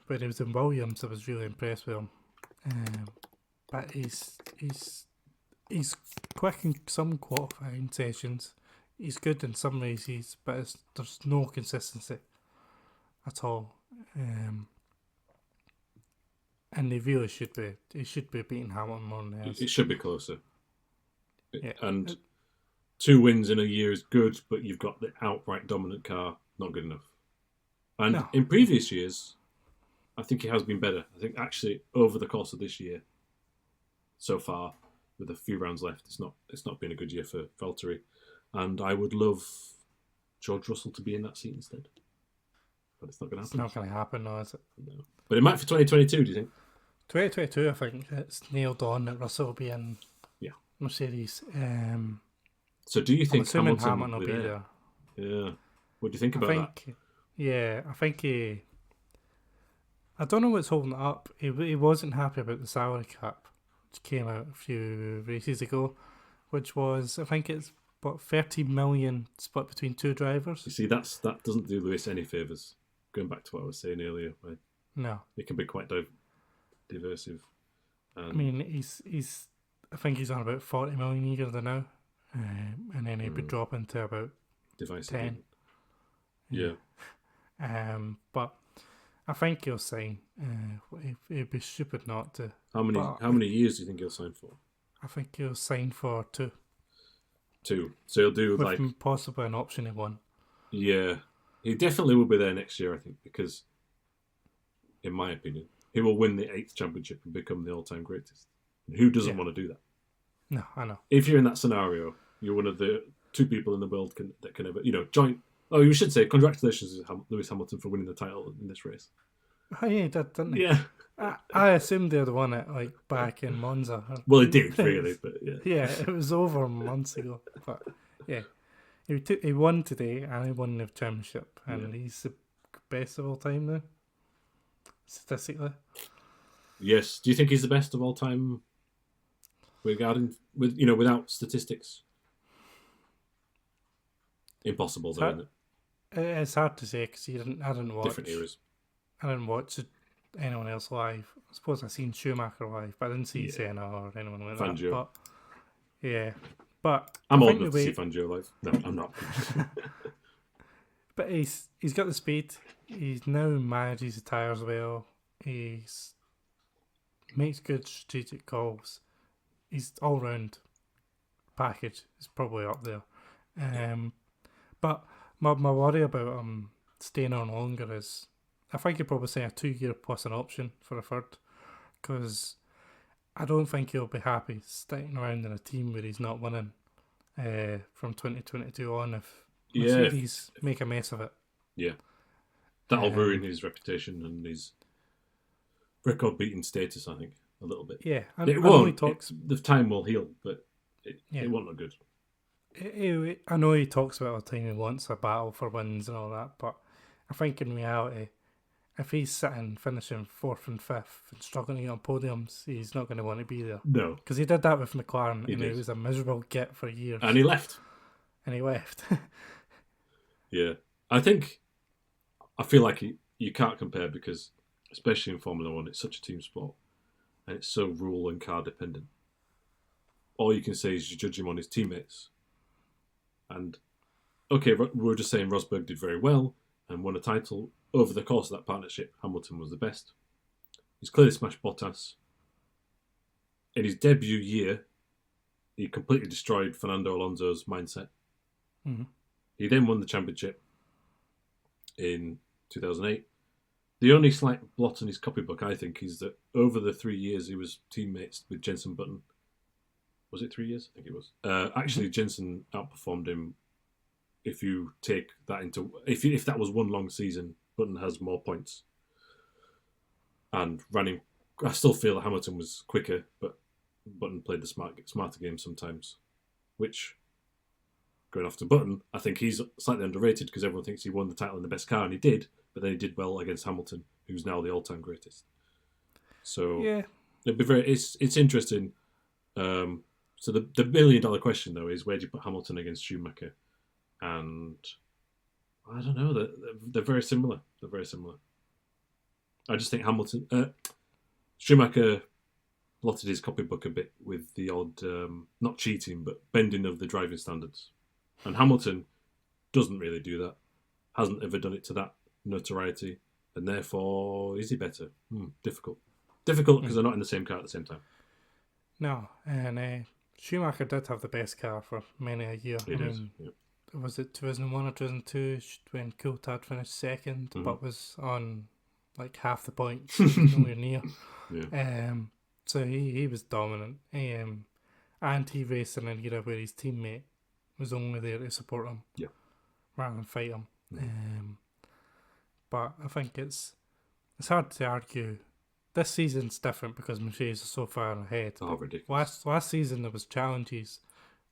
When he was in Williams, I was really impressed with him. But he's quick in some qualifying sessions. He's good in some races, but there's no consistency at all. And they really should be. He should be beating Hamilton more than else. It should be closer. Yeah. And 2 wins in a year is good, but you've got the outright dominant car, not good enough. And in previous years, I think he has been better. I think actually over the course of this year, so far, with a few rounds left, it's not been a good year for Valtteri. And I would love George Russell to be in that seat instead. But it's not going to happen. It's not going to happen, no, is it? No. But it might for 2022, do you think? 2022, I think it's nailed on that Russell will be in Mercedes. So do you think Hamilton will be there? Yeah. What do you think about that? Yeah, I think I don't know what's holding it up. He wasn't happy about the salary cap, which came out a few races ago, which was, I think it's, 30 million split between 2 drivers. You see, that doesn't do Lewis any favours. Going back to what I was saying earlier, right? No, it can be quite diversive. I mean, he's I think he's on about 40 million a year now, and then he'd be dropping to about divisive 10. Yeah. But I think he'll sign. It'd be stupid not to. How many years do you think he'll sign for? I think he'll sign for 2. 2. So he'll do with possibly an option in 1. Yeah. He definitely will be there next year, I think, because, in my opinion, he will win the 8th championship and become the all-time greatest. And who doesn't want to do that? No, I know. If you're in that scenario, you're one of the 2 people in the world that can ever, join. Oh, you should say congratulations to Lewis Hamilton for winning the title in this race. Oh, yeah, he did, didn't he? Yeah. I assumed they'd won it like back in Monza. Well, it did really, but yeah. Yeah, it was over months ago. But yeah, he won today and he won the championship, and he's the best of all time now, statistically. Yes. Do you think he's the best of all time? Without statistics. Impossible, though, isn't it? It's hard to say because I didn't watch. Different eras. I didn't watch anyone else live. I suppose I seen Schumacher live, but I didn't see Senna or anyone like Fangio. that. But yeah, but I'm old enough to see Fangio live. No, I'm not. But he's got the speed. He now manages the tyres well. He's makes good strategic calls. He's all round package is probably up there. But my worry about him staying on longer is I think you'd probably say a 2 year plus an option for a third, because I don't think he'll be happy sticking around in a team where he's not winning from 2022 on if Mercedes make a mess of it. Yeah. That'll ruin his reputation and his record beating status, I think, a little bit. Yeah. It won't. The time will heal, but it won't look good. I know he talks about all the time he wants a battle for wins and all that, but I think in reality, if he's sitting finishing 4th and 5th and struggling to get on podiums, he's not going to want to be there. No. Because he did that with McLaren and he was a miserable git for years. And he left. Yeah. I feel like you can't compare because, especially in Formula 1, it's such a team sport and it's so rule and car dependent. All you can say is you judge him on his teammates. And, okay, we're just saying Rosberg did very well and won a title. Over the course of that partnership, Hamilton was the best. He's clearly smashed Bottas. In his debut year, he completely destroyed Fernando Alonso's mindset. Mm-hmm. He then won the championship in 2008. The only slight blot in his copybook, I think, is that over the 3 years he was teammates with Jenson Button. Was it 3 years? I think it was. Actually, Jenson outperformed him. If you take that into... If that was one long season, Button has more points. And running... I still feel that Hamilton was quicker, but Button played the smarter game sometimes. Which, going off to Button, I think he's slightly underrated because everyone thinks he won the title in the best car, and he did, but then he did well against Hamilton, who's now the all-time greatest. So, it'd be it's interesting. So the $1 million question, though, is where do you put Hamilton against Schumacher? And I don't know. They're very similar. They're very similar. I just think Schumacher blotted his copybook a bit with the odd, not cheating, but bending of the driving standards. And Hamilton doesn't really do that. Hasn't ever done it to that notoriety. And therefore, is he better? Difficult. Difficult because they're not in the same car at the same time. No, and Schumacher did have the best car for many a year. Was it 2001 or 2002 when Coulthard finished second, but was on like half the points, nowhere near. Yeah. So he was dominant. And he raced in an era where his teammate was only there to support him, rather than fight him. But I think it's hard to argue. This season's different because Mercedes are so far ahead. Oh, ridiculous. Last season there was challenges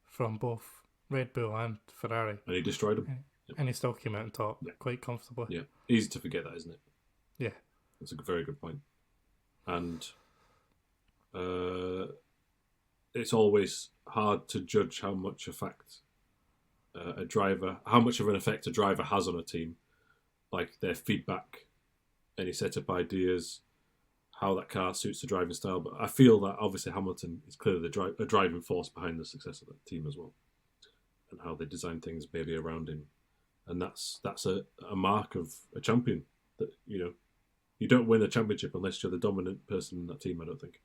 from both Red Bull and Ferrari. And he destroyed them. And he still came out on top quite comfortably. Yeah, easy to forget that, isn't it? Yeah. That's a very good point. And it's always hard to judge how much how much of an effect a driver has on a team. Like their feedback, any setup ideas, how that car suits the driving style. But I feel that obviously Hamilton is clearly a driving force behind the success of that team as well, and how they design things maybe around him. And that's a mark of a champion. That you don't win a championship unless you're the dominant person in that team. I don't think,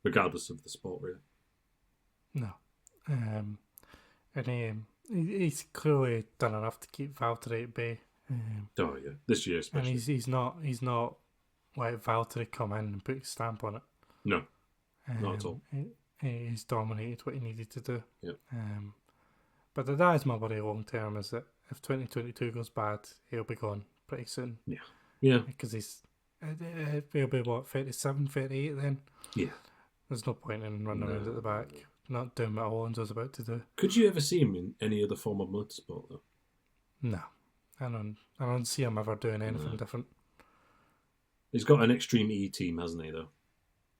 regardless of the sport, really. No, and he's clearly done enough to keep Valtteri at bay. This year especially. And he's not like Valtteri come in and put his stamp on it. No, not at all. He's dominated what he needed to do. Yep. But that is my worry long term, is that if 2022 goes bad, he'll be gone pretty soon. Yeah. Because It'll be what, 37, 38 then? Yeah. There's no point in running around at the back. Not doing what Alonso's about to do. Could you ever see him in any other form of motorsport, though? No. I don't see him ever doing anything different. He's got an Extreme E team, hasn't he, though?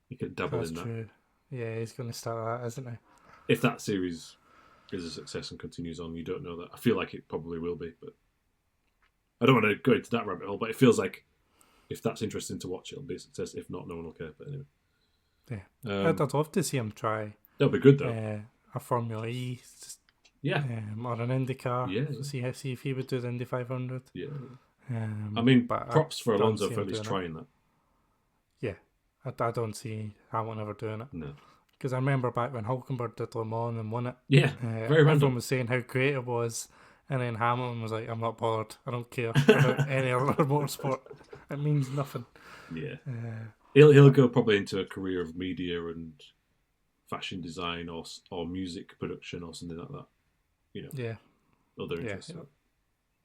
He could dabble in that. That's true. Yeah, he's going to start that, isn't he? If that series is a success and continues on, you don't know that. I feel like it probably will be, but I don't want to go into that rabbit hole, but it feels like if that's interesting to watch, it'll be a success. If not, no one will care. But anyway. Yeah. I'd love to see him try. That'll be good, though. A Formula E. Or an IndyCar. Yeah. See if he would do the Indy 500. Yeah. I mean, props for Alonso for at least trying that. Yeah. I don't see Hamilton ever doing it. No. Because I remember back when Hulkenberg did Le Mans and won it. Yeah, very random. Everyone was saying how great it was, and then Hamilton was like, I'm not bothered. I don't care about any other motorsport. It means nothing. Yeah. He'll go probably into a career of media and fashion design or music production or something like that. You know. Yeah. Other interests.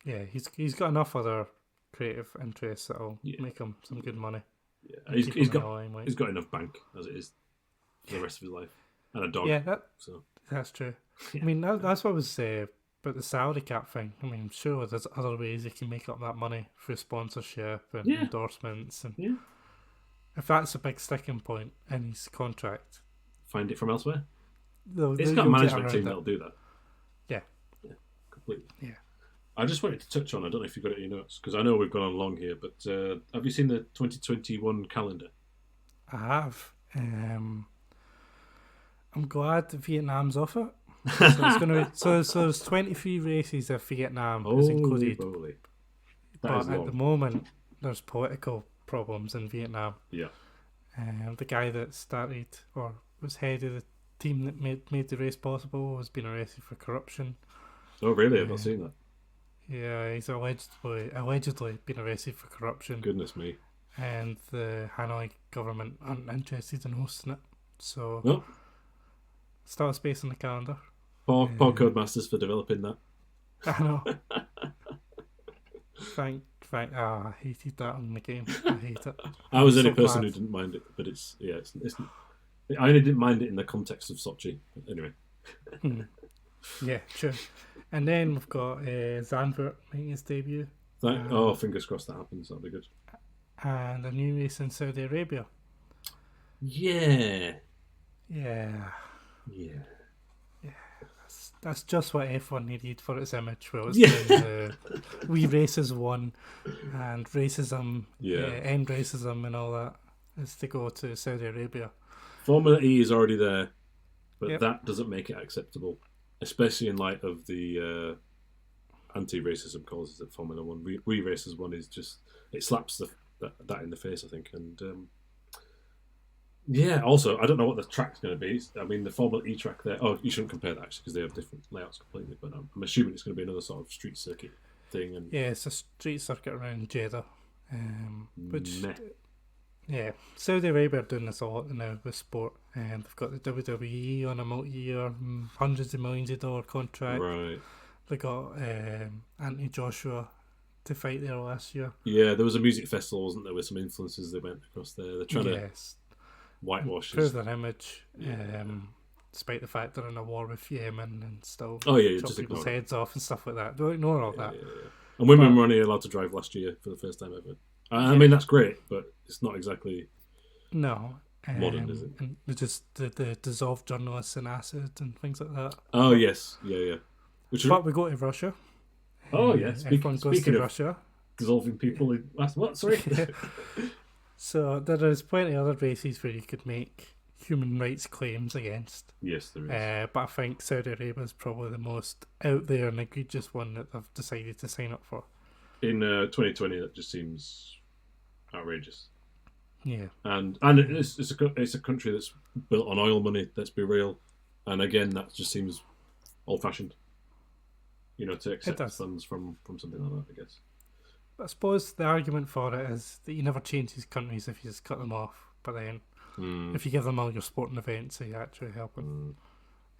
Yeah, he's got enough other creative interests that'll make him some good money. Yeah, he's got enough bank as it is for the rest of his life, and a dog. Yeah, that's true. Yeah. I mean, that's what I was about the salary cap thing. I mean, sure, there's other ways you can make up that money through sponsorship and endorsements, and if that's a big sticking point in his contract, find it from elsewhere. It's got a management team that'll do that. Yeah, completely. Yeah. I just wanted to touch on, I don't know if you've got it in your notes, because I know we've gone on long here, but have you seen the 2021 calendar? I have. I'm glad that Vietnam's off it. So it's gonna so there's 23 races if Vietnam is included. Holy. But at the moment, there's political problems in Vietnam. Yeah. The guy that started or was head of the team that made the race possible has been arrested for corruption. Oh, really? I've not seen that. Yeah, he's allegedly been arrested for corruption. Goodness me. And the Hanoi government aren't interested in hosting it. So, start a space on the calendar. Poor Codemasters for developing that. I know. I hated that on the game. I hate it. I was the only person who didn't mind it, but it's I only didn't mind it in the context of Sochi. Anyway. Yeah, true. And then we've got Zandvoort making his debut. Fingers crossed that happens. That'll be good. And a new race in Saudi Arabia. Yeah. That's just what F1 needed for its image. Well, it's doing wee races won and racism, end racism and all that is to go to Saudi Arabia. Formula E is already there, but that doesn't make it acceptable, especially in light of the anti-racism causes at Formula 1. We Racers 1 is just, it slaps that in the face, I think. And also, I don't know what the track's going to be. I mean, the Formula E track there, you shouldn't compare that actually because they have different layouts completely, but I'm assuming it's going to be another sort of street circuit thing. And it's a street circuit around Jeddah. Saudi Arabia are doing this a lot now with sport. They've got the WWE on a multi-year, hundreds of millions of dollar contract. Right. They got Anthony Joshua to fight there last year. Yeah, there was a music festival, wasn't there, with some influences that went across there. They're trying to whitewash improve their image, despite the fact they're in a war with Yemen and still chop people's heads off and stuff like that. Don't ignore all that. Yeah. And women were only allowed to drive last year for the first time ever. I mean, that's great, but it's not exactly modern, is it? And just the dissolved journalists in acid and things like that. Oh, yes. Yeah. But we go to Russia. Oh, yes. Everyone goes to Russia. Dissolving people in... What? Sorry? So there is plenty of other races where you could make human rights claims against. Yes, there is. But I think Saudi Arabia is probably the most out there and egregious one that they've decided to sign up for. In 2020, that just seems outrageous. Yeah. And it's a country that's built on oil money, let's be real. And again, that just seems old-fashioned. To accept funds from something like that, I guess. I suppose the argument for it is that you never change these countries if you just cut them off. But then, if you give them all your sporting events, you actually help them.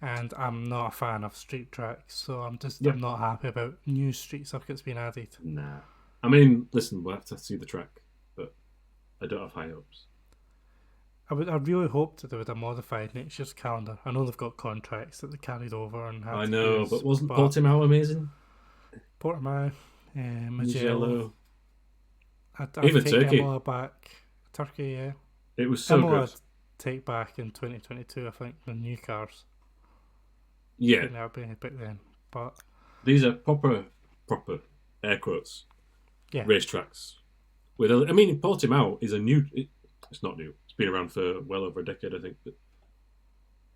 And I'm not a fan of street tracks, so I'm not happy about new street circuits being added. Nah. I mean, listen, we'll have to see the track, but I don't have high hopes. I really hoped that they would have modified next year's calendar. I know they've got contracts that they carried over and had I to know, use, but wasn't Portimao amazing? Portimao, Mugello. Mugello. I'd Even take Turkey. Imola back. Turkey, yeah. It was so Imola good. I'd take back in 2022, I think, the new cars. Yeah. I think that would be epic then. But these are proper air quotes racetracks. Portimao is a new. It's not new. It's been around for well over a decade, I think. But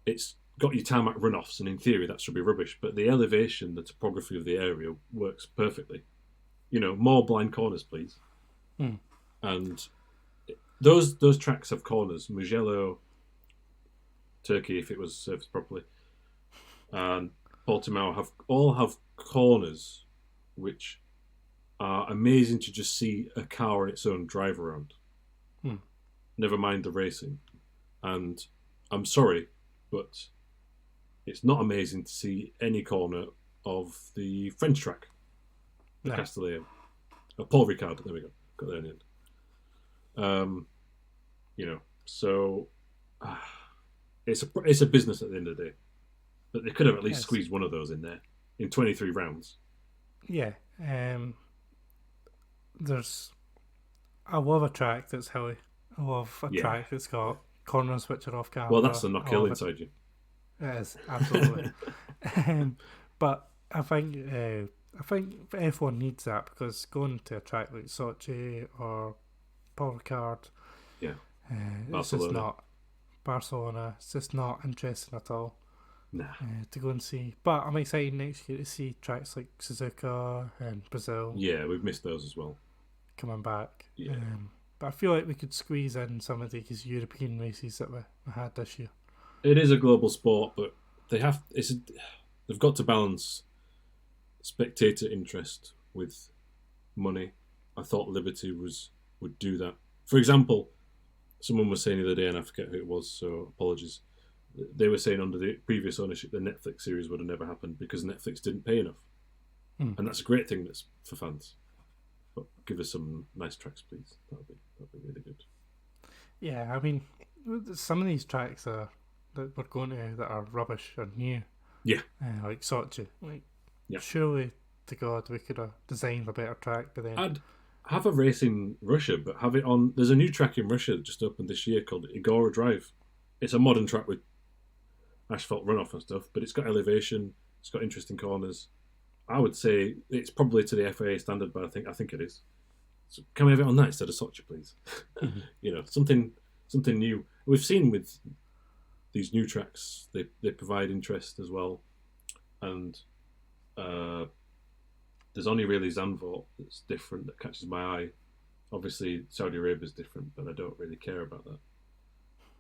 it's got your tarmac runoffs, and in theory that should be rubbish. But the elevation, the topography of the area works perfectly. More blind corners, please. And those tracks have corners. Mugello, Turkey, if it was surfaced properly, and Portimao have corners which are amazing to just see a car on its own drive around. Never mind the racing. And I'm sorry, but it's not amazing to see any corner of the French track, the Castellet. Paul Ricard, there we go. Got there in the end. So it's a business at the end of the day. But they could have at least squeezed one of those in there in 23 rounds. Yeah. I love a track that's hilly. I love a track that's got corners which are off camera. Well, that's the knock-hill inside you. It is, absolutely. But I think F1 needs that, because going to a track like Sochi or Paul Ricard, it's just not Barcelona. It's just not interesting at all. Nah. To go and see. But I'm excited next year to see tracks like Suzuka and Brazil. Yeah, we've missed those as well. Coming back. Yeah. But I feel like we could squeeze in some of these European races that we had this year. It is a global sport, but they've got to balance spectator interest with money. I thought Liberty would do that. For example, someone was saying the other day, and I forget who it was, so apologies. They were saying under the previous ownership, the Netflix series would have never happened because Netflix didn't pay enough. And that's a great thing that's for fans. But give us some nice tracks, please. That'd be really good. Yeah, I mean, some of these tracks that we're going to that are rubbish are new. Yeah. Like Sochi. Surely to God we could have designed a better track, but then I'd have a race in Russia, but have it on. There's a new track in Russia that just opened this year called Igora Drive. It's a modern track with asphalt runoff and stuff, but it's got elevation. It's got interesting corners. I would say it's probably to the FAA standard, but I think it is. So can we have it on that instead of Sochi, please? Something new. We've seen with these new tracks, they provide interest as well, and there's only really Zandvoort that's different, that catches my eye. Obviously, Saudi Arabia is different, but I don't really care about that.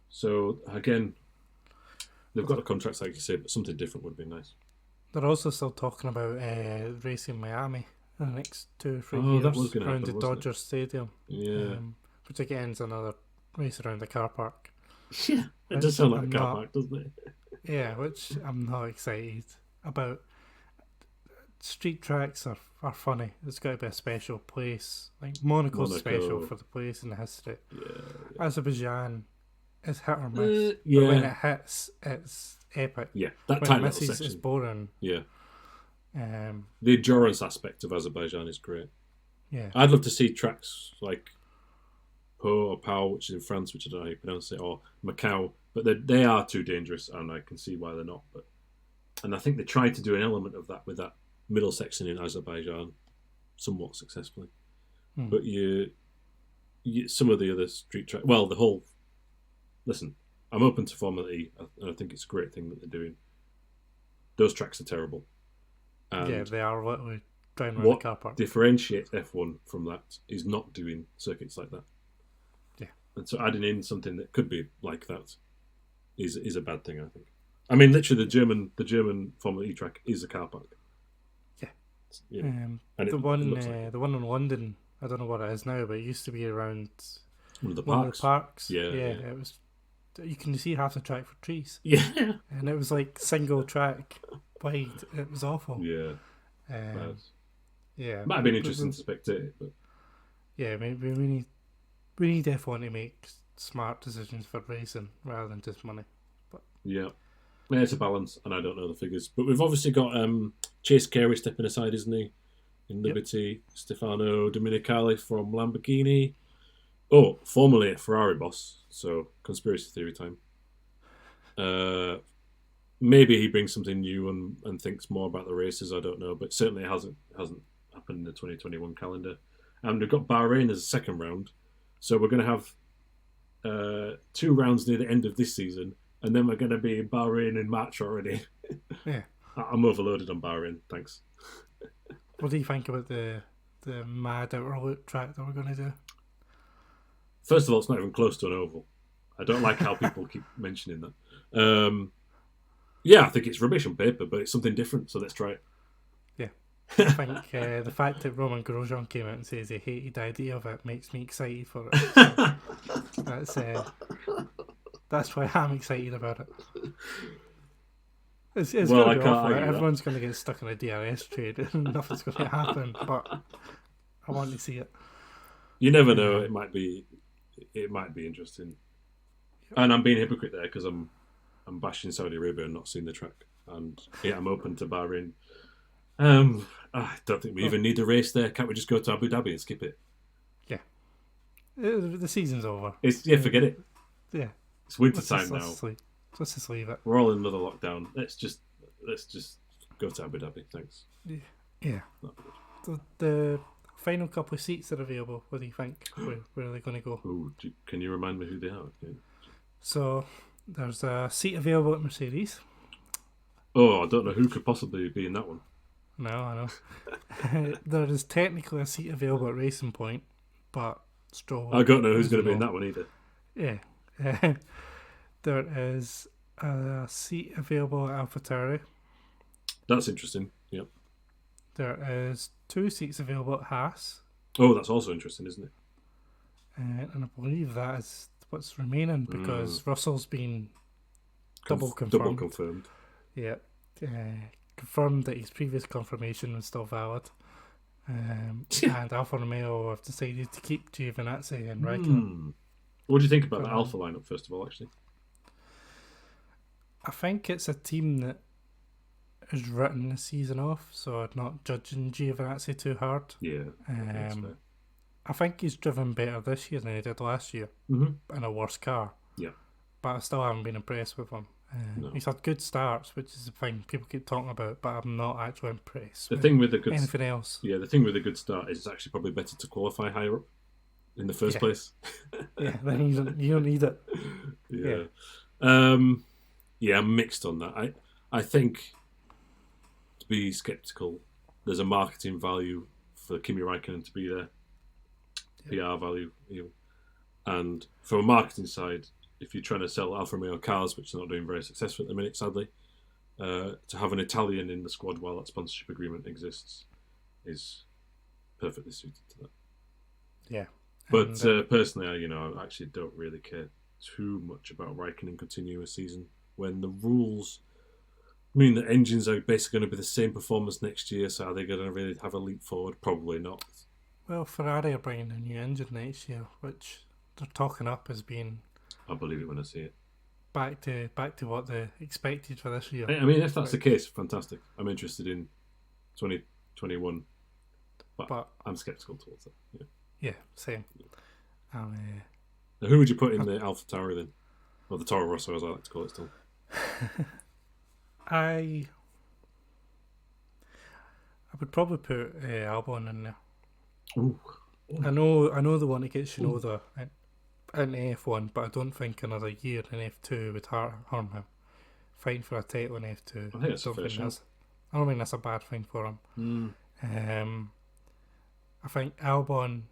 So again, they've got the contracts, like you say, but something different would be nice. They're also still talking about racing Miami in the next 2 or 3 that years was gonna around happen, the Dodger Stadium. Yeah. Which again is another race around the car park. Yeah, it does sound like a car park, doesn't it? Yeah, which I'm not excited about. Street tracks are funny. There's got to be a special place. Like Monaco's special for the place and the history. Yeah. Azerbaijan is hit or miss. Yeah. But when it hits, it's epic. Yeah, that when tiny it little misses, section. it's boring. Yeah. The endurance aspect of Azerbaijan is great. Yeah. I'd love to see tracks like Po or Pau, which is in France, which I don't know how you pronounce it, or Macau, but they are too dangerous, and I can see why they're not. And I think they tried to do an element of that with that middle section in Azerbaijan, somewhat successfully. But you some of the other street tracks, well, the whole. Listen, I'm open to Formula E, and I think it's a great thing that they're doing. Those tracks are terrible. And yeah, they are literally driving around the car park. What differentiates F1 from that is not doing circuits like that. Yeah. And so adding in something that could be like that is a bad thing, I think. I mean, literally, the German Formula E track is a car park. Yeah. And the one in London, I don't know what it is now, but it used to be around one of the parks. Yeah. It was. You can see half the track for trees. Yeah. And it was like single track wide. It was awful. Yeah. Yeah. Might have been interesting to spectate it, but yeah, maybe we need we need F1 to make smart decisions for racing rather than just money. But yeah, it's a balance, and I don't know the figures. But we've obviously got Chase Carey stepping aside, isn't he? In Liberty, yep. Stefano Domenicali from Lamborghini. Oh, formerly a Ferrari boss, so conspiracy theory time. Maybe he brings something new and thinks more about the races. I don't know, but certainly it hasn't happened in the 2021 calendar. And we've got Bahrain as a second round, so we're going to have 2 rounds near the end of this season, and then we're going to be in Bahrain in March already. Yeah, I'm overloaded on Bahrain. Thanks. What do you think about the mad outer loop track that we're going to do? First of all, it's not even close to an oval. I don't like how people keep mentioning that. Yeah, I think it's rubbish on paper, but it's something different, so let's try it. Yeah. I think the fact that Roman Grosjean came out and says he hated the idea of it makes me excited for it. So that's why I'm excited about it. It's going to be awful. Everyone's going to get stuck in a DRS trade and nothing's going to happen, but I want to see it. You never know. It might be interesting. Yep. And I'm being a hypocrite there because I'm bashing Saudi Arabia and not seeing the track. And yeah, I'm open to Bahrain. I don't think we even need a race there. Can't we just go to Abu Dhabi and skip it? Yeah. The season's over. Forget it. Yeah. It's winter time now. Let's just leave it. We're all in another lockdown. Let's just go to Abu Dhabi. Thanks. Yeah. The final couple of seats are available. What do you think? Where are they going to go? Ooh, can you remind me who they are? Yeah. So there's a seat available at Mercedes. Oh, I don't know who could possibly be in that one. No, I know. There is technically a seat available at Racing Point, but Stroll... I don't know who's going to be in that one either. Yeah. There is a seat available at AlphaTauri. That's interesting, yep. There is 2 seats available at Haas. Oh, that's also interesting, isn't it? And I believe that is what's remaining because Russell's been double confirmed. Yeah. Confirmed that his previous confirmation was still valid. And Alfa Romeo have decided to keep Giovinazzi and Raikkonen. What do you think about the Alfa lineup, first of all, actually? I think it's a team that has written the season off, so I'm not judging Giovinazzi too hard. Yeah. I think he's driven better this year than he did last year in a worse car. Yeah. But I still haven't been impressed with him. No. He's had good starts, which is the thing people keep talking about, but I'm not actually impressed with anything else. Yeah, the thing with a good start is it's actually probably better to qualify higher up in the first place. Yeah, then you don't need it. Yeah, I'm mixed on that. I think, to be sceptical, there's a marketing value for Kimi Raikkonen to be there. PR value. And from a marketing side, if you're trying to sell Alfa Romeo cars, which are not doing very successful at the minute, sadly, to have an Italian in the squad while that sponsorship agreement exists is perfectly suited to that. Yeah. But personally, I actually don't really care too much about Raikkonen continuing a season when the rules mean that engines are basically going to be the same performance next year. So are they going to really have a leap forward? Probably not. Well, Ferrari are bringing a new engine next year, which they're talking up as being... I'll believe it when I see it. Back to what they expected for this year. I mean, if that's the case, fantastic. I'm interested in 2021, but I'm sceptical towards it. Yeah, same. Now, who would you put in the AlphaTauri then? Or the Toro Rosso, as I like to call it still. I would probably put Albon in there. Ooh. I know they want to get Shinoda in F1, but I don't think another year in F2 would harm him. Fighting for a title in F2. I think that's a fair shot. I don't think that's a bad thing for him. I think Albon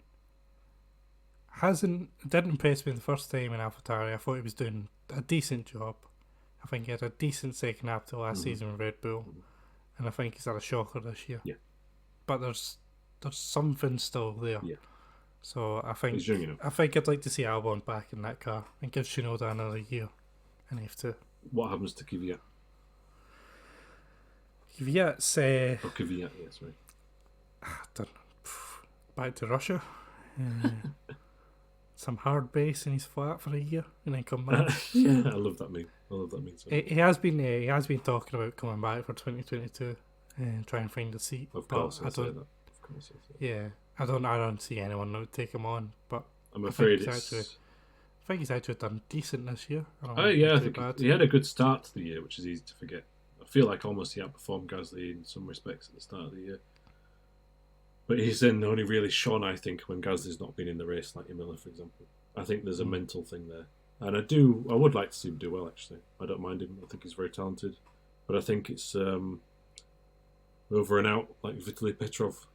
didn't impress me the first time in AlphaTauri. I thought he was doing a decent job. I think he had a decent second half to last season with Red Bull, and I think he's had a shocker this year. Yeah, but there's something still there. Yeah. So I think I'd like to see Albon back in that car and give Shinoda another year in F2. What happens to Kvyat? Kvyat's Kvyat, yes, right. Back to Russia. some hard bass in his flat for a year and then come back. Yeah, I love that meme. So. He has been talking about coming back for 2022 and trying to find a seat. Of course, I say that. Of course, I say that. Yeah, I don't see anyone that would take him on, but I'm afraid I think he's actually done decent this year. I think he had a good start to the year, which is easy to forget. I feel like almost he outperformed Gasly in some respects at the start of the year. But he's then only really shone, I think, when Gasly's not been in the race, like Miller, for example. I think there's a mental thing there. And I would like to see him do well, actually. I don't mind him. I think he's very talented. But I think it's over and out, like Vitaly Petrov.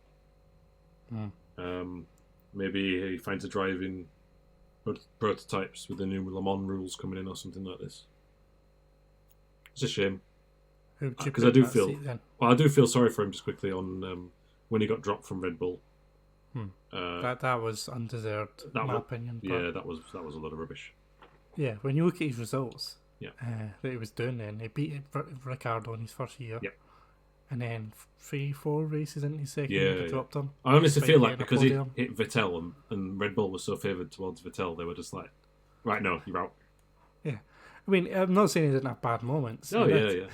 Maybe he finds a drive in prototypes with the new Le Mans rules coming in or something like this. It's a shame. Because I do feel sorry for him just quickly on when he got dropped from Red Bull. That was undeserved, in my opinion. Yeah, that was a lot of rubbish. Yeah, when you look at his results, that he was doing then, he beat Ricciardo in his first year. Yeah. And then 3-4 races into his second year, they dropped him. I honestly feel like because he hit Vettel and Red Bull was so favoured towards Vettel, they were just like, right, no, you're out. Yeah. I mean, I'm not saying he didn't have bad moments. Oh, yeah.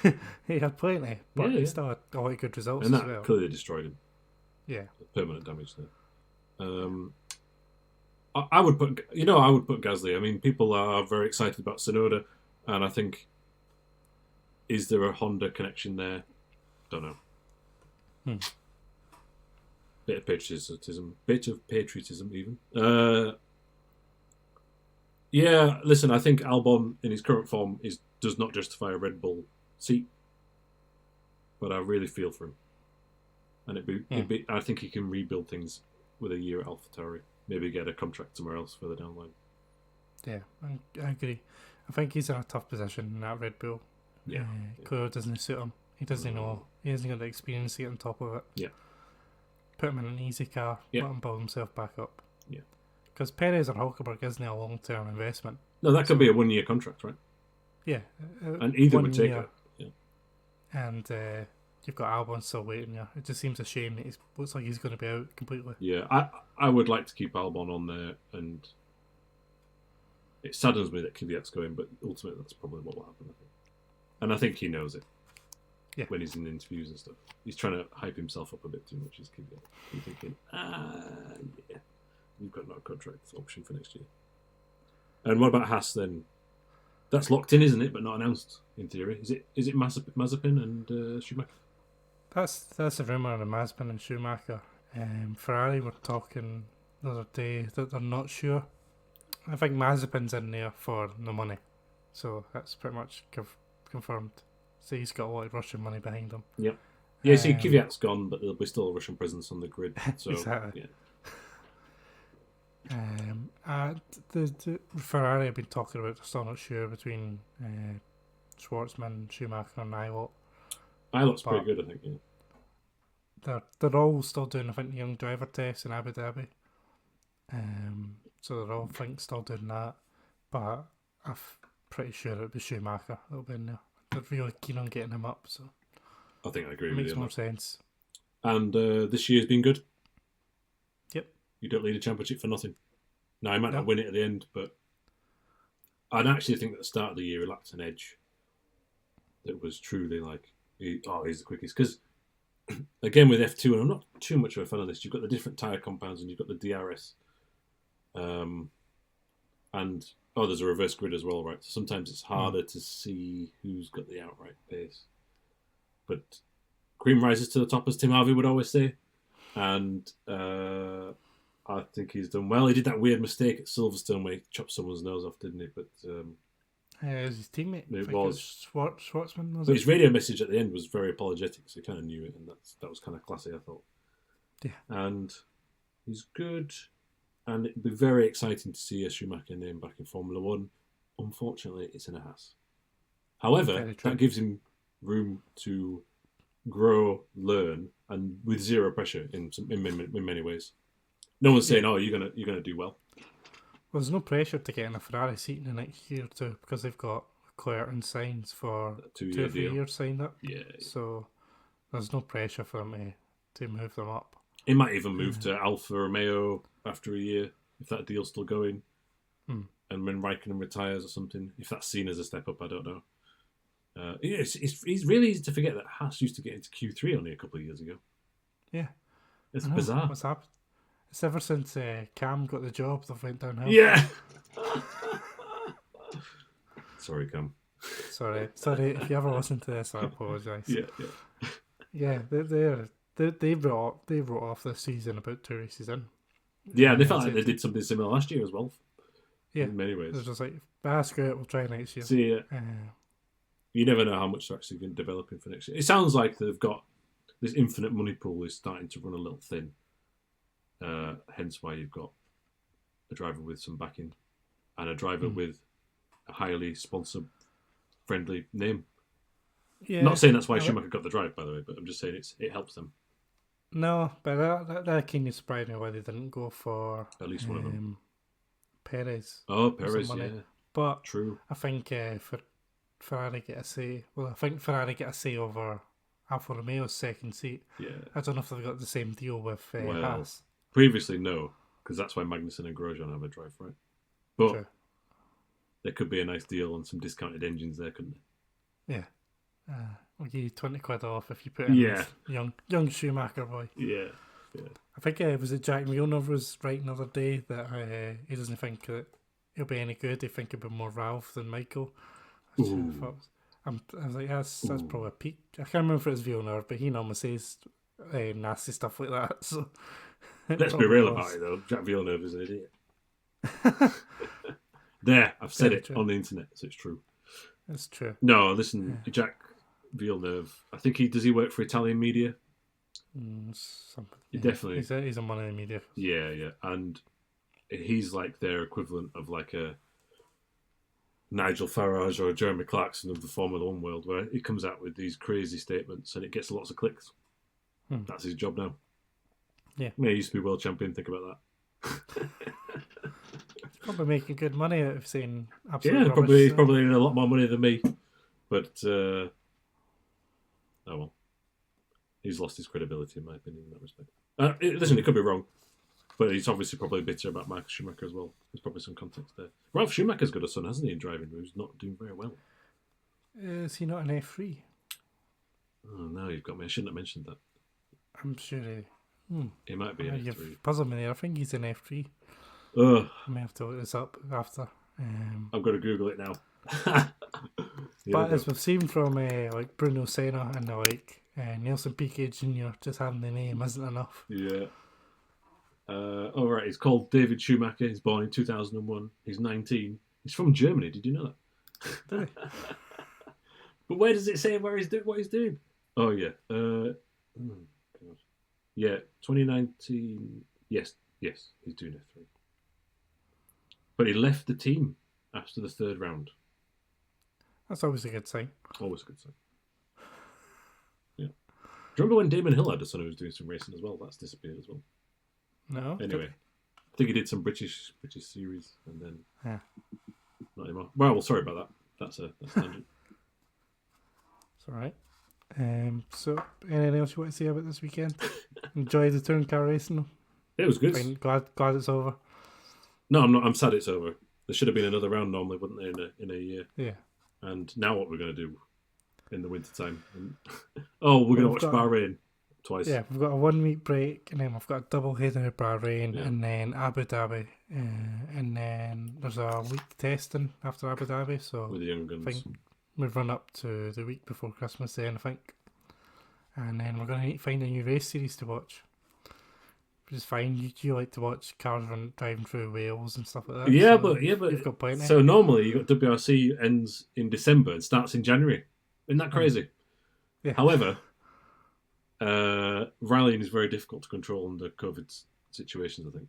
He had plenty, but he still had a lot of good results and as that well. clearly destroyed him. Yeah. Permanent damage there. I would put Gasly. I mean, people are very excited about Tsunoda, and I think, is there a Honda connection there? Don't know. Bit of patriotism even. Yeah, listen, I think Albon in his current form does not justify a Red Bull seat, but I really feel for him, and I think he can rebuild things with a year at AlphaTauri. Maybe get a contract somewhere else further down the line. Yeah, I agree. I think he's in a tough position in that Red Bull. Yeah, Clearly doesn't suit him. He doesn't know. He hasn't got the experience to get on top of it. Yeah. Put him in an easy car. Let him build himself back up. Yeah. Because Perez or Hulkenberg isn't a long-term investment. No, that could be a one-year contract, right? Yeah. And either would take it. Yeah. And you've got Albon still waiting. Yeah. It just seems a shame that it looks like he's going to be out completely. Yeah, I would like to keep Albon on there, and it saddens me that Kvyat's going, but ultimately that's probably what will happen, I think. And I think he knows it. Yeah. When he's in interviews and stuff. He's trying to hype himself up a bit too much, is Kvyat. I'm thinking, yeah, you've got no contract option for next year. And what about Haas then? That's locked in, isn't it? But not announced, in theory. Is it Mazepin and Schumacher? That's a rumour of Mazepin and Schumacher. Ferrari were talking the other day that they're not sure. I think Mazepin's in there for the money. So that's pretty much confirmed. So he's got a lot of Russian money behind him. Yep. Yeah, see, Kvyat's gone, but there'll be still a Russian presence on the grid. So, exactly. Yeah. The Ferrari have been talking about, they're still not sure between Schwartzman, Schumacher and Ilott. Ilott's pretty good, I think, yeah. They're all still doing, I think, the young driver test in Abu Dhabi. So they're all still doing that. But I'm pretty sure it'll be Schumacher that'll be in there. They're really keen on getting him up, so I think I agree with you. Makes more sense. And this year's been good. Yep. You don't lead a championship for nothing. Now, he might not win it at the end, but I'd actually think at the start of the year he lacked an edge that was truly like, he's the quickest. Because, again, with F2, and I'm not too much of a fan of this, you've got the different tyre compounds and you've got the DRS. And there's a reverse grid as well, right? So sometimes it's harder to see who's got the outright pace. But cream rises to the top, as Tim Harvey would always say. And I think he's done well. He did that weird mistake at Silverstone where he chopped someone's nose off, didn't he? But it was his teammate. It was Schwartzman. But his radio message at the end was very apologetic, so he kind of knew it, and that was kind of classy, I thought. Yeah. And he's good. And it'd be very exciting to see a Schumacher name back in Formula One. Unfortunately, it's in a Haas. However, that gives him room to grow, learn, and with zero pressure in many ways. No one's saying, you're gonna do well. Well, there's no pressure to get in a Ferrari seat in the next year or two because they've got Leclerc and Sainz for 2 or 3 years signed up. Yeah. So there's no pressure for them to move them up. He might even move to Alfa Romeo after a year, if that deal's still going. And when Raikkonen retires or something, if that's seen as a step up, I don't know. It's really easy to forget that Haas used to get into Q3 only a couple of years ago. Yeah. It's bizarre. What's happened? It's ever since Cam got the job, they've went downhill. Yeah. Sorry, Cam. Sorry. If you ever listen to this, I apologise. Yeah. They wrote off this season about 2 races in. Yeah, they felt like they did something similar last year as well. Yeah, in many ways. It's just like, that's great, we'll try next year. See, you never know how much they're actually going to develop in for next year. It sounds like they've got this infinite money pool is starting to run a little thin. Hence why you've got a driver with some backing and a driver with a highly sponsor-friendly name. Yeah, not saying that's why Schumacher got the drive, by the way, but I'm just saying it helps them. No, but that kind of surprised me why they didn't go for at least one of them. Perez. Oh, Perez, yeah. But true. I think for Ferrari get a say. Well, I think Ferrari get a say over Alfa Romeo's second seat. Yeah. I don't know if they've got the same deal with Haas. Previously, no, because that's why Magnussen and Grosjean have a drive, right? But True. There could be a nice deal on some discounted engines there, couldn't there? Yeah. I'll give you 20 quid off if you put in this young Schumacher boy. Yeah. I think was it Jack Villeneuve was writing the other day that he doesn't think that he'll be any good. He think he'll be more Ralph than Michael. I was like, that's probably a peak. I can't remember if it was Villeneuve, but he normally says nasty stuff like that. So let's be real about it, though. Jack Villeneuve is an idiot. There, I've said it on the internet, so it's true. It's true. No, listen, Jack Villeneuve. I think he work for Italian media? Something. Definitely. He's on one of the media. Yeah, and he's like their equivalent of like a Nigel Farage or a Jeremy Clarkson of the Formula One world, where he comes out with these crazy statements and it gets lots of clicks. That's his job now. Yeah. He used to be world champion. Think about that. Probably making good money out of saying absolute rubbish. He's probably a lot more money than me. But oh well, he's lost his credibility in my opinion in that respect. Listen, it could be wrong, but he's obviously probably bitter about Michael Schumacher as well. There's probably some context there. Ralph Schumacher's got a son, hasn't he, in driving, who's not doing very well. Is he not an F3? Oh no, you've got me. I shouldn't have mentioned that. I'm sure he might be an F3. You've puzzled me there. I think he's an F3. I may have to look this up after. I've got to Google it now. But as we've seen from like Bruno Senna and Nelson Piquet Jr., just having the name isn't enough. Yeah. Right. He's called David Schumacher. He's born in 2001. He's 19. He's from Germany. Did you know that? Did he? But where does it say what he's doing? Oh yeah. Yeah. 2019. Yes. He's doing F3. But he left the team after the third round. That's always a good sign. Always a good sign. Yeah. Do you remember when Damon Hill had a son who was doing some racing as well? That's disappeared as well. No. Anyway, I think he did some British series and then not anymore. Well, sorry about that. That's tangent. It's all right. So, anything else you want to say about this weekend? Enjoy the touring car racing. It was good. Fine. Glad it's over. No, I'm not. I'm sad it's over. There should have been another round normally, wouldn't there, in a year? Yeah. And now what we're going to do in the winter time? We're going to watch Bahrain twice. Yeah, we've got a 1 week break, and then we've got a double header at Bahrain, and then Abu Dhabi, and then there's a week testing after Abu Dhabi. So with the young guns, I think we've run up to the week before Christmas then, I think, and then we're going to need to find a new race series to watch. Which is fine. You like to watch cars driving through Wales and stuff like that. Yeah, but you've got plenty. So normally you got WRC ends in December and starts in January. Isn't that crazy? Yeah. However, rallying is very difficult to control under COVID situations, I think,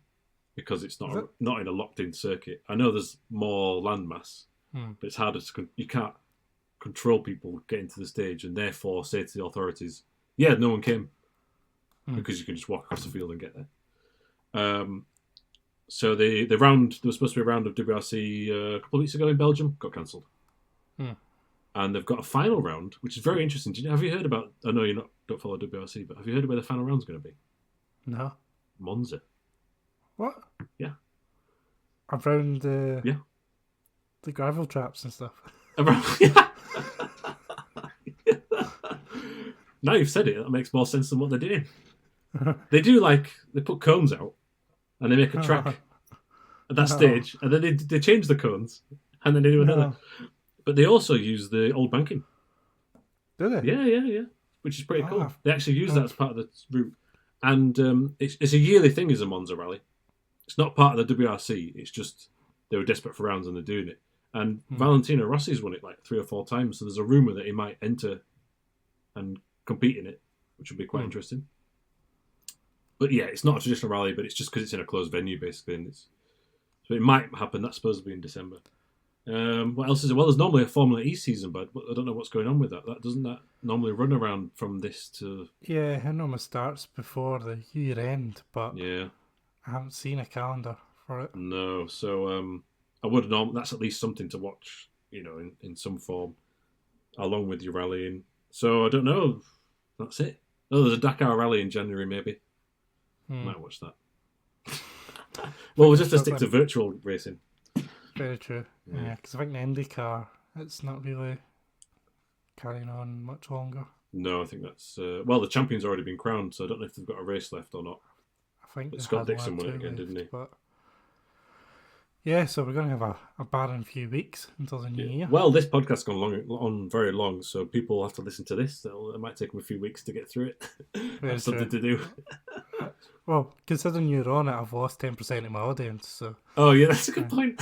because it's not in a locked-in circuit. I know there's more landmass, but it's harder to. You can't control people getting to the stage and therefore say to the authorities, "Yeah, no one came." Because you can just walk across the field and get there. So the round, there was supposed to be a round of WRC a couple of weeks ago in Belgium, got cancelled. And they've got a final round, which is very interesting. Have you heard about, I know you don't follow WRC, but have you heard where the final round's going to be? No. Monza. What? Yeah. Around Yeah. the gravel traps and stuff. Yeah. Now you've said it, that makes more sense than what they're doing. They do they put cones out and they make a track at that stage, and then they change the cones and then they do another. But they also use the old banking. Do they? Yeah. Which is pretty cool. They actually use that as part of the route. And it's a yearly thing as a Monza rally. It's not part of the WRC. It's just they were desperate for rounds and they're doing it. And Valentino Rossi's won it 3 or 4 times, so there's a rumour that he might enter and compete in it, which would be quite interesting. But yeah, it's not a traditional rally, but it's just because it's in a closed venue, basically. And so it might happen. That's supposed to be in December. What else is it? Well, there's normally a Formula E season, but I don't know what's going on with that. Doesn't that normally run around from this to... Yeah, it normally starts before the year end, but yeah, I haven't seen a calendar for it. No, so I would know that's at least something to watch, in some form, along with your rallying. So I don't know. That's it. Oh, there's a Dakar rally in January, maybe. Might watch that. Well, we'll just have to stick to virtual racing. Very true. Yeah, because I think the IndyCar, it's not really carrying on much longer. No, I think that's... well, the champion's already been crowned, so I don't know if they've got a race left or not. I think but Scott Dixon won it again, didn't he? But yeah, so we're going to have a barren few weeks until the new year. Well, this podcast's gone on very long, so people have to listen to this. It might take them a few weeks to get through it. That's something to do. Well, considering you're on it, I've lost 10% of my audience. So. Oh yeah, that's a good point.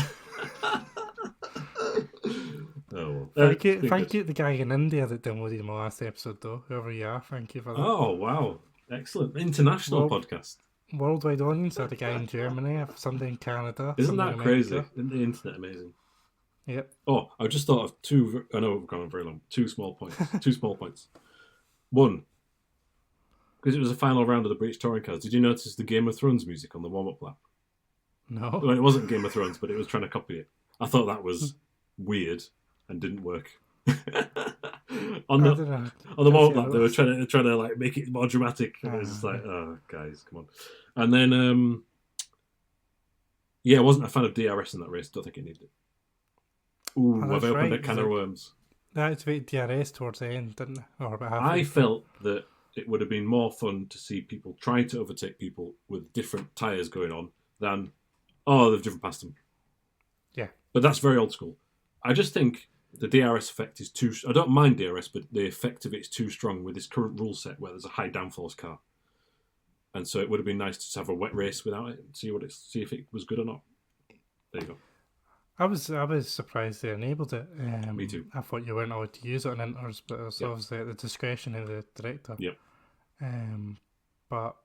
Oh, well. Thank you, the guy in India that downloaded my last episode, though. Whoever you are, thank you for that. Oh wow, excellent international podcast. Worldwide audience. I had a guy in Germany, I have somebody in Canada. Isn't that crazy? Isn't the internet amazing? Yep. Oh, I just thought of two. I know we've gone on very long. 2 small points. 2 small points. One, because it was the final round of the British Touring Cars. Did you notice the Game of Thrones music on the warm-up lap? No. Well, it wasn't Game of Thrones, but it was trying to copy it. I thought that was weird and didn't work. on the warm-up lap, they were trying to make it more dramatic, and it was just oh, guys, come on. And then, I wasn't a fan of DRS in that race. Don't think it needed it. Ooh, I've opened a can of worms. They activated DRS towards the end, didn't they? Or about halfway. I felt that it would have been more fun to see people trying to overtake people with different tyres going on than, they've driven past them. Yeah. But that's very old school. I just think the DRS effect is too... I don't mind DRS, but the effect of it is too strong with this current rule set where there's a high downforce car. And so it would have been nice to have a wet race without it and see if it was good or not. There you go. I was surprised they enabled it. Me too. I thought you weren't allowed to use it on inters, but it's obviously at the discretion of the director. Yep. But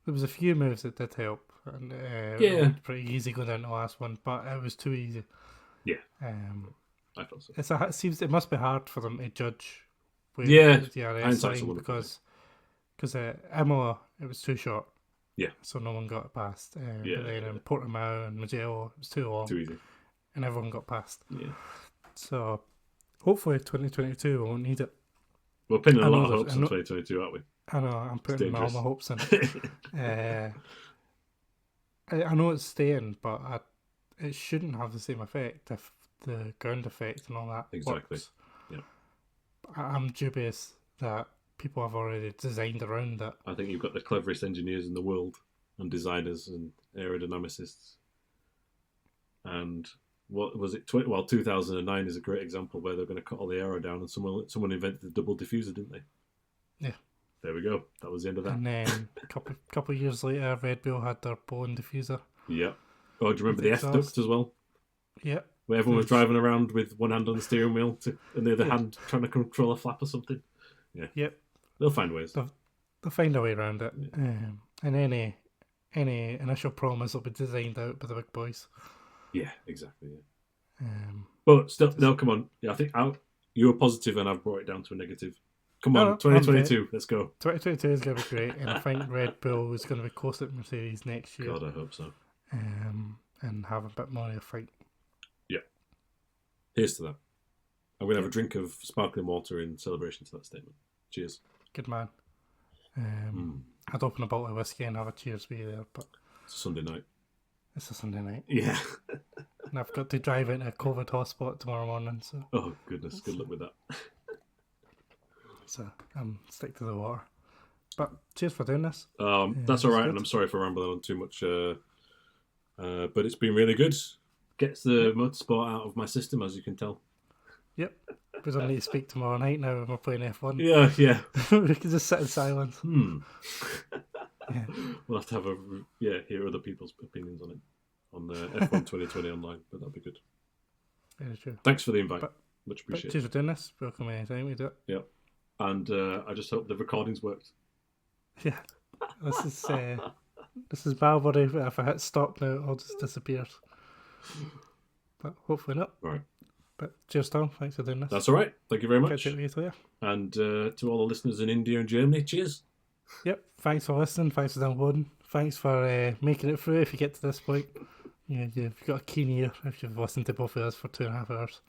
there was a few moves that did help. And, it was pretty easy going down the last one, but it was too easy. Yeah. I thought so. It must be hard for them to judge. With the RS because Imola, it was too short. Yeah. So no one got past. But then in Portimao and Mugello, it was too long. Too easy. And everyone got past. Yeah. So hopefully 2022 we won't need it. We're pinning a lot of hopes in 2022, aren't we? I know, I'm putting all my hopes in. I know it's staying, but it shouldn't have the same effect if the ground effect and all that works. Yeah. I'm dubious that people have already designed around it. I think you've got the cleverest engineers in the world and designers and aerodynamicists. And what was it? 2009 is a great example where they're going to cut all the aero down, and someone invented the double diffuser, didn't they? Yeah. There we go. That was the end of that. And then a couple of years later, Red Bull had their Bowen diffuser. Yeah. Oh, do you remember the F-duct as well? Yeah. Where everyone was driving around with one hand on the steering wheel and the other hand trying to control a flap or something. Yeah. Yep. They'll find ways. They'll find a way around it. Yeah. And any initial promise will be designed out by the big boys. Yeah, exactly. Yeah. But still, no, come on. Yeah, I think you were positive and I've brought it down to a negative. Come on, 2022, let's go. 2022 is going to be great, and I think Red Bull is going to be close to Mercedes next year. God, I hope so. And have a bit more of a fight. Yeah. Here's to that. I'm going to have a drink of sparkling water in celebration to that statement. Cheers. Good man. I'd open a bottle of whiskey and have a cheers with you there, but... It's a Sunday night. It's a Sunday night. Yeah. And I've got to drive into a COVID hotspot tomorrow morning. So. Oh, goodness. Good luck with that. So I'm stick to the water. But cheers for doing this. That's all right, and I'm sorry for rambling on too much. But it's been really good. Gets the motorsport out of my system, as you can tell. Yep. We don't need to speak tomorrow night now when we're playing F1. Yeah. We can just sit in silence. Yeah. We'll have to have hear other people's opinions on it on the F1 2020 online, but that'd be good. Yeah, true. Thanks for the invite. Much appreciated. Cheers for doing this. Welcome anytime we do it. Yeah. And I just hope the recordings worked. Yeah. This is bad, buddy. If I hit stop now, it'll just disappear. But hopefully not. Right. But cheers, Tom. Thanks for doing this. That's all right. Thank you very much. Catch you later. And to all the listeners in India and Germany, cheers. Yep. Thanks for listening. Thanks for downloading. Thanks for making it through if you get to this point. Yeah, you've got a keen ear if you've listened to both of us for 2.5 hours.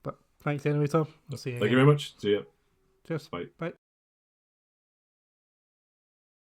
But thanks anyway, Tom. We'll see you again. Thank you very much. See ya. Cheers. Bye. Bye.